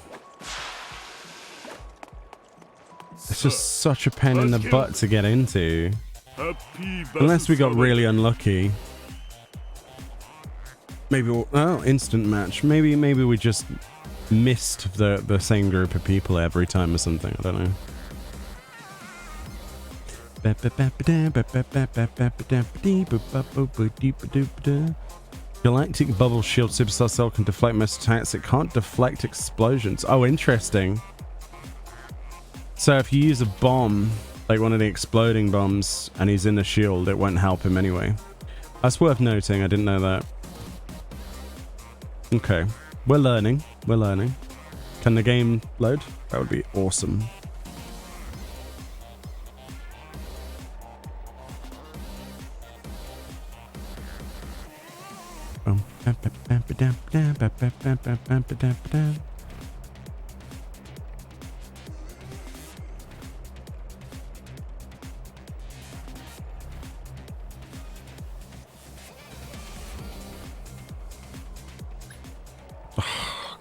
It's just such a pain in the butt to get into. Unless we got really unlucky. Maybe instant match. Maybe we just missed the same group of people every time or something. I don't know. Galactic Bubble Shield Superstar Cell can deflect most attacks. It can't deflect explosions. Oh, interesting. So if you use a bomb, like one of the exploding bombs, and he's in the shield, it won't help him anyway. That's worth noting. I didn't know that. Okay. We're learning. We're learning. Can the game load? That would be awesome.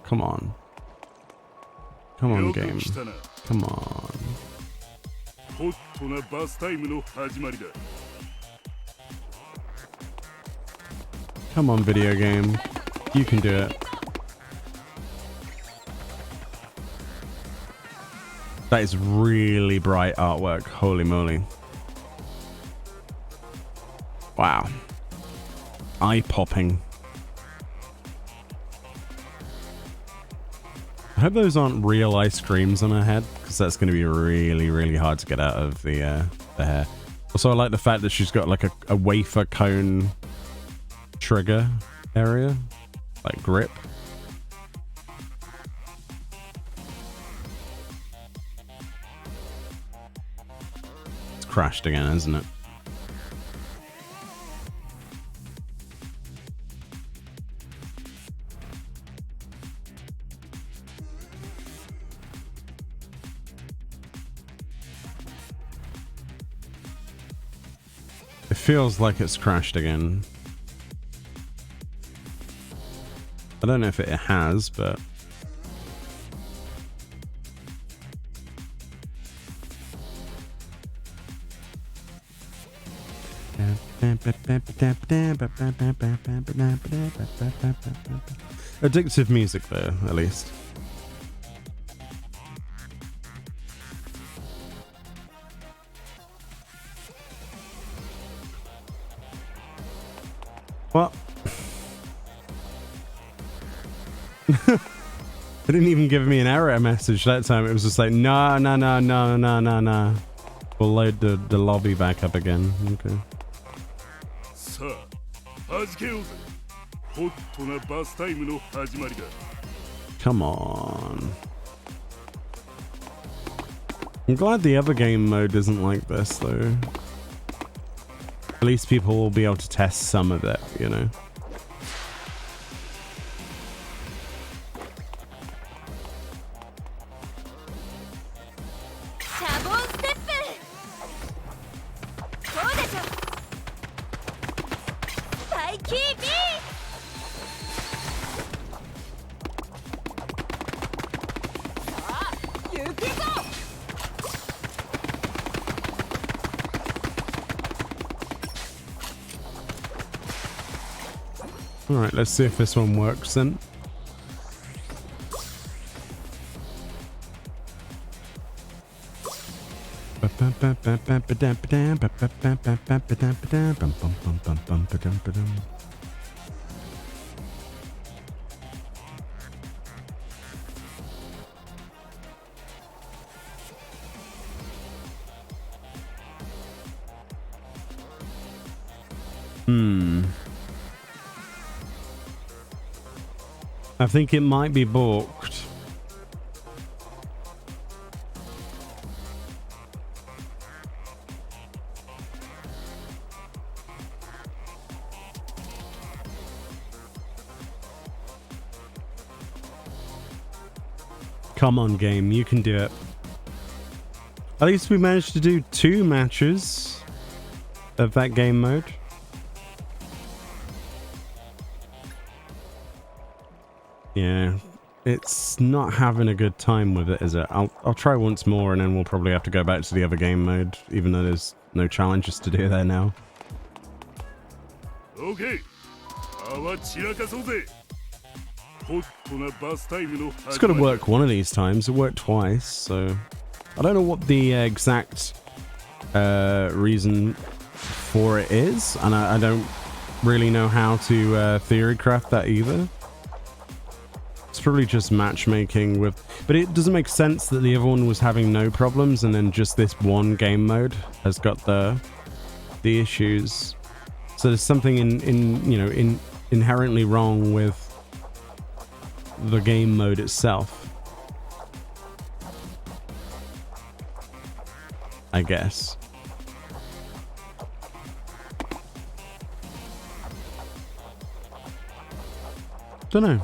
Come on. Come on, game. Come on. Come on, video game. You can do it. That is really bright artwork. Holy moly. Wow. Eye-popping. I hope those aren't real ice creams on her head, because that's going to be really, really hard to get out of the hair. Also, I like the fact that she's got like a wafer cone trigger area, like grip. It's crashed again, isn't it? It feels like it's crashed again. I don't know if it has, but... Addictive music there, at least. What? It didn't even give me an error message that time. It was just like, no. We'll load the lobby back up again. Okay. Come on. I'm glad the other game mode isn't like this, though. At least people will be able to test some of it, you know? Alright, let's see if this one works then. I think it might be balked. Come on, game, you can do it. At least we managed to do 2 matches of that game mode. Yeah, it's not having a good time with it, is it? I'll try once more, and then we'll probably have to go back to the other game mode, even though there's No challenges to do there now. Okay. It's got to work one of these times. It worked twice, so I don't know what the exact reason for it is, and I don't really know how to theory craft that either. It's probably just matchmaking with, but it doesn't make sense that the other one was having no problems and then just this one game mode has got the issues. So there's something inherently wrong with the game mode itself, I guess. Don't know.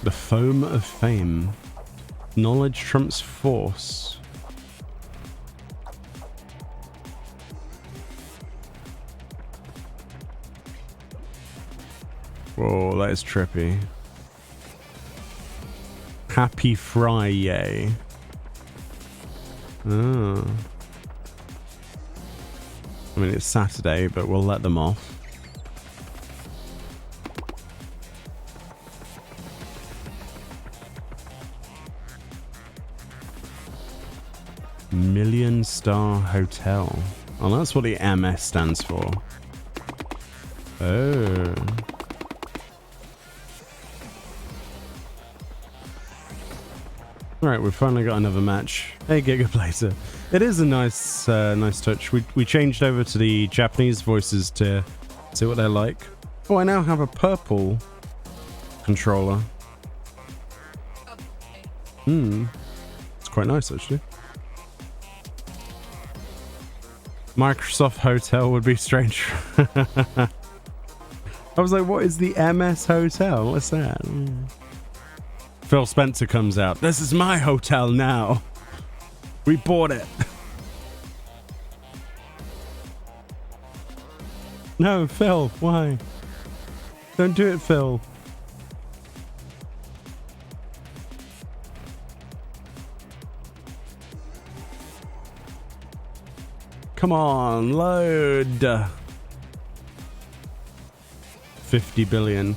The foam of fame. Knowledge trumps force. Whoa, that is trippy. Happy Friday. Oh. I mean, it's Saturday, but we'll let them off. Million Star Hotel. Oh, that's what the MS stands for. Oh. Alright, we've finally got another match. Hey, Gigaplater. It is a nice nice touch. We changed over to the Japanese voices to see what they're like. Oh, I now have a purple controller. It's quite nice, actually. Microsoft Hotel would be strange. I was like, what is the MS Hotel? What's that? Phil Spencer comes out. This is my hotel now. We bought it. No, Phil, why? Don't do it, Phil. Come on, load. 50 billion.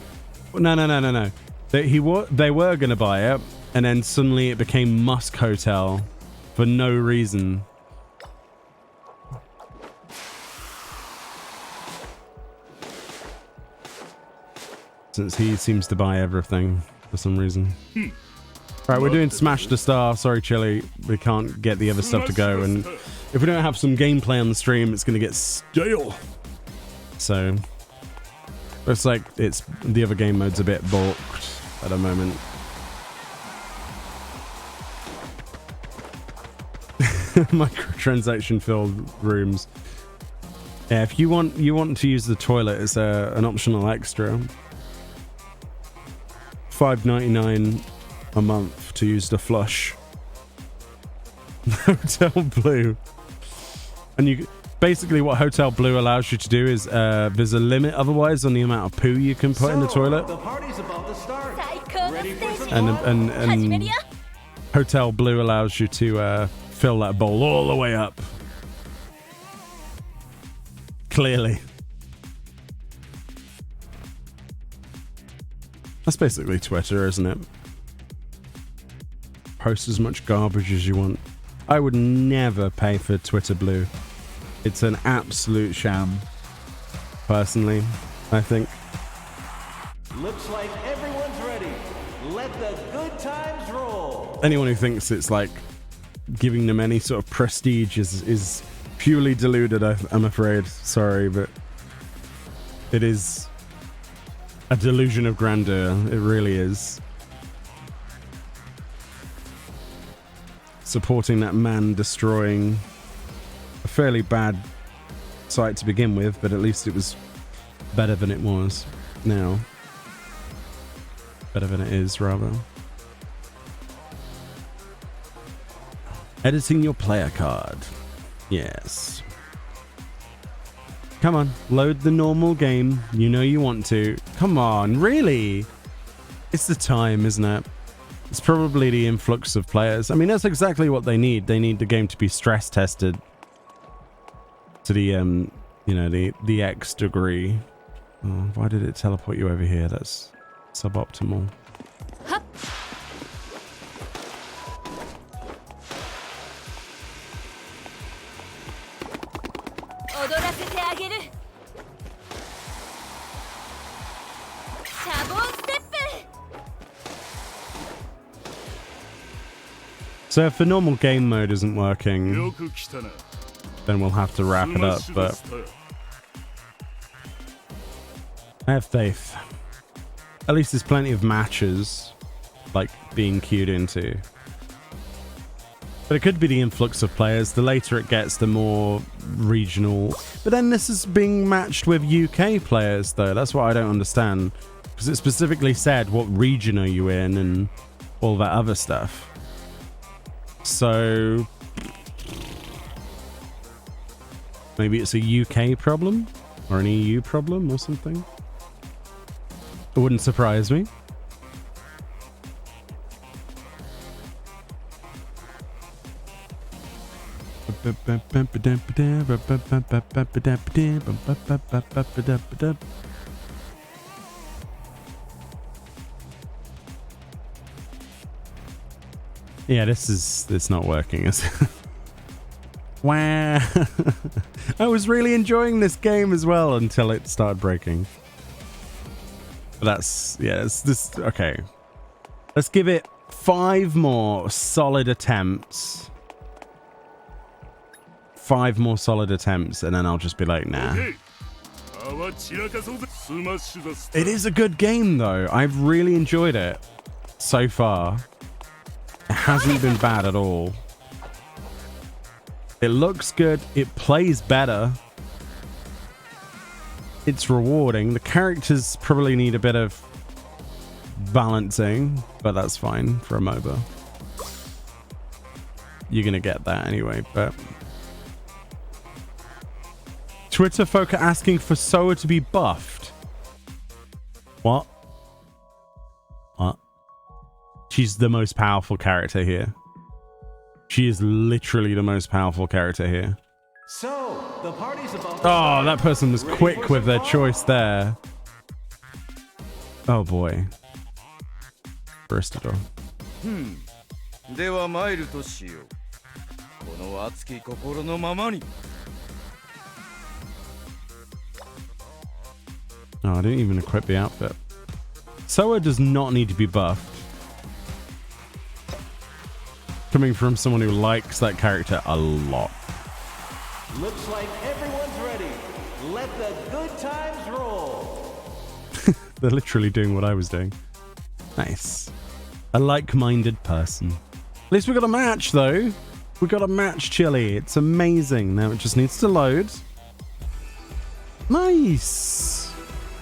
No. They were going to buy it, and then suddenly it became Musk Hotel for no reason. Since he seems to buy everything for some reason. Right, we're doing Smash the Star. Sorry, Chili. We can't get the other stuff to go, and if we don't have some gameplay on the stream, it's going to get stale. So, looks like it's the other game mode's a bit balked at the moment. Microtransaction filled rooms. Yeah, if you want to use the toilet, it's an optional extra. $5.99 a month to use the flush. Hotel Blue. And you basically what Hotel Blue allows you to do is there's a limit otherwise on the amount of poo you can put in the toilet. The party's about to start. Ready for some And Hotel Blue allows you to fill that bowl all the way up. Clearly. That's basically Twitter, isn't it? Post as much garbage as you want. I would never pay for Twitter Blue. It's an absolute sham. Personally, I think. Looks like everyone's ready. Let the good times roll. Anyone who thinks it's like giving them any sort of prestige is purely deluded, I'm afraid. Sorry, but it is a delusion of grandeur. It really is. Supporting that man destroying a fairly bad site to begin with, but at least it was better than it was now. Better than it is, rather. Editing your player card. Yes. Come on, load the normal game. You know you want to. Come on, really? It's the time, isn't it? It's probably the influx of players. I mean, that's exactly what they need. They need the game to be stress tested to the, you know, the X degree. Oh, why did it teleport you over here? That's suboptimal. Hup. So if the normal game mode isn't working, then we'll have to wrap it up, but I have faith. At least there's plenty of matches, like, being queued into. But it could be the influx of players. The later it gets, the more regional. But then this is being matched with UK players, though. That's what I don't understand. Because it specifically said, what region are you in, and all that other stuff. So maybe it's a UK problem or an EU problem or something. It wouldn't surprise me. Yeah, it's not working, is it? Wow. I was really enjoying this game as well until it started breaking. But that's, yeah, it's this, okay. Let's give it 5 more solid attempts. 5 more solid attempts, and then I'll just be like, nah. It is a good game, though. I've really enjoyed it so far. It hasn't been bad at all. It looks good. It plays better. It's rewarding. The characters probably need a bit of balancing, but that's fine for a MOBA. You're going to get that anyway, but... Twitter folk are asking for Soa to be buffed. What? What? She's the most powerful character here. She is literally the most powerful character here. So, the party's about to Oh, that person was quick with their choice there. Oh boy. Burstador. では参るとしよう。この熱き心のままに。 Oh, I didn't even equip the outfit. Soa does not need to be buffed. Coming from someone who likes that character a lot. Looks like everyone's ready. Let the good times roll. They're literally doing what I was doing. Nice. A like-minded person. At least we got a match, though. We got a match, Chili. It's amazing. Now it just needs to load. Nice.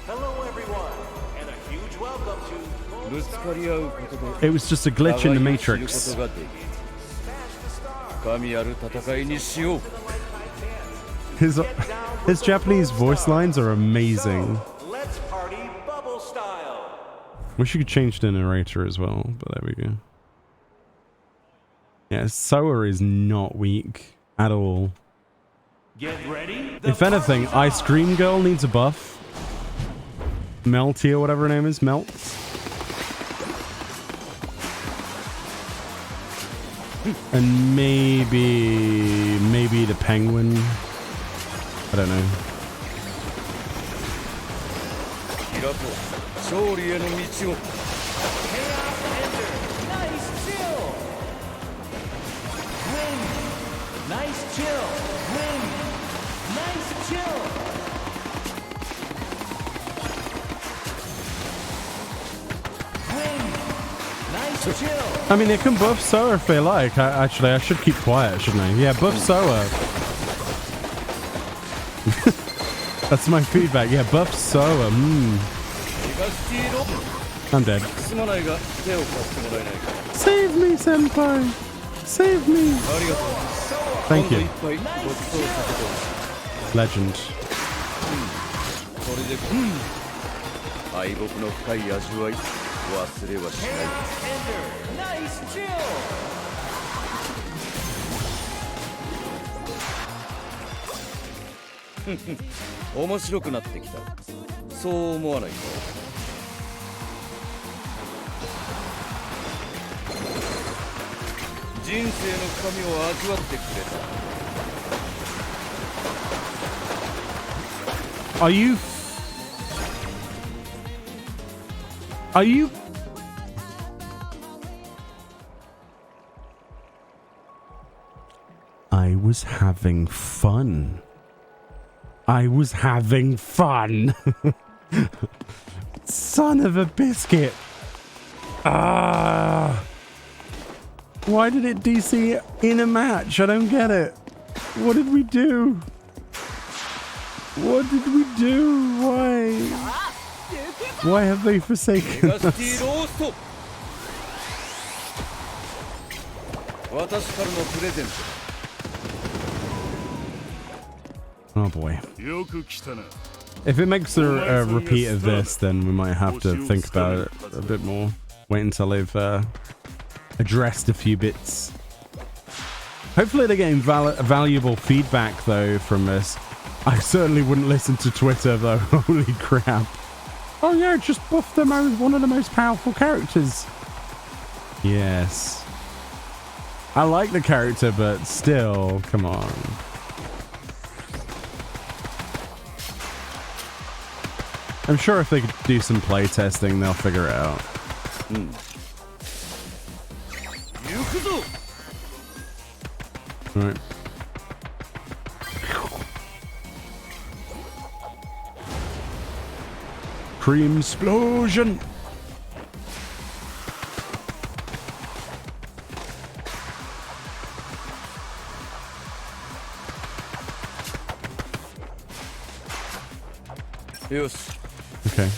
Hello, everyone, and a huge welcome to ぶつかり合うことで It was just a glitch in the 互いを知る Matrix. ことができる。深みある戦いにしよう。 His Japanese voice lines are amazing. Let's party bubble style. Wish you could change the narrator as well, but there we go. Yeah, Soa is not weak at all. Get ready. If anything, Ice Cream Girl needs a buff. Melty or whatever her name is, Melt. And maybe the Penguin. I don't know. 開こう。勝利への道を。 Nice chill. Win. Nice chill. Win. Nice chill. Win. Nice chill. I mean, they can buff Soa if they like. Actually, I should keep quiet, shouldn't I? Yeah, buff Soa. That's my feedback. Yeah, buff Soa. I'm dead. すまないが手を貸してもらえないか。 Save me, senpai. Save me. ありがとう。 Thank 今度 you. いっぱいごちそうさせて。 Legend. これで敗北の深い味わい忘れはしない。 Ender, nice chill. 面白くなってきた。そう思わないか。人生の深みを味わってくれた。 Are you? Are you? I was having fun. I was having fun. Son of a biscuit. Ah. Why did it DC in a match? I don't get it. What did we do? What did we do? Why? Why have they forsaken メガシテ us? ィロースト。私からのプレゼント。 Oh boy. If it makes a repeat of this, then we might have to think about it a bit more. Wait until they've addressed a few bits. Hopefully they're getting valuable feedback, though, from this. I certainly wouldn't listen to Twitter, though. Holy crap. Oh yeah, just buff them as one of the most powerful characters. Yes. I like the character, but still, come on. I'm sure if they could do some play testing, they'll figure it out. Right. Cream explosion. Yes. Okay.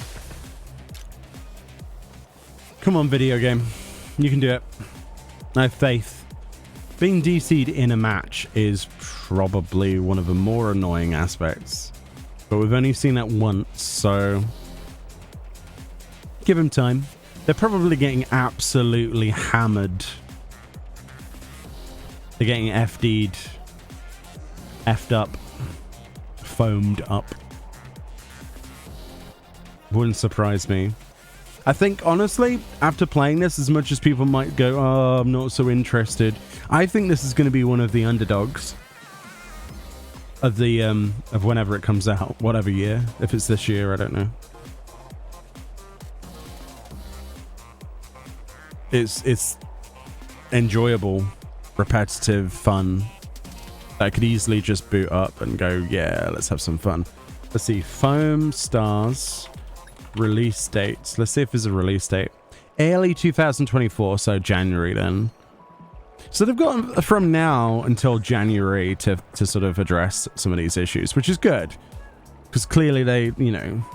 Come on, video game. You can do it. I have faith. Being DC'd in a match is probably one of the more annoying aspects. But we've only seen that once, so give them time. They're probably getting absolutely hammered. They're getting FD'd. F'd up. Foamed up. Wouldn't surprise me. I think, honestly, after playing this, as much as people might go, oh, I'm not so interested, I think this is going to be one of the underdogs of the of whenever it comes out, whatever year. If it's this year, I don't know. It's enjoyable, repetitive, fun. I could easily just boot up and go, yeah, let's have some fun. Let's see, Foamstars release dates. Let's see if there's a release date. Early 2024, so January then. So they've got from now until January to sort of address some of these issues, which is good. Because clearly they, you know,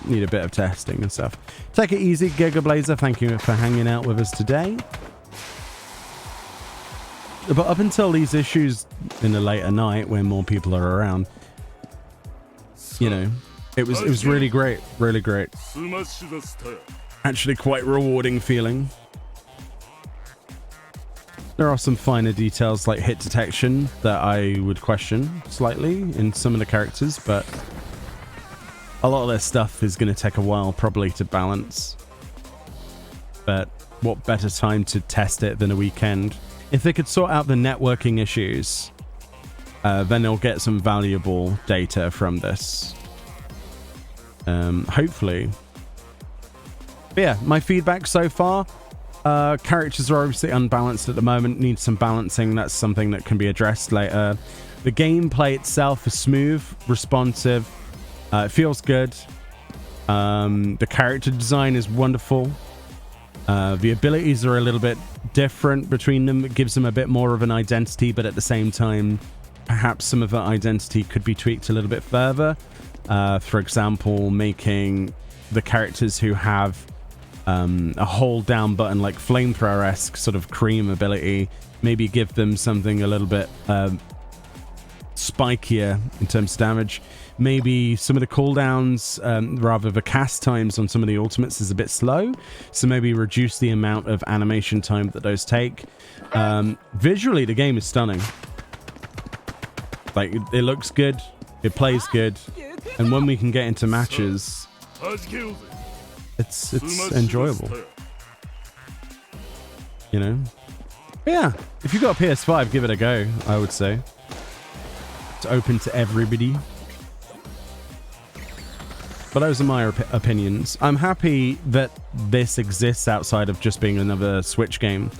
need a bit of testing and stuff. Take it easy, Gigablazer. Thank you for hanging out with us today. But up until these issues in the later night when more people are around, you know, it was really great. Really great. Actually quite rewarding feeling. There are some finer details like hit detection that I would question slightly in some of the characters, but a lot of their stuff is going to take a while probably to balance. But what better time to test it than a weekend? If they could sort out the networking issues, then they'll get some valuable data from this. Hopefully. But yeah, my feedback so far, characters are obviously unbalanced at the moment, need some balancing. That's something that can be addressed later. The gameplay itself is smooth, responsive, it feels good. The character design is wonderful. The abilities are a little bit different between them. It gives them a bit more of an identity, but at the same time, perhaps some of that identity could be tweaked a little bit further. For example, making the characters who have a hold down button like flamethrower-esque sort of cream ability, maybe give them something a little bit spikier in terms of damage. Maybe some of the cooldowns, rather the cast times on some of the ultimates is a bit slow. So maybe reduce the amount of animation time that those take. Visually, the game is stunning. Like, it looks good. It plays good. And when we can get into matches, it's enjoyable. You know? But yeah, if you've got a PS5, give it a go, I would say. It's open to everybody. But those are my opinions. I'm happy that this exists outside of just being another Switch game.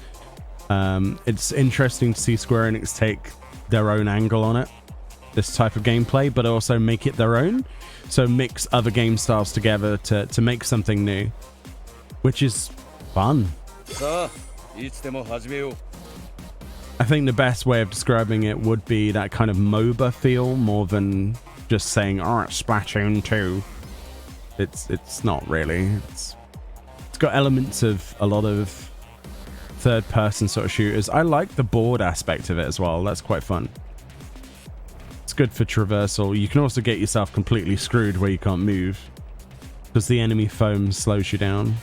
It's interesting to see Square Enix take their own angle on it, this type of gameplay, but also make it their own. So mix other game styles together to make something new, which is fun. I think the best way of describing it would be that kind of MOBA feel more than just saying, oh, it's Splatoon 2. It's not really. It's got elements of a lot of third-person sort of shooters. I like the board aspect of it as well. That's quite fun. It's good for traversal. You can also get yourself completely screwed where you can't move because the enemy foam slows you down.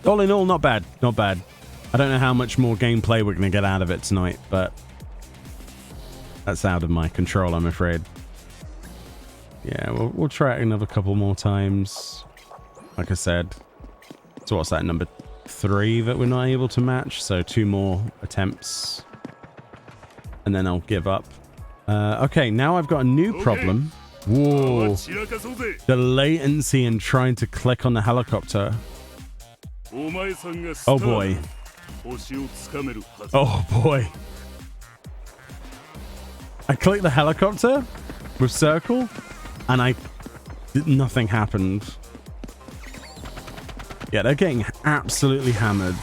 All in all, not bad. Not bad. I don't know how much more gameplay we're going to get out of it tonight, but that's out of my control, I'm afraid. Yeah, we'll try it another couple more times. Like I said. So what's that, number 3 that we're not able to match? So 2 more attempts. And then I'll give up. Okay, now I've got a new problem. Whoa. The latency in trying to click on the helicopter. Oh boy. Oh boy. I clicked the helicopter with circle and nothing happened. Yeah, they're getting absolutely hammered.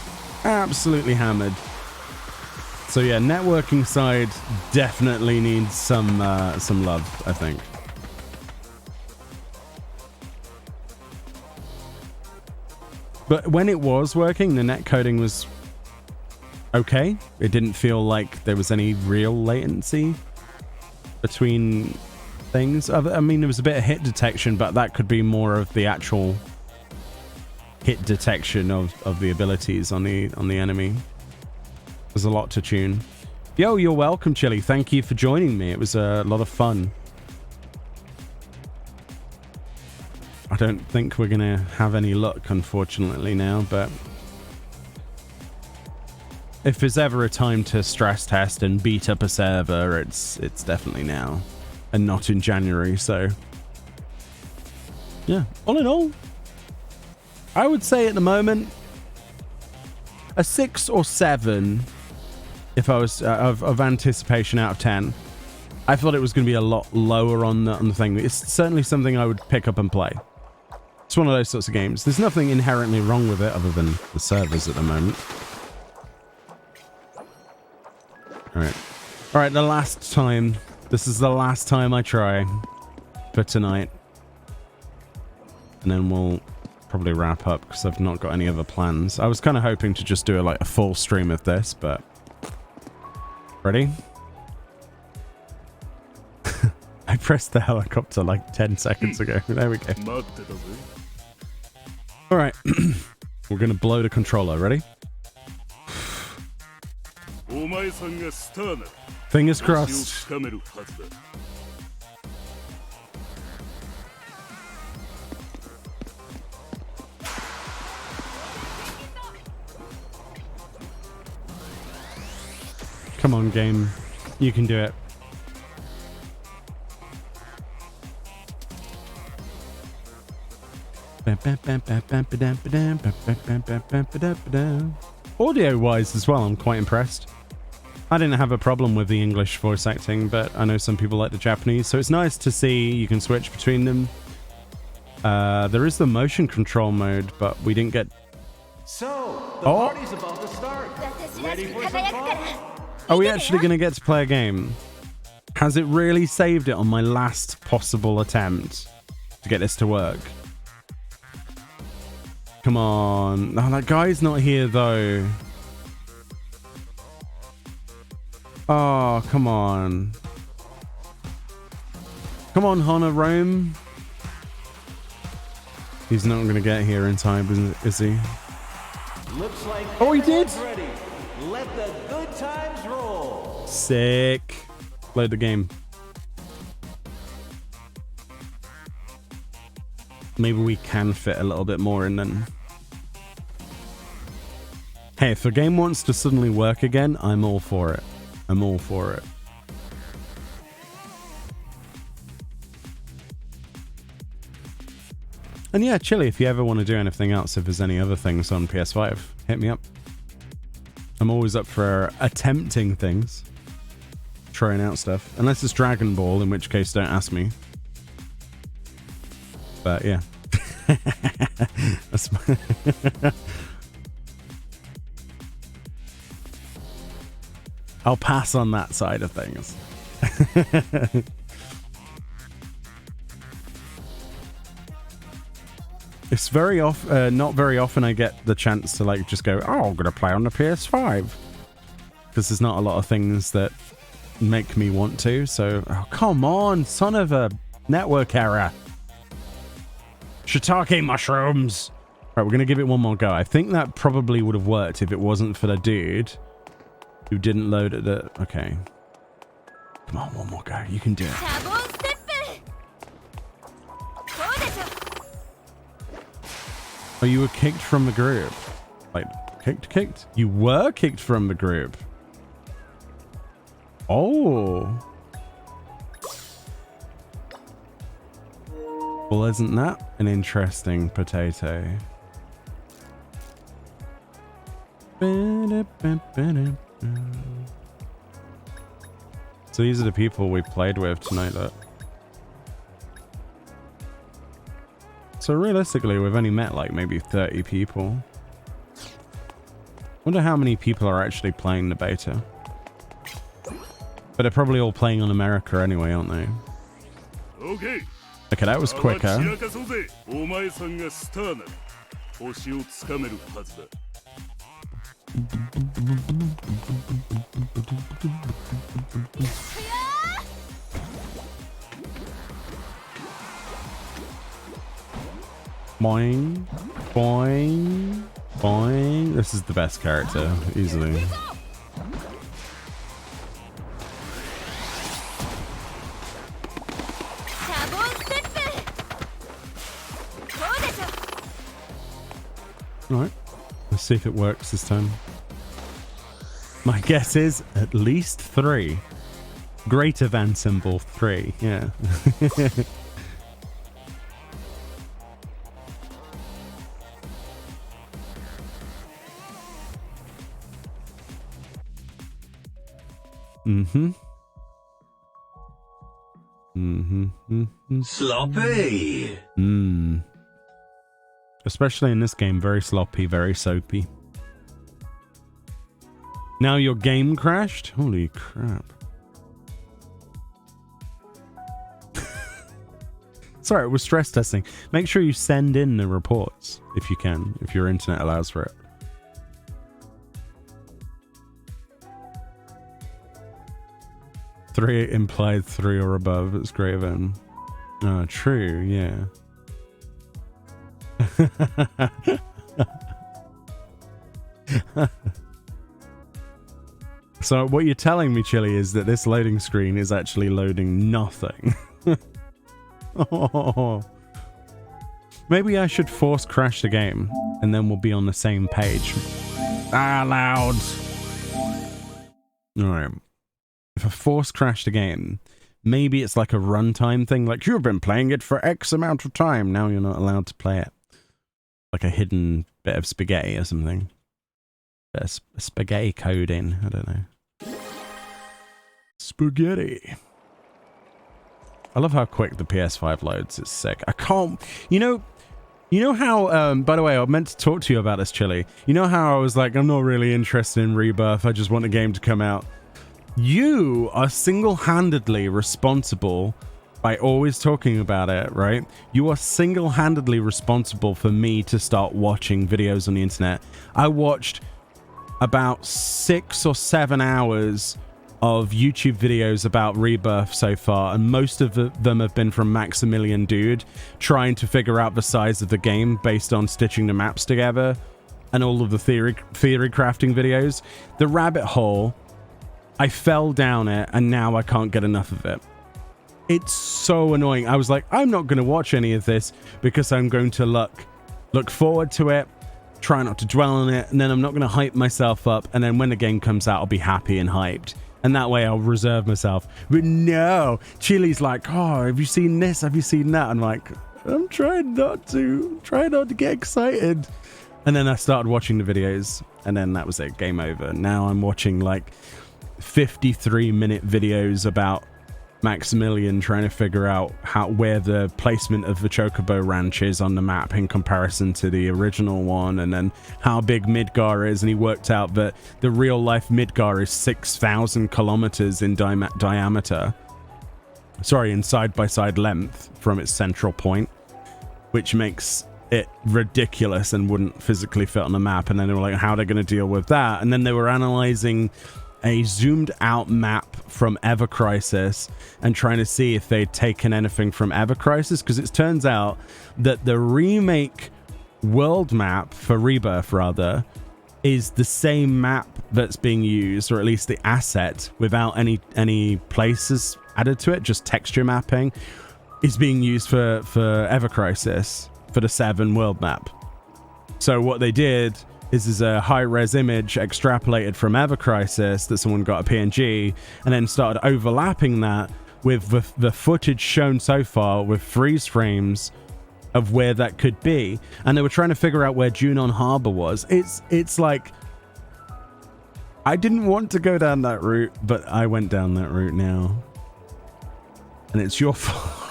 Absolutely hammered. So yeah, networking side definitely needs some love, I think. But when it was working, the net coding was okay. It didn't feel like there was any real latency between things. I mean, there was a bit of hit detection, but that could be more of the actual hit detection of the abilities on the enemy. There's a lot to tune. Yo, you're welcome, Chili. Thank you for joining me. It was a lot of fun. I don't think we're gonna have any luck, unfortunately, now, but if there's ever a time to stress test and beat up a server, it's definitely now, and not in January. So yeah, all in all, I would say at the moment a 6 or 7 if I was of anticipation out of 10. I thought it was going to be a lot lower on the thing. It's certainly something I would pick up and play. It's one of those sorts of games. There's nothing inherently wrong with it other than the servers at the moment. Alright, the last time. This is the last time I try for tonight. And then we'll probably wrap up because I've not got any other plans. I was kind of hoping to just do a full stream of this, but... Ready? I pressed the helicopter like 10 seconds ago. There we go. Alright. We're going to blow the controller. Ready? Fingers crossed. Come on, game. You can do it. Audio-wise as well, I'm quite impressed. I didn't have a problem with the English voice acting, but I know some people like the Japanese, so it's nice to see you can switch between them. There is the motion control mode, but we didn't get... So, the party's about to start. Ready for some fun? Are we actually going to get to play a game? Has it really saved it on my last possible attempt to get this to work? Come on. Oh, that guy's not here, though. Oh, come on. Come on, Honor Rome. He's not going to get here in time, is he? Looks like Oh, he did. everyone's ready. Let the good times roll. Sick. Load the game. Maybe we can fit a little bit more in then. Hey, if the game wants to suddenly work again, I'm all for it. I'm all for it. And yeah, Chili, if you ever want to do anything else, if there's any other things on PS5, hit me up. I'm always up for attempting things. Trying out stuff. Unless it's Dragon Ball, in which case don't ask me. But yeah. That's I'll pass on that side of things. It's very not very often I get the chance to like just go, oh, I'm gonna play on the PS5, because there's not a lot of things that make me want to. So, oh, come on, son of a network error. Shiitake mushrooms. Right, we're gonna give it one more go. I think that probably would have worked if it wasn't for the dude who didn't load it. Okay. Come on, one more go. You can do it. Oh, you were kicked from the group. Like, kicked? You were kicked from the group. Oh. Well, isn't that an interesting potato? So these are the people we played with tonight, look. So realistically, we've only met like maybe 30 people. Wonder how many people are actually playing the beta. But they're probably all playing on America anyway, aren't they? Okay. Okay, that was quicker. Boing, boing, boing. This is the best character, easily. Alright, let's see if it works this time. My guess is at least 3. Greater than symbol 3, yeah. Sloppy. Especially in this game, very sloppy, very soapy. Now your game crashed? Holy crap. Sorry, it was stress testing. Make sure you send in the reports if you can, if your internet allows for it. Three implied 3 or above. It's greater than. Oh, true, yeah. So what you're telling me, Chili, is that this loading screen is actually loading nothing. Oh. Maybe I should force crash the game and then we'll be on the same page. Ah, loud. Alright. If I force crash the game, maybe it's like a runtime thing, like you've been playing it for X amount of time, now you're not allowed to play it. Like a hidden bit of spaghetti or something. Bit of spaghetti coding, I don't know. Spaghetti. I love how quick the PS5 loads, it's sick. I can't, you know how, by the way, I meant to talk to you about this, Chili. You know how I was like, I'm not really interested in Rebirth, I just want the game to come out. You are single-handedly responsible by always talking about it, right? You are single-handedly responsible for me to start watching videos on the internet. I watched about 6 or 7 hours of YouTube videos about Rebirth so far, and most of them have been from Maximilian Dude trying to figure out the size of the game based on stitching the maps together and all of the theory crafting videos. The rabbit hole, I fell down it and now I can't get enough of it. It's so annoying. I was like, I'm not going to watch any of this because I'm going to look forward to it, try not to dwell on it, and then I'm not going to hype myself up, and then when the game comes out I'll be happy and hyped, and that way I'll reserve myself. But no, Chili's like, oh, have you seen this, have you seen that? I'm like, I'm trying not to get excited. And then I started watching the videos, and then that was it, game over. Now I'm watching like 53-minute videos about Maximilian trying to figure out where the placement of the Chocobo Ranch is on the map in comparison to the original one, and then how big Midgar is, and he worked out that the real life Midgar is 6,000 kilometers in diameter, sorry, in side-by-side length from its central point, which makes it ridiculous and wouldn't physically fit on the map. And then they were like, how are they going to deal with that? And then they were analyzing a zoomed out map from Ever Crisis and trying to see if they'd taken anything from Ever Crisis, because it turns out that the remake world map for Rebirth rather is the same map that's being used, or at least the asset without any places added to it, just texture mapping, is being used for Ever Crisis for the 7 world map. So what they did is a high-res image extrapolated from Ever Crisis that someone got a PNG, and then started overlapping that with the footage shown so far with freeze frames of where that could be. And they were trying to figure out where Junon Harbor was. It's like, I didn't want to go down that route, but I went down that route now. And it's your fault.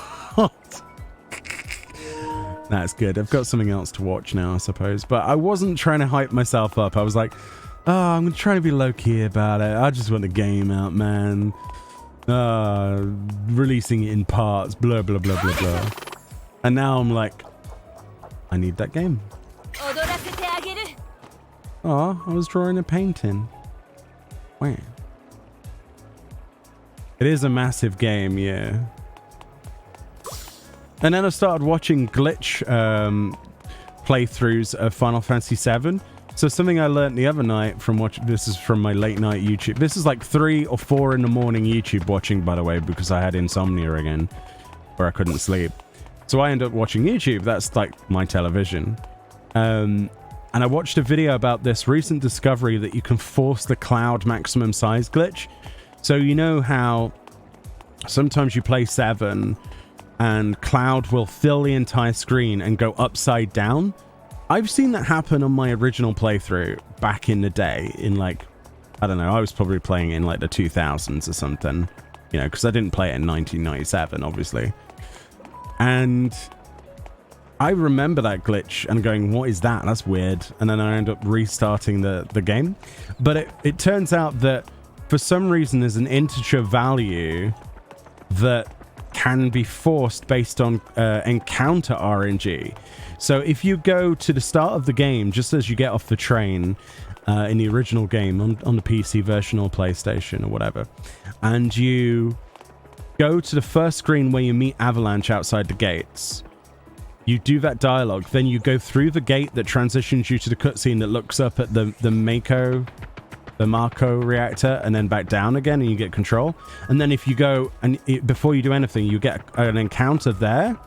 That's good. I've got something else to watch now, I suppose. But I wasn't trying to hype myself up. I was like, oh, I'm trying to be low-key about it. I just want the game out, man. Releasing it in parts, blah, blah, blah, blah, blah. And now I'm like, I need that game. Oh, I was drawing a painting. Wow. It is a massive game, yeah. And then I started watching glitch playthroughs of Final Fantasy VII. So something I learned the other night from watching, this is from my late night YouTube. This is like 3 or 4 in the morning YouTube watching, by the way, because I had insomnia again, where I couldn't sleep. So I ended up watching YouTube. That's like my television. And I watched a video about this recent discovery that you can force the cloud maximum size glitch. So you know how sometimes you play 7 and cloud will fill the entire screen and go upside down? I've seen that happen on my original playthrough back in the day, in like, I don't know, I was probably playing in like the 2000s or something, you know, because I didn't play it in 1997, obviously. And I remember that glitch and going, what is that? That's weird. And then I end up restarting the game. But it turns out that for some reason there's an integer value that can be forced based on encounter RNG. So if you go to the start of the game, just as you get off the train in the original game on the PC version or PlayStation or whatever, and you go to the first screen where you meet Avalanche outside the gates, you do that dialogue, then you go through the gate that transitions you to the cutscene that looks up at the Mako reactor, and then back down again, and you get control. And then if you go and before you do anything, you get an encounter there,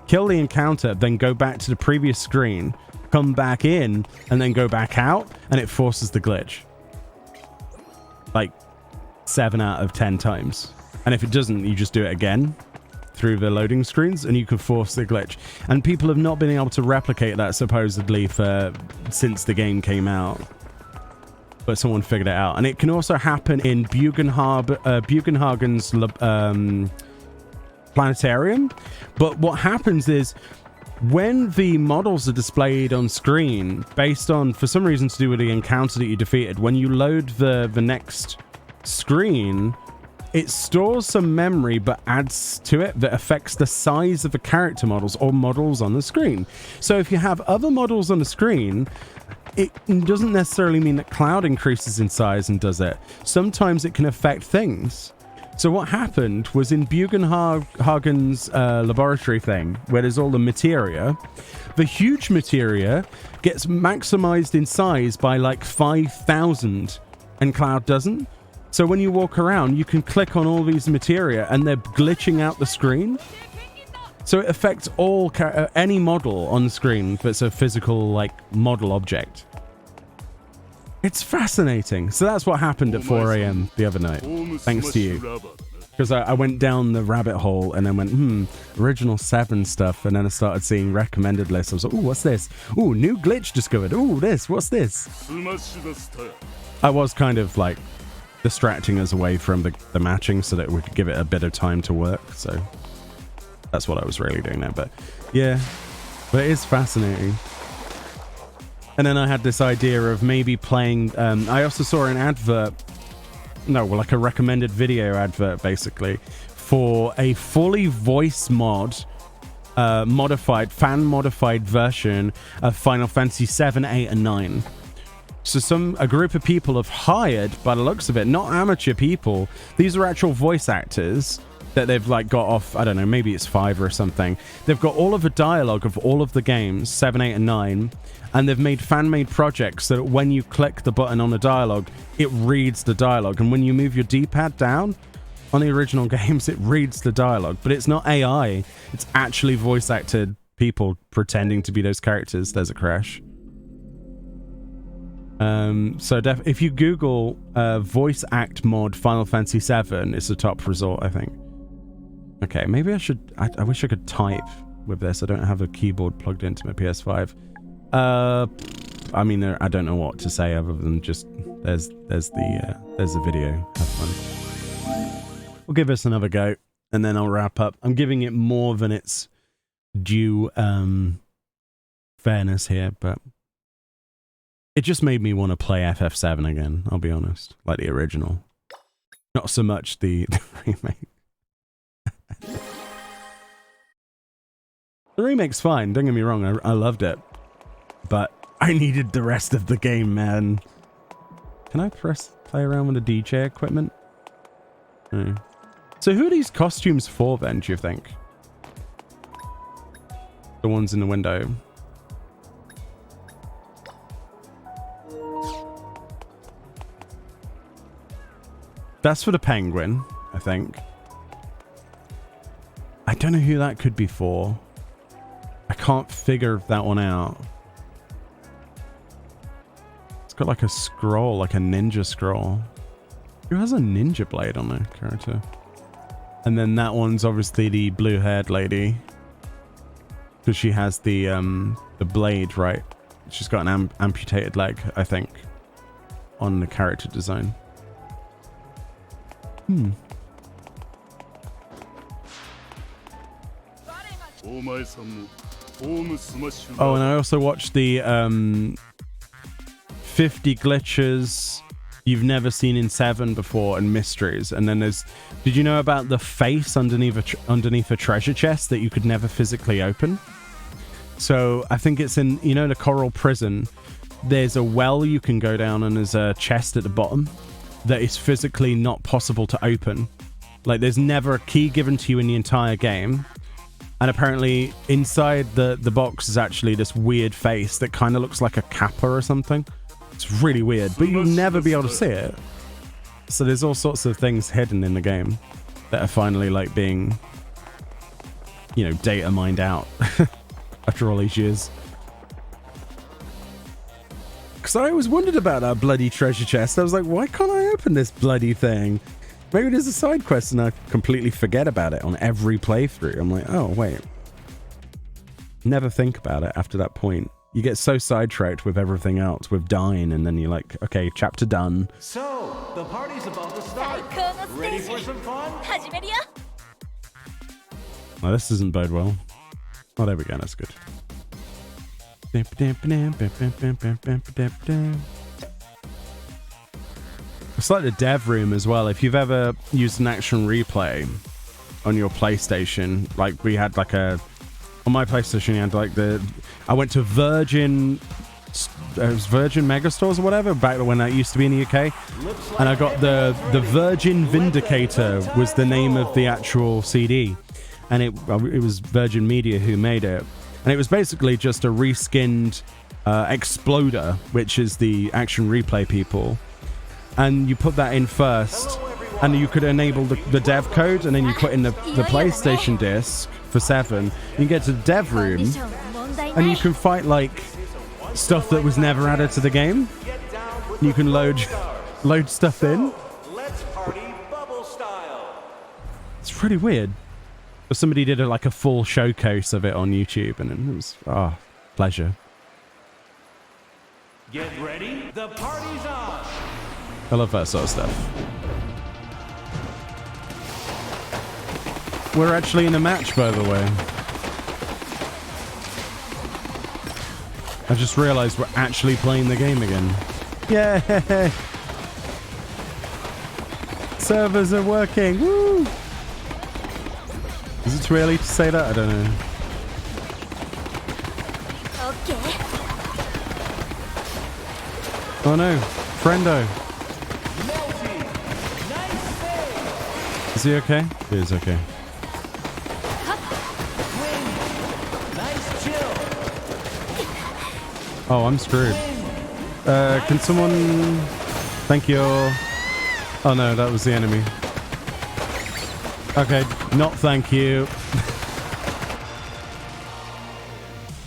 kill the encounter, then go back to the previous screen, come back in, and then go back out, and it forces the glitch like 7 out of 10 times. And if it doesn't, you just do it again through the loading screens, and you can force the glitch. And people have not been able to replicate that supposedly since the game came out. But someone figured it out. And it can also happen in Bugenhagen's planetarium. But what happens is, when the models are displayed on screen, based on, for some reason to do with the encounter that you defeated, when you load the next screen, it stores some memory but adds to it that affects the size of the character models or models on the screen. So if you have other models on the screen it doesn't necessarily mean that Cloud increases in size and does it. Sometimes it can affect things. So what happened was in Bugenhagen's laboratory thing, where there's all the materia, the huge materia gets maximized in size by like 5,000 and Cloud doesn't. So when you walk around, you can click on all these materia and they're glitching out the screen. So it affects all any model on the screen that's a physical like model object. It's fascinating. So that's what happened at 4 a.m. the other night, thanks to you. Because I went down the rabbit hole and then went, original 7 stuff. And then I started seeing recommended lists. I was like, ooh, what's this? Ooh, new glitch discovered. Ooh, what's this? I was kind of like distracting us away from the matching so that we could give it a bit of time to work. So that's what I was really doing there. But yeah, but it is fascinating. And then I had this idea of maybe playing, I also saw an advert, like a recommended video advert basically, for a fully voice mod, fan-modified version of Final Fantasy 7, 8, and 9. So a group of people have hired, by the looks of it, not amateur people, these are actual voice actors that they've like got off, I don't know, maybe it's 5 or something. They've got all of the dialogue of all of the games, 7, 8, and 9, and they've made fan-made projects so that when you click the button on the dialogue, it reads the dialogue. And when you move your D-pad down on the original games, it reads the dialogue. But it's not AI. It's actually voice-acted people pretending to be those characters. There's a crash. So if you Google voice act mod Final Fantasy 7, it's the top result, I think. Okay, maybe I should... I wish I could type with this. I don't have a keyboard plugged into my PS5. I mean, I don't know what to say other than just... There's the video. Have fun. We'll give this another go, and then I'll wrap up. I'm giving it more than its due fairness here, but... It just made me want to play FF7 again, I'll be honest. Like the original. Not so much the remake. The remake's fine, don't get me wrong, I loved it. But I needed the rest of the game, man. Can I play around with the DJ equipment? No. So who are these costumes for then, do you think? The ones in the window. That's for the penguin, I think. I don't know who that could be for. I can't figure that one out. It's got like a scroll, like a ninja scroll. Who has a ninja blade on their character? And then that one's obviously the blue-haired lady. Because she has the blade, right? She's got an amputated leg, I think, on the character design. Oh, and I also watched the 50 glitches you've never seen in 7 before and mysteries. And then there's... Did you know about the face underneath a treasure chest that you could never physically open? So I think it's in, you know, the Coral Prison. There's a well you can go down and there's a chest at the bottom that is physically not possible to open. Like, there's never a key given to you in the entire game. And apparently inside the box is actually this weird face that kind of looks like a kappa or something. It's really weird, but you'll never be able to see it. So there's all sorts of things hidden in the game that are finally like being, you know, data mined out after all these years. Because I always wondered about that bloody treasure chest. I was like, why can't I open this bloody thing? Maybe there's a side quest and I completely forget about it on every playthrough. I'm like, oh, wait. Never think about it after that point. You get so sidetracked with everything else, with dying, and then you're like, okay, chapter done. So, the party's about to start. Ready for some fun? Oh, this doesn't bode well. Oh, there we go, that's good. It's like the dev room as well. If you've ever used an action replay on your PlayStation, like we had like a... On my PlayStation, you had like I went to Virgin it was Virgin Megastores or whatever, back when that used to be in the UK. And I got the Virgin Vindicator was the name of the actual CD. And it was Virgin Media who made it. And it was basically just a reskinned Exploder, which is the Action Replay people. And you put that in first, and you could enable the dev code, and then you put in the PlayStation disc for 7. You can get to the dev room, and you can fight like stuff that was never added to the game. You can load stuff in. Let's party bubble style. It's pretty weird. But somebody did like a full showcase of it on YouTube, and it was pleasure. Get ready. The party's on. I love that sort of stuff. We're actually in a match, by the way. I just realized we're actually playing the game again. Yeah! Servers are working! Woo! Is it too early to say that? I don't know. Okay. Oh no, friendo. Is he okay? He is okay. Oh, I'm screwed. Can someone... Thank you. Oh no, that was the enemy. Okay, not thank you.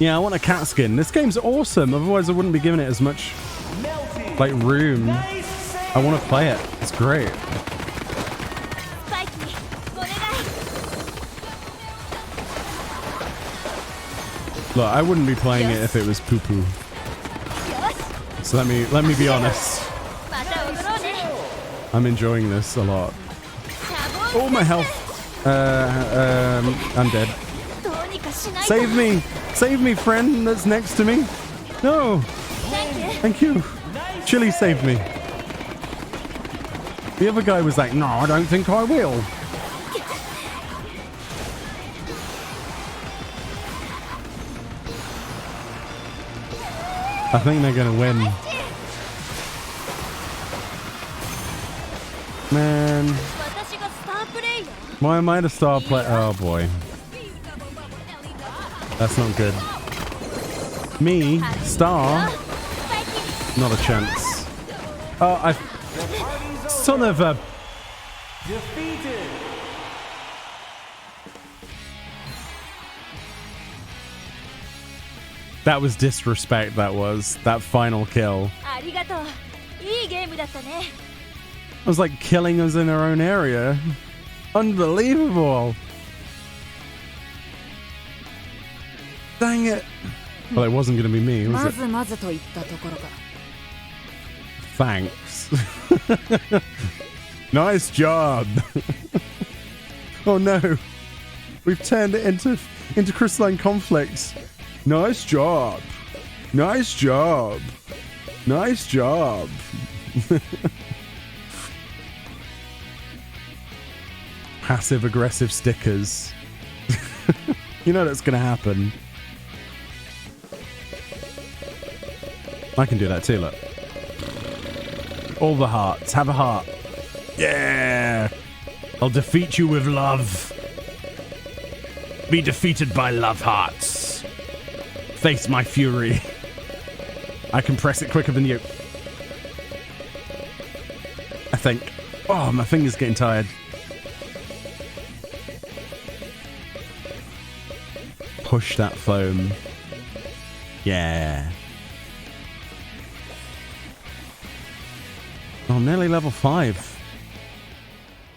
Yeah, I want a cat skin. This game's awesome. Otherwise, I wouldn't be giving it as much like room. I want to play it. It's great. Look, I wouldn't be playing it if it was poo-poo. So let me be honest. I'm enjoying this a lot. Oh, my health. I'm dead. Save me! Save me, friend that's next to me. No! Thank you. Chili saved me. The other guy was like, no, I don't think I will. I think they're gonna win. Man. Why am I the star player? Oh boy. That's not good. Me? Star? Not a chance. Oh, I... Son of a... Defeated. That was disrespect, that was. That final kill. It was like killing us in our own area. Unbelievable. Dang it. Well, it wasn't going to be me, was it? Thanks. Nice job. Oh no. We've turned it into crystalline conflict. Nice job. Nice job. Nice job. Passive aggressive stickers. You know that's gonna happen. I can do that too, look. All the hearts. Have a heart. Yeah. I'll defeat you with love. Be defeated by love hearts. Face my fury. I can press it quicker than you. I think. Oh, my finger's getting tired. Push that foam. Yeah. Oh, I'm nearly level 5.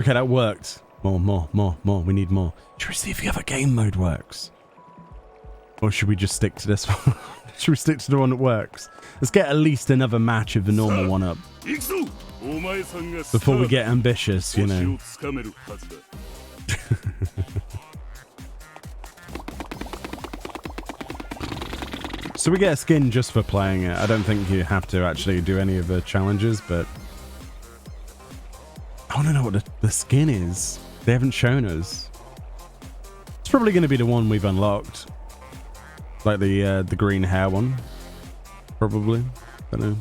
Okay, that worked. More. We need more. Should we see if the other game mode works? Or should we just stick to this one? Should we stick to the one that works? Let's get at least another match of the normal one up. Before we get ambitious, you know. So we get a skin just for playing it. I don't think you have to actually do any of the challenges, but... I want to know what the skin is. They haven't shown us. It's probably going to be the one we've unlocked. Like the green hair one. probably. Don't know.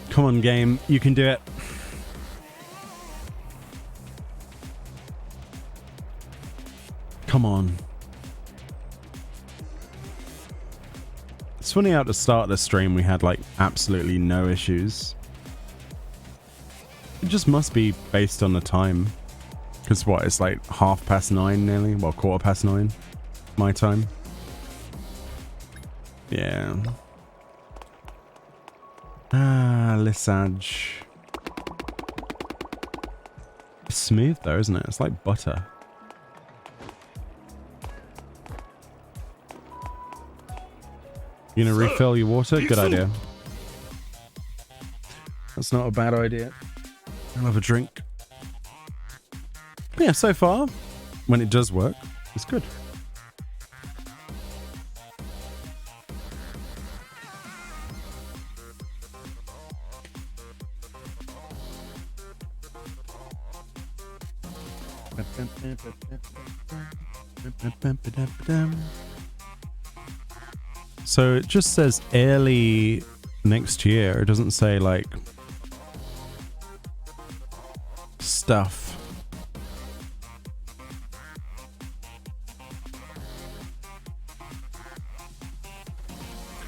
Come on, game. You can do it. Come on. It's funny how at the start of the stream we had like absolutely no issues. It just must be based on the time. Because what, it's like 9:30 nearly? Well, 9:15 my time. Yeah. Ah, Lisage. It's smooth though, isn't it? It's like butter. You gonna refill your water? Good idea. That's not a bad idea. I'll have a drink. But yeah, so far, when it does work, it's good. So it just says early next year. It doesn't say like stuff.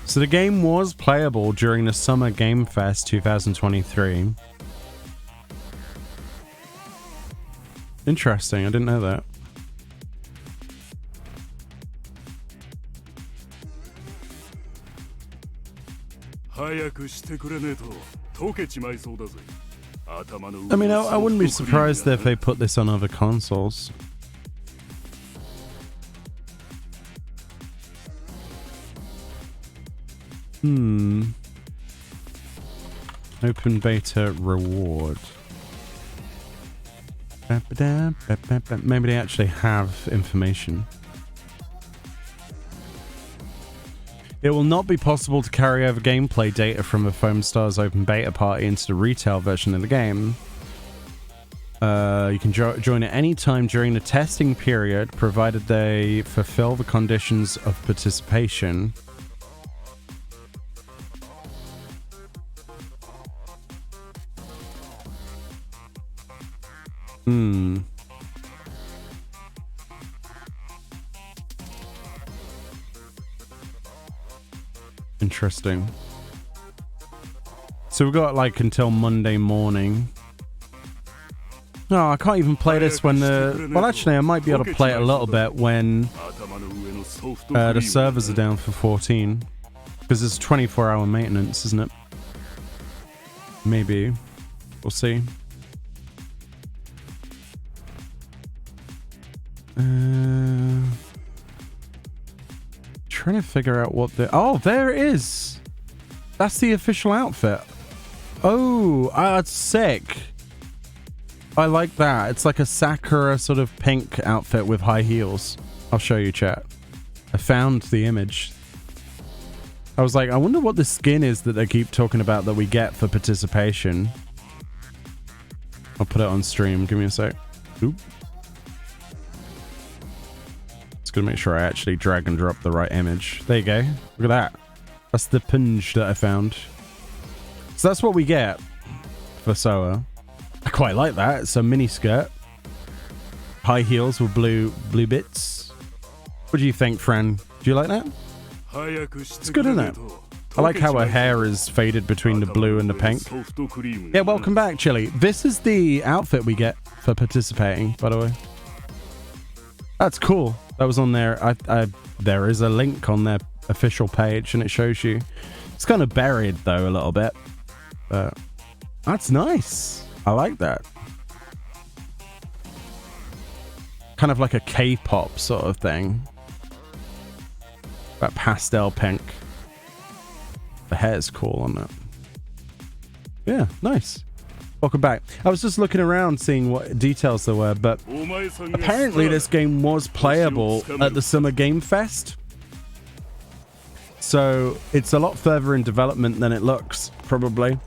So the game was playable during the Summer Game Fest 2023. Interesting, I didn't know that. I mean, I wouldn't be surprised if they put this on other consoles. Open beta reward. Maybe they actually have information. It will not be possible to carry over gameplay data from a Foamstars open beta party into the retail version of the game. You can join at any time during the testing period, provided they fulfill the conditions of participation. Interesting. So we've got like until Monday morning. No, I can't even play this when the... Well, actually, I might be able to play it a little bit when the servers are down for 14. Because it's 24-hour maintenance, isn't it? Maybe. We'll see. Trying to figure out what the... Oh, there it is! That's the official outfit. Oh, that's sick. I like that. It's like a Sakura sort of pink outfit with high heels. I'll show you, chat. I found the image. I was like, I wonder what the skin is that they keep talking about that we get for participation. I'll put it on stream. Give me a sec. Oop. Just gonna make sure I actually drag and drop the right image. There you go. Look at that. That's the punj that I found. So that's what we get for Soa. I quite like that. It's a mini skirt. High heels with blue bits. What do you think, Fran? Do you like that? It's good, isn't it? I like how her hair is faded between the blue and the pink. Yeah, welcome back, Chili. This is the outfit we get for participating, by the way. That's cool. That was on there. There is a link on their official page, and it shows you. It's kind of buried, though, a little bit. But that's nice. I like that. Kind of like a K-pop sort of thing. That pastel pink. The hair's cool on that. Yeah, nice. Welcome back. I was just looking around seeing what details there were, but apparently this game was playable at the Summer Game Fest. So it's a lot further in development than it looks, probably.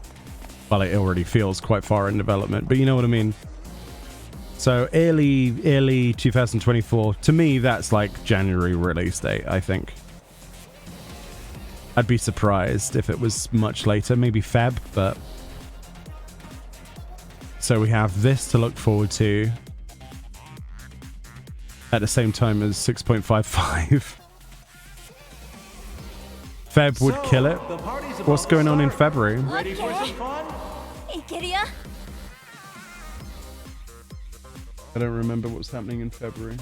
Well, it already feels quite far in development, but you know what I mean. So early 2024. To me, that's like January release date, I think. I'd be surprised if it was much later, maybe Feb, but... So we have this to look forward to at the same time as 6.55. Feb would kill it. What's going on in February? Ready for some fun? I don't remember what's happening in February.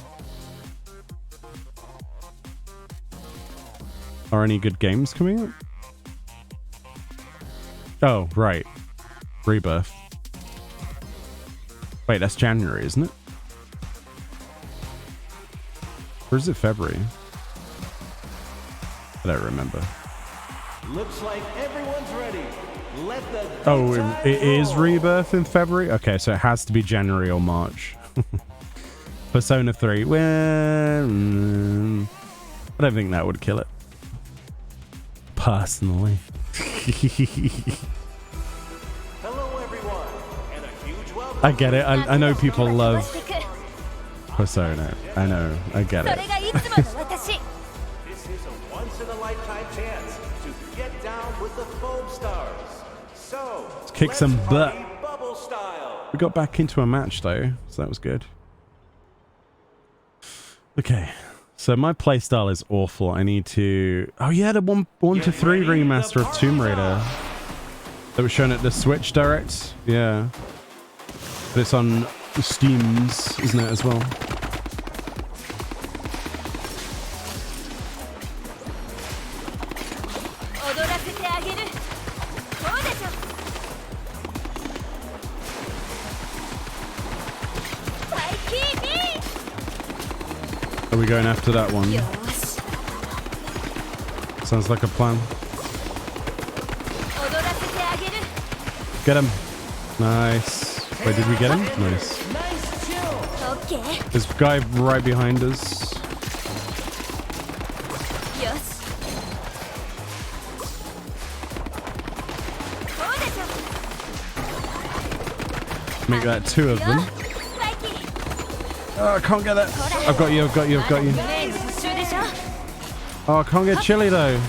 Are any good games coming up? Oh, right. Rebirth. Wait, that's January, isn't it? Or is it February? I don't remember. Looks like everyone's ready. Let the Oh, it is Rebirth in February? Okay, so it has to be January or March. Persona 3. Well, I don't think that would kill it. Personally. Hello, everyone, and a huge welcome. I get it. I know people love Persona. I know. I get it. This is a once-in-a-lifetime chance to get down with the Foamstars. So, Let's kick some butt. party bubble style. We got back into a match though, so that was good. Okay. So my playstyle is awful. I need to... Oh yeah, the 1 to 3 remaster of Tomb Raider that was shown at the Switch Direct. Yeah. But it's on Steam's, isn't it, as well? Are we going after that one? Sounds like a plan. Get him. Nice. Wait, did we get him? Nice. There's a guy right behind us. Make that 2 of them. Oh, I can't get that. I've got you, I've got you, I've got you. Oh, I can't get chili though.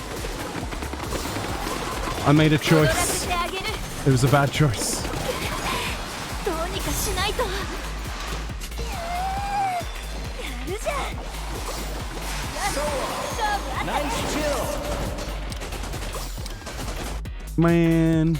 I made a choice. It was a bad choice. Nice chill. Man.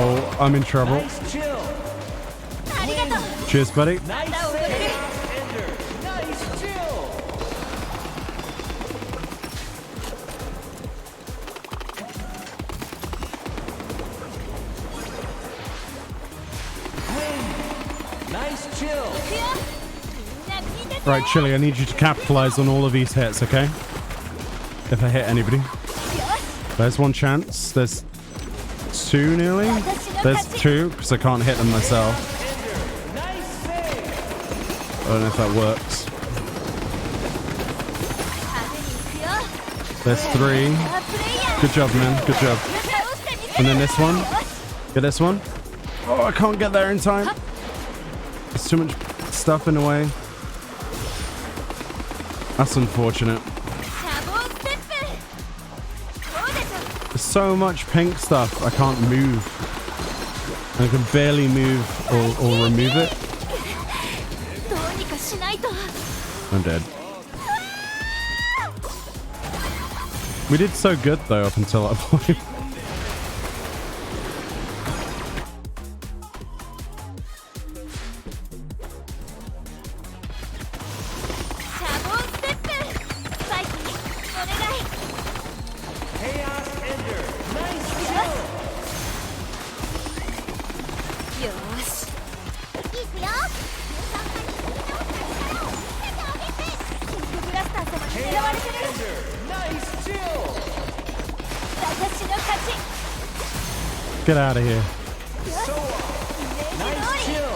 Oh, I'm in trouble. Nice chill. Cheers, buddy. Nice save. Ender. Nice chill. Win. Nice chill. Right, Chili, I need you to capitalize on all of these hits, okay? If I hit anybody. There's one chance. There's 2 nearly. There's 2 because I can't hit them myself. I don't know if that works. There's 3. Good job, man. Good job. And then this one. Get this one. Oh, I can't get there in time. There's too much stuff in the way. That's unfortunate. There's so much pink stuff, I can't move. And I can barely move or remove it. I'm dead. We did so good though up until that point. Nice chill. Get out of here. Nice chill.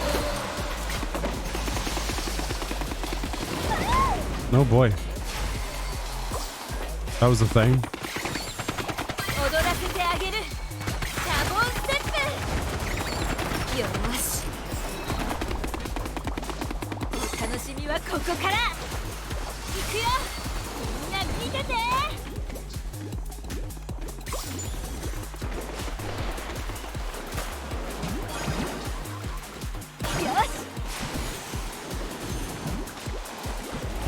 Oh boy. That was a thing.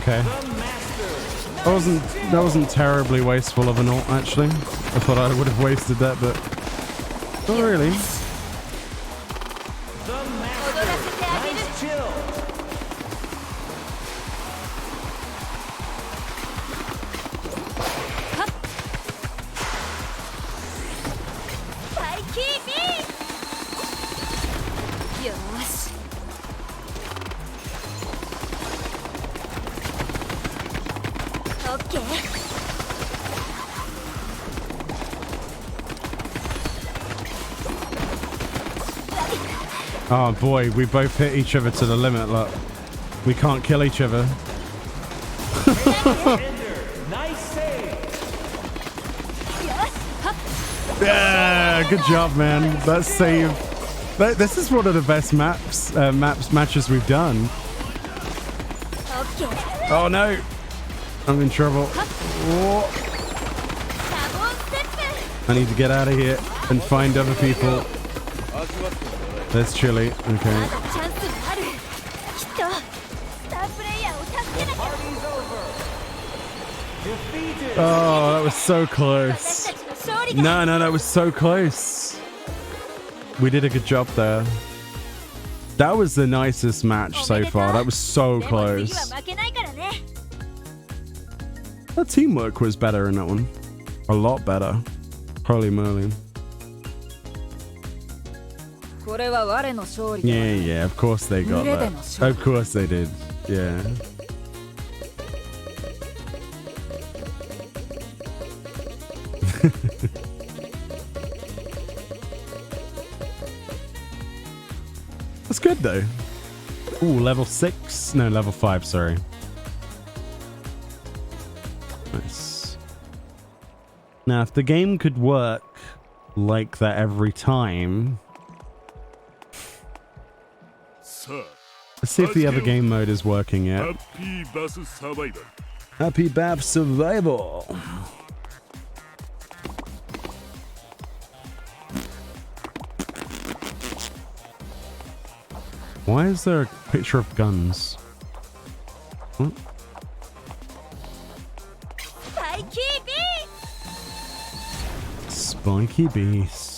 Okay. That wasn't terribly wasteful of an ult, actually. I thought I would have wasted that, but not really. Nice chill. Oh boy, we both hit each other to the limit. Look, we can't kill each other. Nice save. Yeah, good job, man. That save. This is one of the best matches we've done. Oh no, I'm in trouble. Oh. I need to get out of here and find other people. That's chilly. Okay. Oh, that was so close. No, that was so close. We did a good job there. That was the nicest match so far. That was so close. The teamwork was better in that one. A lot better. Holy moly. Yeah, of course they got that. Of course they did. Yeah. That's good though. Ooh, level 6? No, level 5, sorry. Nice. Now, if the game could work like that every time... Let's see if the other game mode is working yet. Happy Bap Survival. Why is there a picture of guns? Huh? Spiky Beast.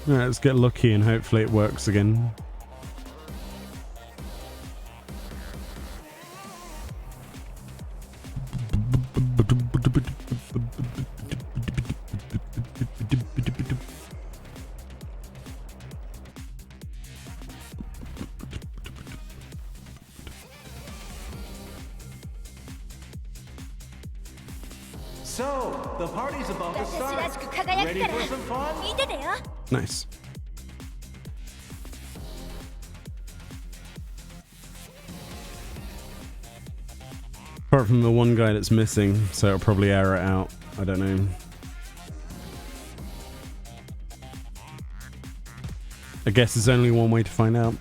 Alright, let's get lucky and hopefully it works again. So, the party's about to start. Ready for some fun? Nice. Apart from the one guy that's missing, so it'll probably air it out. I don't know. I guess there's only one way to find out.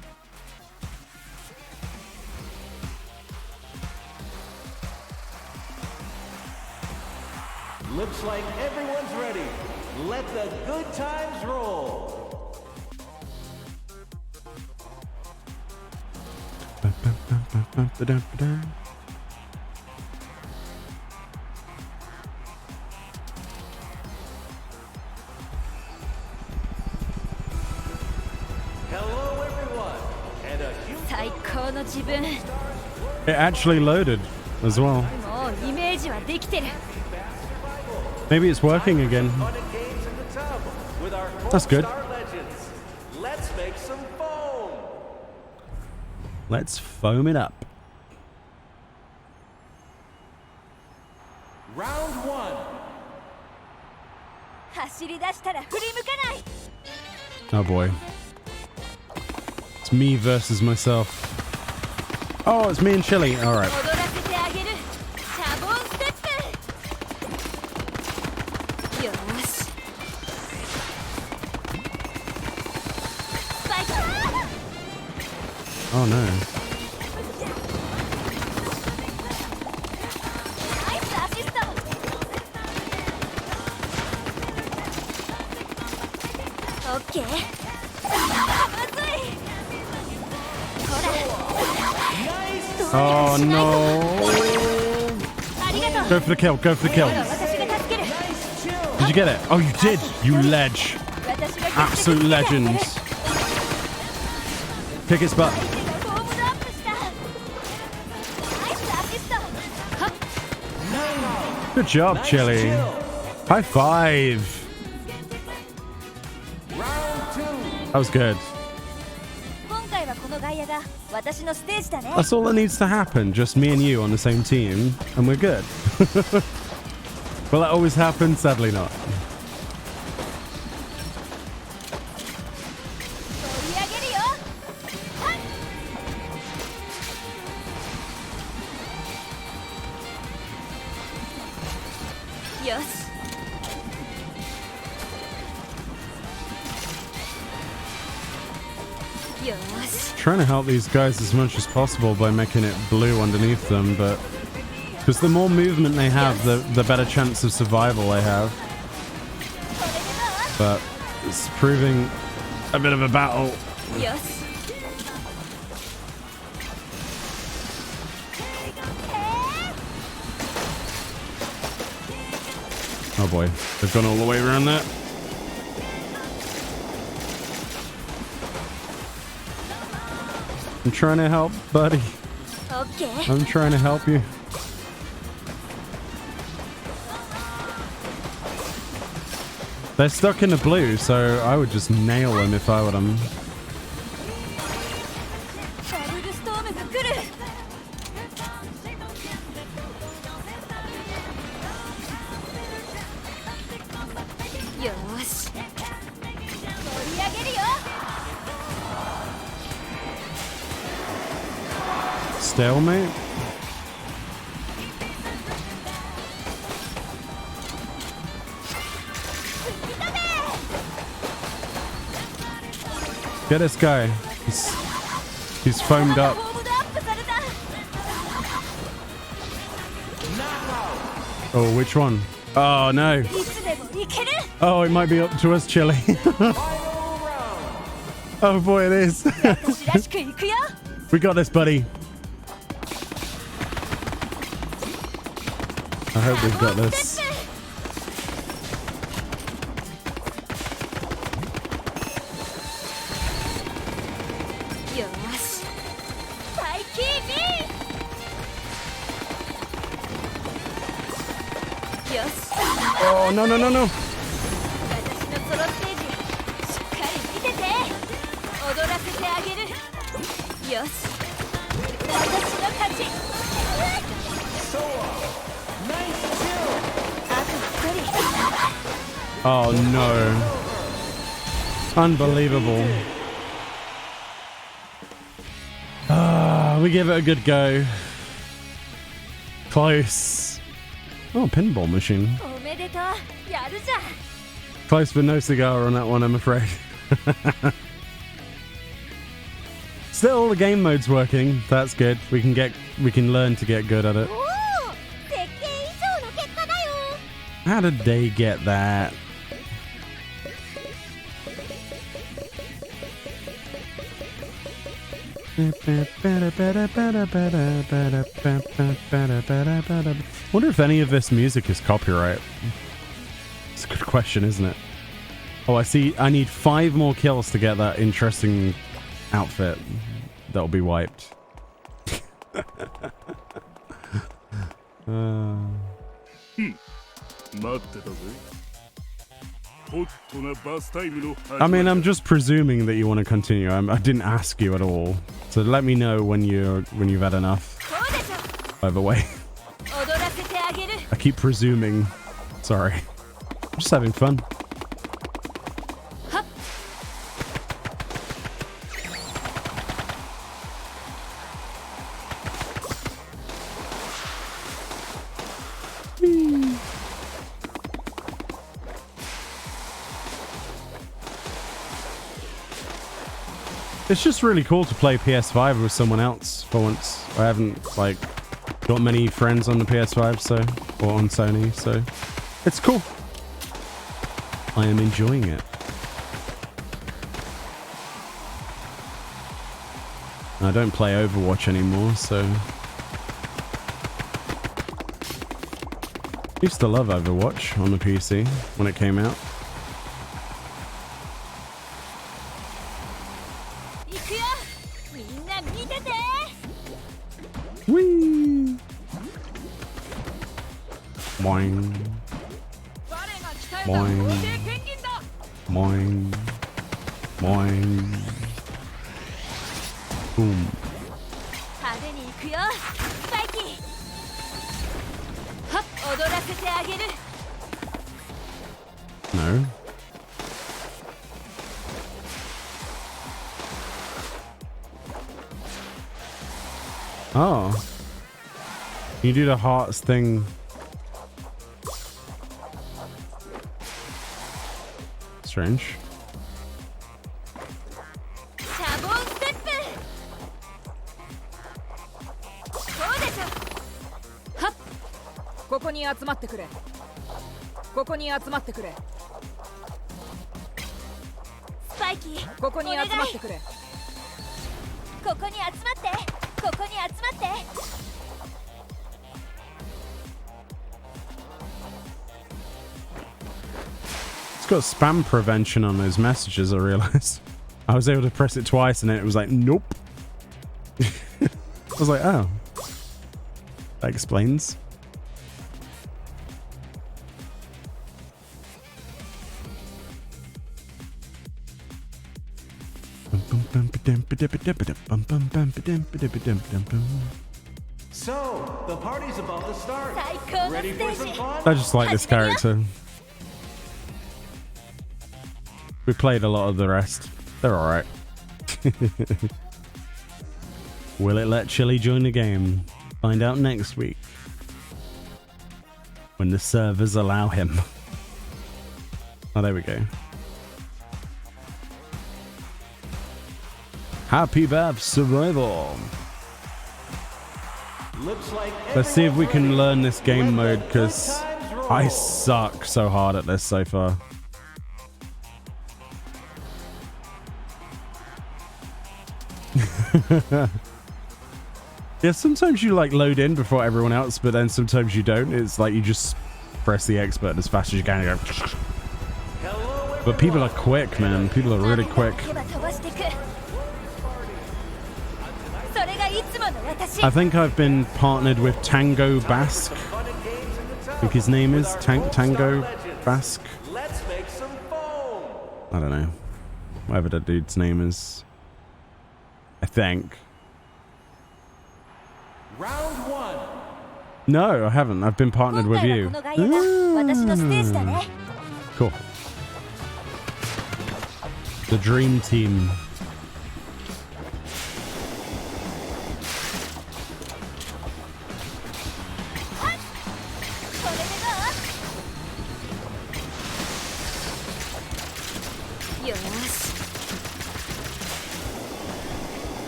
Looks like everyone's ready. Let the good times roll. Hello, everyone. and a huge 最高の自分。 It actually loaded as well. もうイメージはできてる。 Maybe it's working again. fun and games in the tub with our That's good. Foamstar legends. Let's make some foam. Let's foam it up. Round 1. 走り出したら振り向かない。 Oh boy. It's me versus myself. Oh, it's me and Chili. All right. 踊らせてあげる。シャボンステップ。よーし。スパイク。 Oh no. ナイスアシスト。 オッケー。まずい。ほら。 Oh no. ありがとう。 Go for the kill. Go for the kill. 私が助ける。 Did you get it? Oh, you did. You ledge. 私が Absolute legends. Kick its butt. 相手がフォームドアップした。ナイスアシスト。はっ。 Good job, Chili. High five. That was good. 今回はこの外野が私のステージだね。 That's all that needs to happen. Just me and you on the same team, and we're good. Will that always happen? Sadly not. 盛り上げるよ。はっ。よし。よし。 Trying to help these guys as much as possible by making it blue underneath them, but because the more movement they have, the better chance of survival they have. それでは。 But it's proving a bit of a battle. よし。 Oh boy, they've gone all the way around that. I'm trying to help, buddy. オッケー。 I'm trying to help you. They're stuck in the blue, so I would just nail them if I were them. ダブルストームが来る。よーし。盛り上げるよ。 Stalemate? Get this guy. He's foamed up. フォームドアップされた。 Oh, which one? Oh, no. いつでもいける。 Oh, it might be up to us, Chili. Oh, boy, it is. 私らしくいくよ。 We got this, buddy. I hope we've got this. よーし。サイキービー。よし。 Oh, no, no, no, no. 私のソロステージしっかり見てて。踊らせてあげる。よし。私の勝ち。あと一人。 Oh, no. Unbelievable. Ah, we give it a good go. Close. Oh, pinball machine. おめでとう。やるじゃん。 Close but no cigar on that one, I'm afraid. Still, the game mode's working. That's good. We can learn to get good at it. おお、設計以上の結果だよ。 How did they get that? Wonder if any of this music is copyright. It's a good question, isn't it? Oh, I see. I need 5 more kills to get that interesting outfit. that'll be wiped. I mean, I'm just presuming that you want to continue. I didn't ask you at all, so let me know when you've had enough. By the way, I keep presuming. Sorry, I'm just having fun. It's just really cool to play PS5 with someone else for once. I haven't like got many friends on the PS5, so or on Sony, so it's cool. I am enjoying it. I don't play Overwatch anymore, so used to love Overwatch on the PC when it came out. Whee! Boing. Boing. Boing. Boing. Boom. No. Oh. You do the hearts thing. Strange. It's got spam prevention on those messages, I realized. I was able to press it twice and then it was like, nope. I was like, oh. That explains. So, the party's about to start. Ready for some fun? I just like this character. We played a lot of the rest. They're alright. Will it let Chili join the game? Find out next week. When the servers allow him. Oh, there we go. Happy Bath Survival. Let's see if we can learn this game mode, because I suck so hard at this so far. Yeah, sometimes you like load in before everyone else, but then sometimes you don't. It's like you just press the X button as fast as you can and go. But people are quick, man. People are really quick. I think I've been partnered with Tango Basque. I think his name is Tango Basque. I don't know. Whatever that dude's name is. I think. Round one. No, I haven't. I've been partnered with you. Cool. The dream team.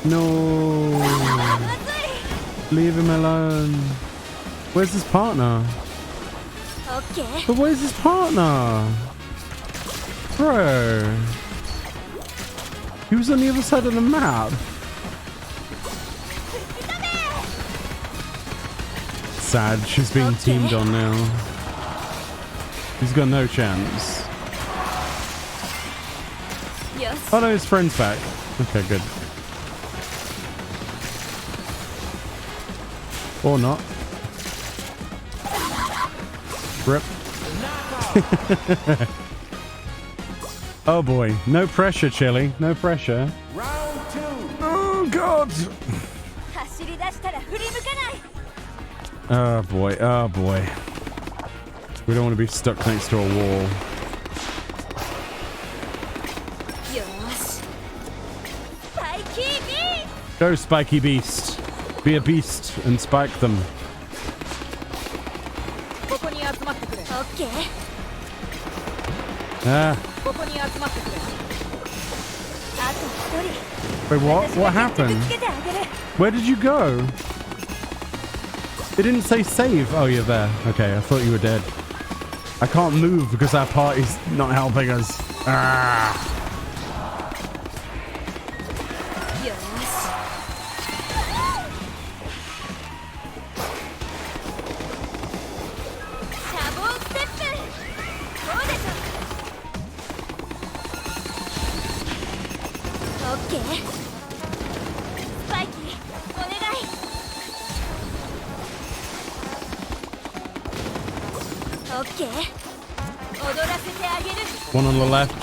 No. Leave him alone. Where's his partner? Okay. But where's his partner? Bro. He was on the other side of the map. Sad, she's being teamed on now. He's got no chance. Oh no, his friend's back. Okay, good. Or not. Rip. Oh boy. No pressure, Chili. No pressure. Round 2. Oh god. 走り出したら振り向かない Oh boy. Oh boy. We don't want to be stuck next to a wall. よーしスパイキービー Go, spiky beast. Be a beast and spike them. ここに集まってくれオッケー Ah. ここに集まってくれあと一人 Wait, what? What ぶ happened? つけてあげる Where did you go? It didn't say save. Oh, you're there. Okay, I thought you were dead. I can't move because our party's not helping us. Ah. よーしシャボンステップどうでしょうオッケースパイキーお願いオッケー踊らせてあげる One on the left.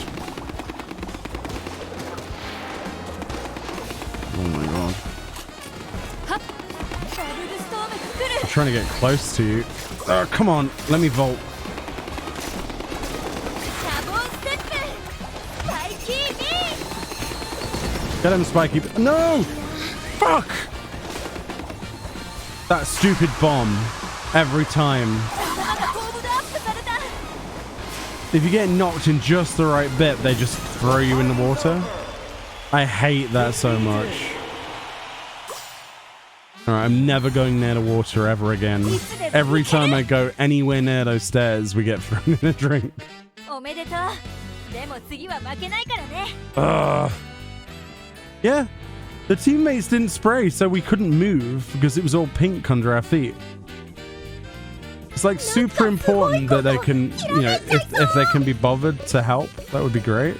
Oh my god. はっダブルストームが来る I'm trying to get close to you. Oh, come on. Let me vault. シャボンステップスパイキービー Get him, Spiky. No! Fuck! That stupid bomb. Every time. 頭がコーブドアップされた If you get knocked in just the right bit, they just throw you in the water. I hate that so much. Alright, I'm never going near the water ever again. Every time I go anywhere near those stairs, we get thrown in a drink. おめでとうでも次は負けないからね Ugh. Yeah, the teammates didn't spray, so we couldn't move because it was all pink under our feet. It's like super important that they can, you know, if they can be bothered to help, that would be great.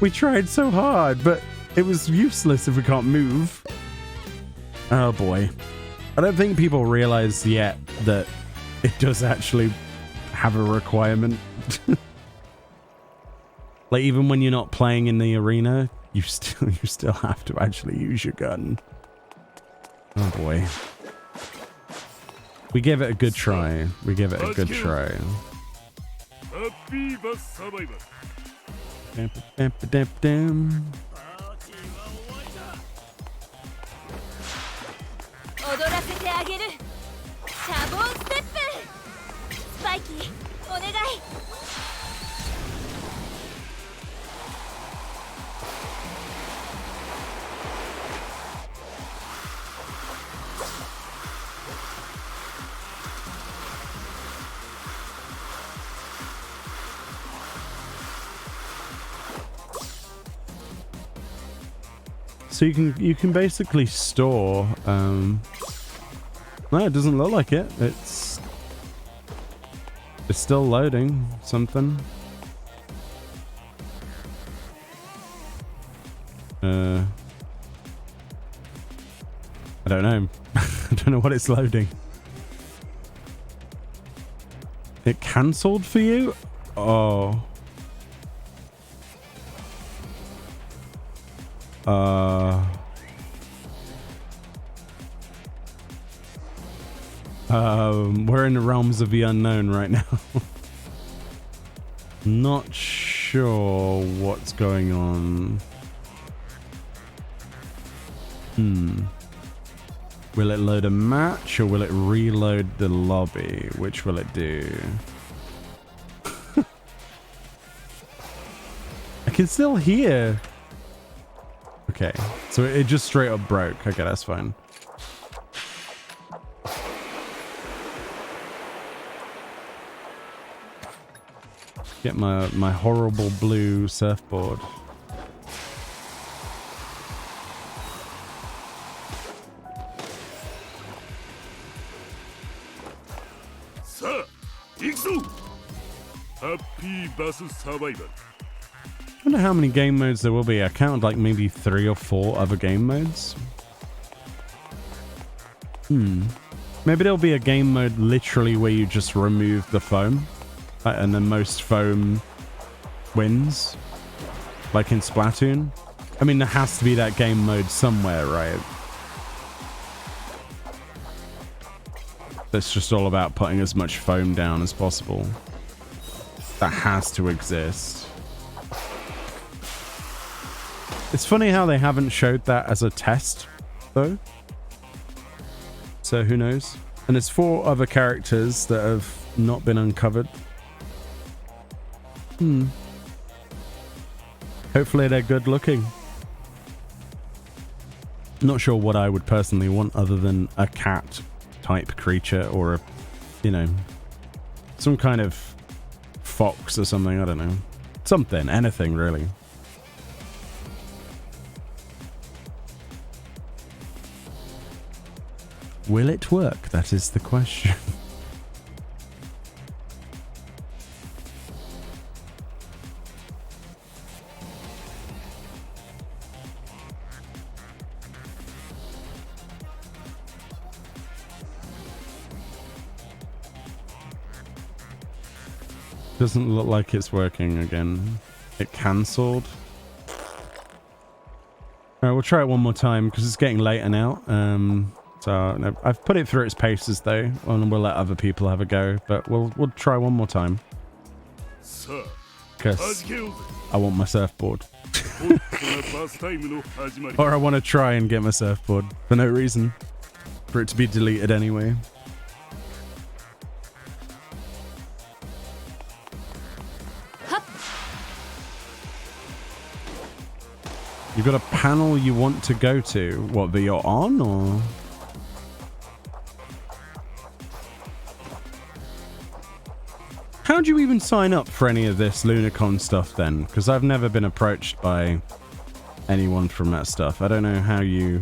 We tried so hard, but it was useless if we can't move. Oh boy. I don't think people realize yet that it does actually have a requirement. Like even when you're not playing in the arena, you still have to actually use your gun. Oh boy. We gave it a good try. We gave it a good try. Dam. 踊らせてあげるシャボンステップスパイキーお願い So you can basically store. No, it doesn't look like it. It's still loading something. I don't know. I don't know what it's loading. It cancelled for you? Oh. We're in the realms of the unknown right now. Not sure what's going on. Will it load a match or will it reload the lobby? Which will it do? I can still hear. Okay, so it just straight up broke. Okay, that's fine. Get my horrible blue surfboard. Happy Basu Survivor. I wonder how many game modes there will be. I counted like maybe 3 or 4 other game modes. Maybe there'll be a game mode literally where you just remove the foam, and the most foam wins, like in Splatoon. I mean, there has to be that game mode somewhere, right? That's just all about putting as much foam down as possible. That has to exist. It's funny how they haven't showed that as a test, though. So who knows? And it's 4 other characters that have not been uncovered. Hopefully they're good looking. Not sure what I would personally want other than a cat type creature or a, you know, some kind of fox or something. I don't know. Something, anything really. Will it work? That is the question. Doesn't look like it's working again. It cancelled. Alright, we'll try it one more time because it's getting later now. So no, I've put it through its paces though, and we'll let other people have a go. But we'll try one more time. Because I want my surfboard. Or I want to try and get my surfboard for no reason. For it to be deleted anyway. You've got a panel you want to go to. What, that you're on, or? How do you even sign up for any of this Lunacon stuff then? Because I've never been approached by anyone from that stuff. I don't know how you...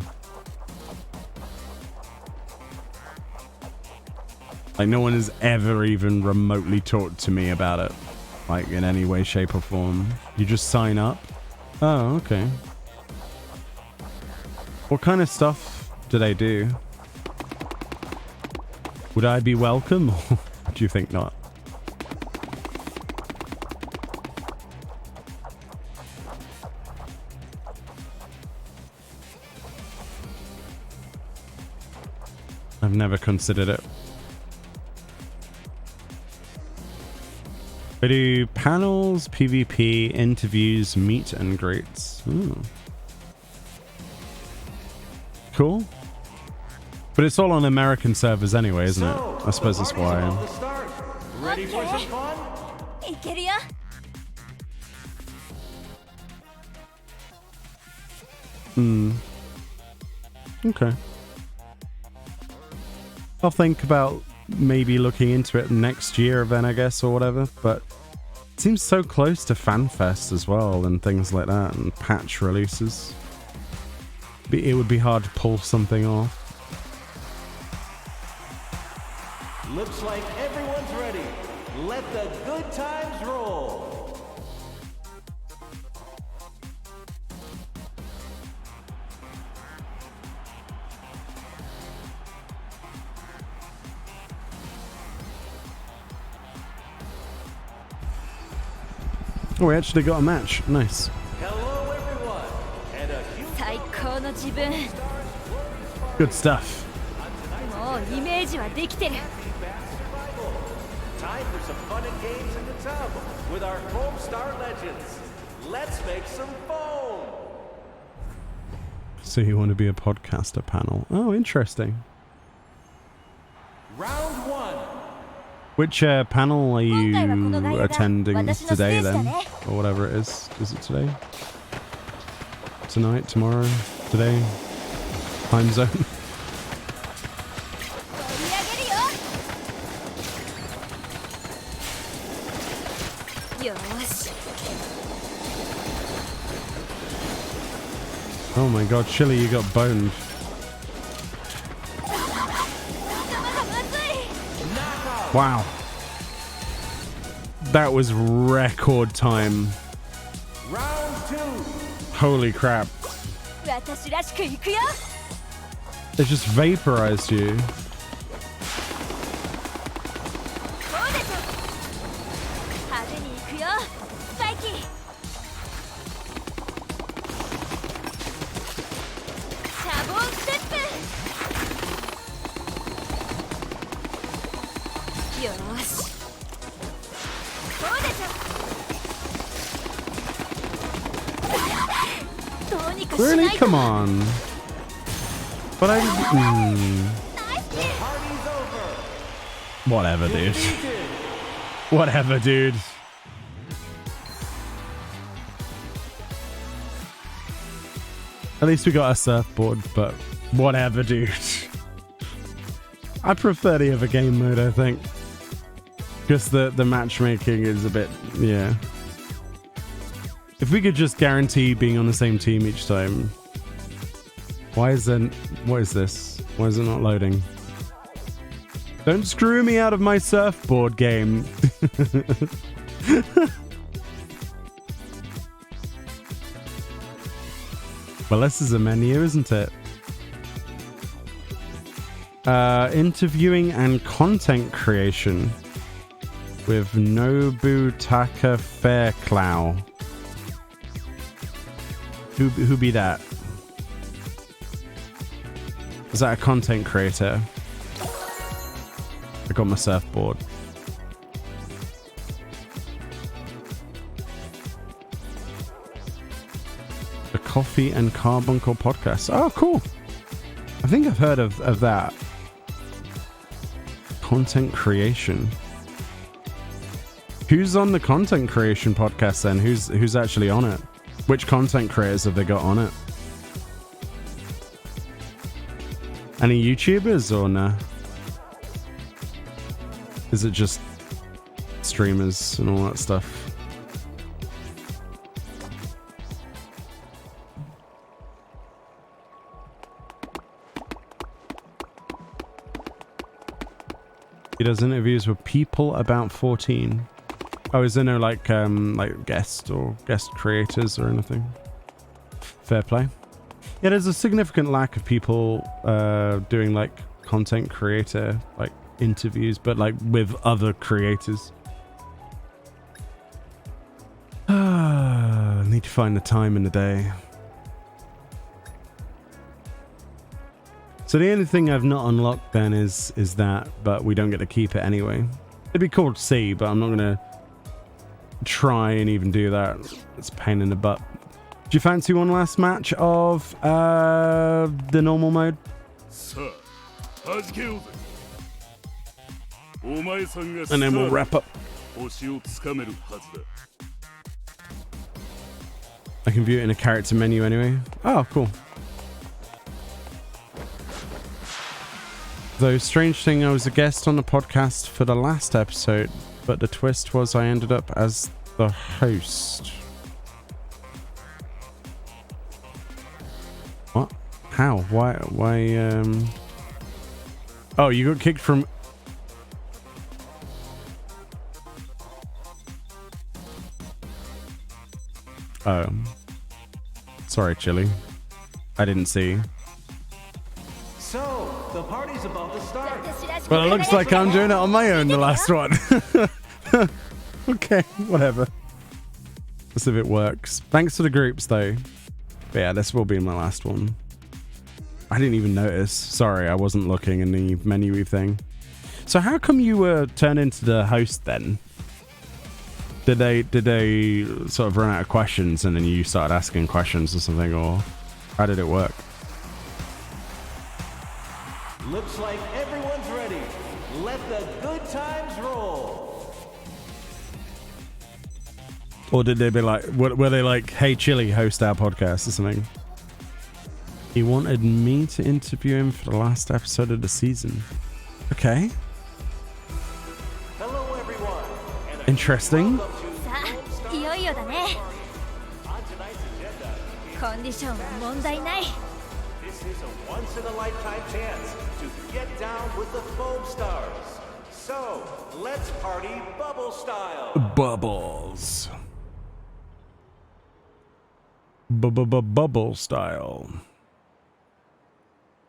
Like, no one has ever even remotely talked to me about it. Like, in any way, shape, or form. You just sign up? Oh, okay. What kind of stuff do they do? Would I be welcome, or do you think not? I've never considered it. They do panels, PvP, interviews, meet and greets. Ooh. Cool. But it's all on American servers anyway, isn't it? I suppose that's why. Ready for some fun? Okay. I'll think about maybe looking into it next year then, I guess, or whatever. But it seems so close to FanFest as well and things like that, and patch releases. It would be hard to pull something off. Looks like everyone's ready. Let the good times roll. Oh, we actually got a match. Nice. Hello, everyone, and a huge Good stuff. time for some fun and games in the tub with our Foamstar legends. Let's make some foam. So you want to be a podcaster panel? Oh, interesting. Round 1. Which panel are you attending today then? Or whatever it is. Is it today? Tonight? Tomorrow? Today? Time zone? Oh my god, Chili, you got boned. Wow. That was record time. Round 2. Holy crap. They just vaporized you. そうでしょ派手に行くよスパイキーシャボンステップよーしそうでしょどうにかしない Really? と Come on. But I. Whatever, dude. Whatever, dude. At least we got a surfboard, but whatever, dude. I prefer the other game mode, I think. Just the matchmaking is a bit, yeah. If we could just guarantee being on the same team each time. Why is then? What is this? Why is it not loading? Don't screw me out of my surfboard game. Well, this is a menu, isn't it? Interviewing and content creation with Nobutaka Fairclough. Who be that? Is that a content creator? I got my surfboard. The Coffee and Carbuncle podcast. Oh, cool. I think I've heard of that. Content creation. Who's on the content creation podcast then? Who's actually on it? Which content creators have they got on it? Any YouTubers or no? Is it just streamers and all that stuff? He does interviews with people about 14. Oh, is there no like guest or guest creators or anything? Fair play. Yeah, there's a significant lack of people doing like content creator like interviews, but like with other creators. I need to find the time in the day. So the only thing I've not unlocked then is that, but we don't get to keep it anyway. It'd be cool to see, but I'm not gonna try and even do that. It's a pain in the butt. Do you fancy one last match of the normal mode? And then we'll wrap up. I can view it in a character menu anyway. Oh, cool. Though, strange thing, I was a guest on the podcast for the last episode, but the twist was I ended up as the host. What? How? Why, Oh, you got kicked from... Oh. Sorry, Chili. I didn't see. So, the party's about to start. Well, it looks like I'm doing it on my own, the last one. Okay, whatever. Let's see if it works. Thanks for the groups, though. But yeah, this will be my last one. I didn't even notice. Sorry, I wasn't looking in the menu thing. So how come you were turned into the host then? Did they sort of run out of questions and then you started asking questions or something, or how did it work? Looks like everyone's ready. Let the good times roll. Or did they be like, were they like, hey, Chili, host our podcast or something? He wanted me to interview him for the last episode of the season. Okay. Hello, everyone. And Interesting. さあいよいよだね on tonight's agenda, コンディションは問題ない this is a once-in-a-lifetime chance to get down with the Foamstars. So, let's party bubble style. Bubbles. Bubble style.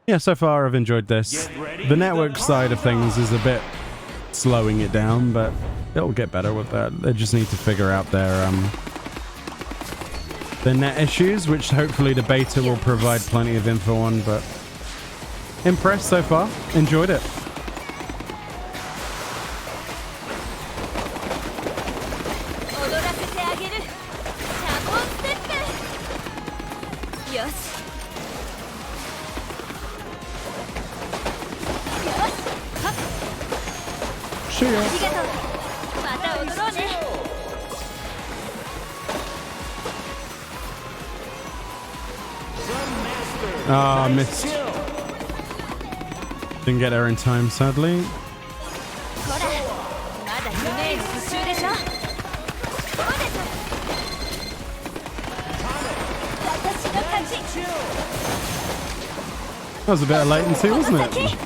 Yeah, so far I've enjoyed this. The network side of things is a bit slowing it down, but it'll get better with that. They just need to figure out their net issues, which hopefully the beta will provide plenty of info on, but impressed so far. Enjoyed it. See ya. Ah, missed. Didn't get there in time, sadly. That was a bit of latency, wasn't it?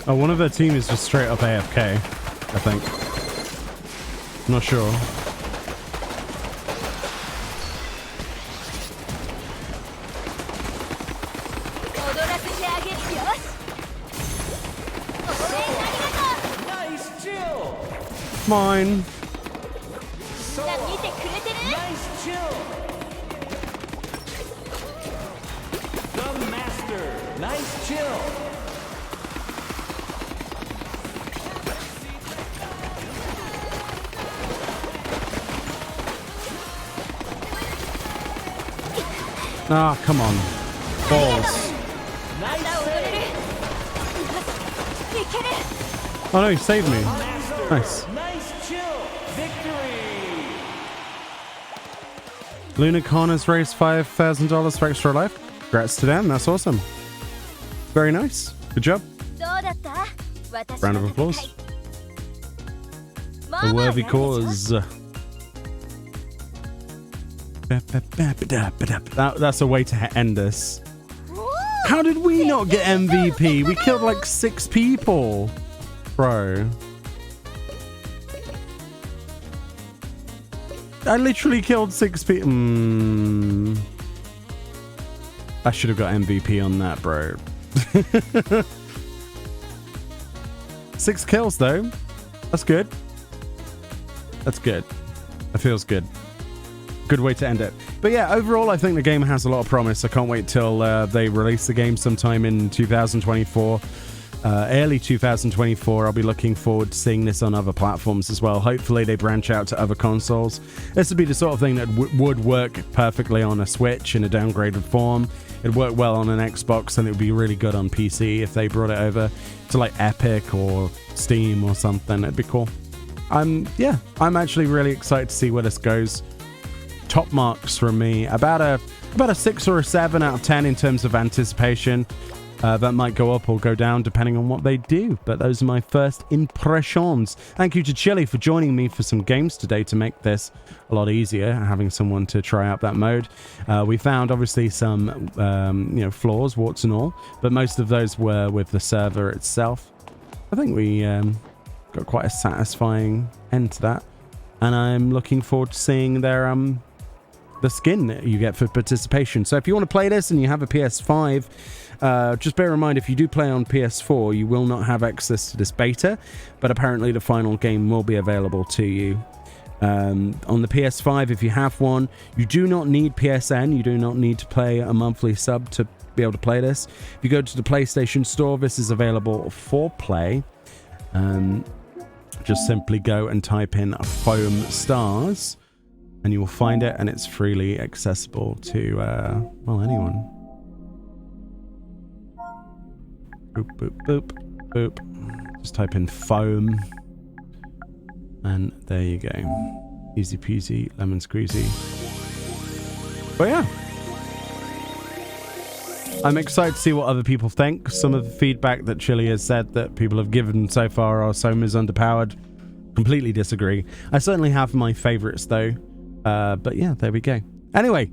Oh, one of their team is just straight up AFK, I think. Not sure. Mine. Nice chill. The master. Nice chill. Ah, come on. Balls. Oh no, he saved me. Nice. Nice chill. Victory. Luna Khan has raised $5,000 for extra life. Congrats to them. That's awesome. Very nice. Good job. Round of applause. A worthy cause. That's a way to end this. How did we not get MVP? We killed like 6 people. Bro. I literally killed 6 people. I should have got MVP on that, bro. 6 kills though. That's good. That's good. That feels good. Good way to end it. But yeah, overall, I think the game has a lot of promise. I can't wait till they release the game sometime in 2024. Early 2024. I'll be looking forward to seeing this on other platforms as well. Hopefully they branch out to other consoles. This would be the sort of thing that would work perfectly on a Switch in a downgraded form. It'd work well on an Xbox, and it would be really good on PC if they brought it over to like Epic or Steam or something. It'd be cool. I'm actually really excited to see where this goes. Top marks from me, about a 6 or a 7 out of 10 in terms of anticipation. That might go up or go down depending on what they do, but those are my first impressions. Thank you to Chili for joining me for some games today to make this a lot easier, having someone to try out that mode. We found obviously some flaws, warts and all, but most of those were with the server itself. I think we got quite a satisfying end to that, and I'm looking forward to seeing their the skin that you get for participation. So if you want to play this and you have a PS5, just bear in mind, if you do play on PS4, you will not have access to this beta, but apparently the final game will be available to you. On the PS5, if you have one, you do not need PSN. You do not need to pay a monthly sub to be able to play this. If you go to the PlayStation Store, this is available for play. Just simply go and type in Foamstars, and you will find it, and it's freely accessible to, anyone. Boop, boop, boop, boop. Just type in foam, and there you go. Easy peasy, lemon squeezy. But yeah, I'm excited to see what other people think. Some of the feedback that Chili has said that people have given so far are Soma is underpowered. completely disagree. I certainly have my favorites though. But yeah, there we go. Anyway,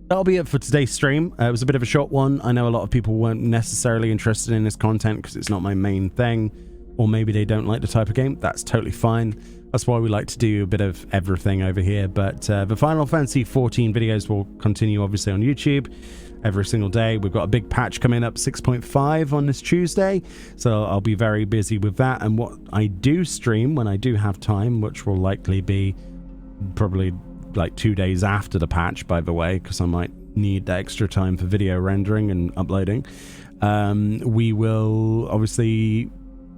that'll be it for today's stream. It was a bit of a short one. I know a lot of people weren't necessarily interested in this content because it's not my main thing, or maybe they don't like the type of game. That's totally fine. That's why we like to do a bit of everything over here. But the Final Fantasy 14 videos will continue obviously on YouTube every single day. We've got a big patch coming up, 6.5 on this Tuesday, so I'll be very busy with that. And what I do stream when I do have time, which will likely be probably like 2 days after the patch, by the way, because I might need the extra time for video rendering and uploading. We will obviously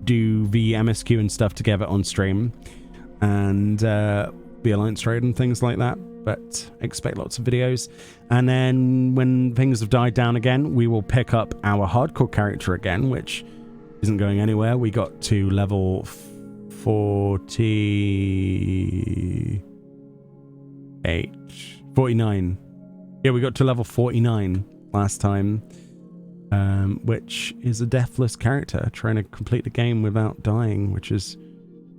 do the MSQ and stuff together on stream, and the Alliance Raid and things like that, but expect lots of videos. And then when things have died down again, we will pick up our hardcore character again, which isn't going anywhere. We got to level 49. Yeah, we got to level 49 last time, which is a deathless character trying to complete the game without dying, which is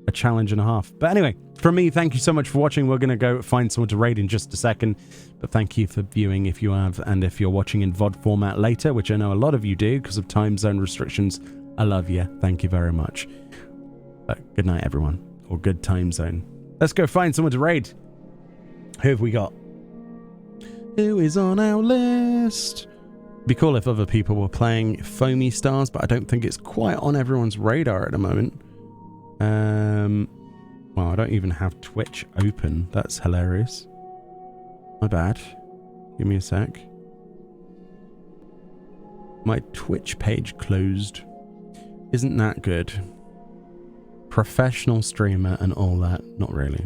a challenge and a half. But anyway, from me, thank you so much for watching. We're going to go find someone to raid in just a second, but thank you for viewing if you have, and if you're watching in VOD format later, which I know a lot of you do because of time zone restrictions, I love you. Thank you very much. But good night, everyone, or good time zone. Let's go find someone to raid. Who have we got? Who is on our list? It'd be cool if other people were playing Foamstars, but I don't think it's quite on everyone's radar at the moment. Well, I don't even have Twitch open. That's hilarious. My bad. Give me a sec. My Twitch page closed. Isn't that good? Professional streamer and all that. Not really.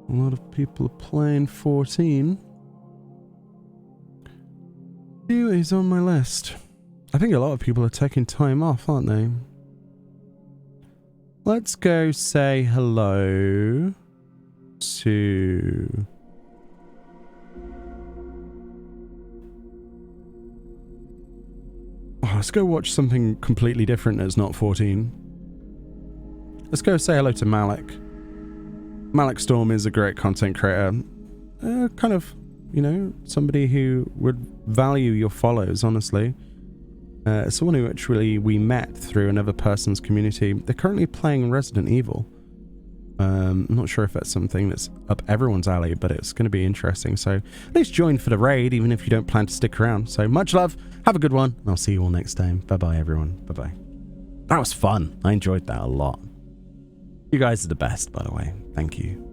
A lot of people are playing 14. Who is on my list? I think a lot of people are taking time off, aren't they? Let's go say hello to... Oh, let's go watch something completely different that's not 14. Let's go say hello to Malik. Malik Storm is a great content creator. Kind of, you know, somebody who would value your follows, honestly. Someone who actually we met through another person's community. They're currently playing Resident Evil. I'm not sure if that's something that's up everyone's alley, but it's going to be interesting. So at least join for the raid, even if you don't plan to stick around. So much love. Have a good one. And I'll see you all next time. Bye-bye, everyone. Bye-bye. That was fun. I enjoyed that a lot. You guys are the best, by the way. Thank you.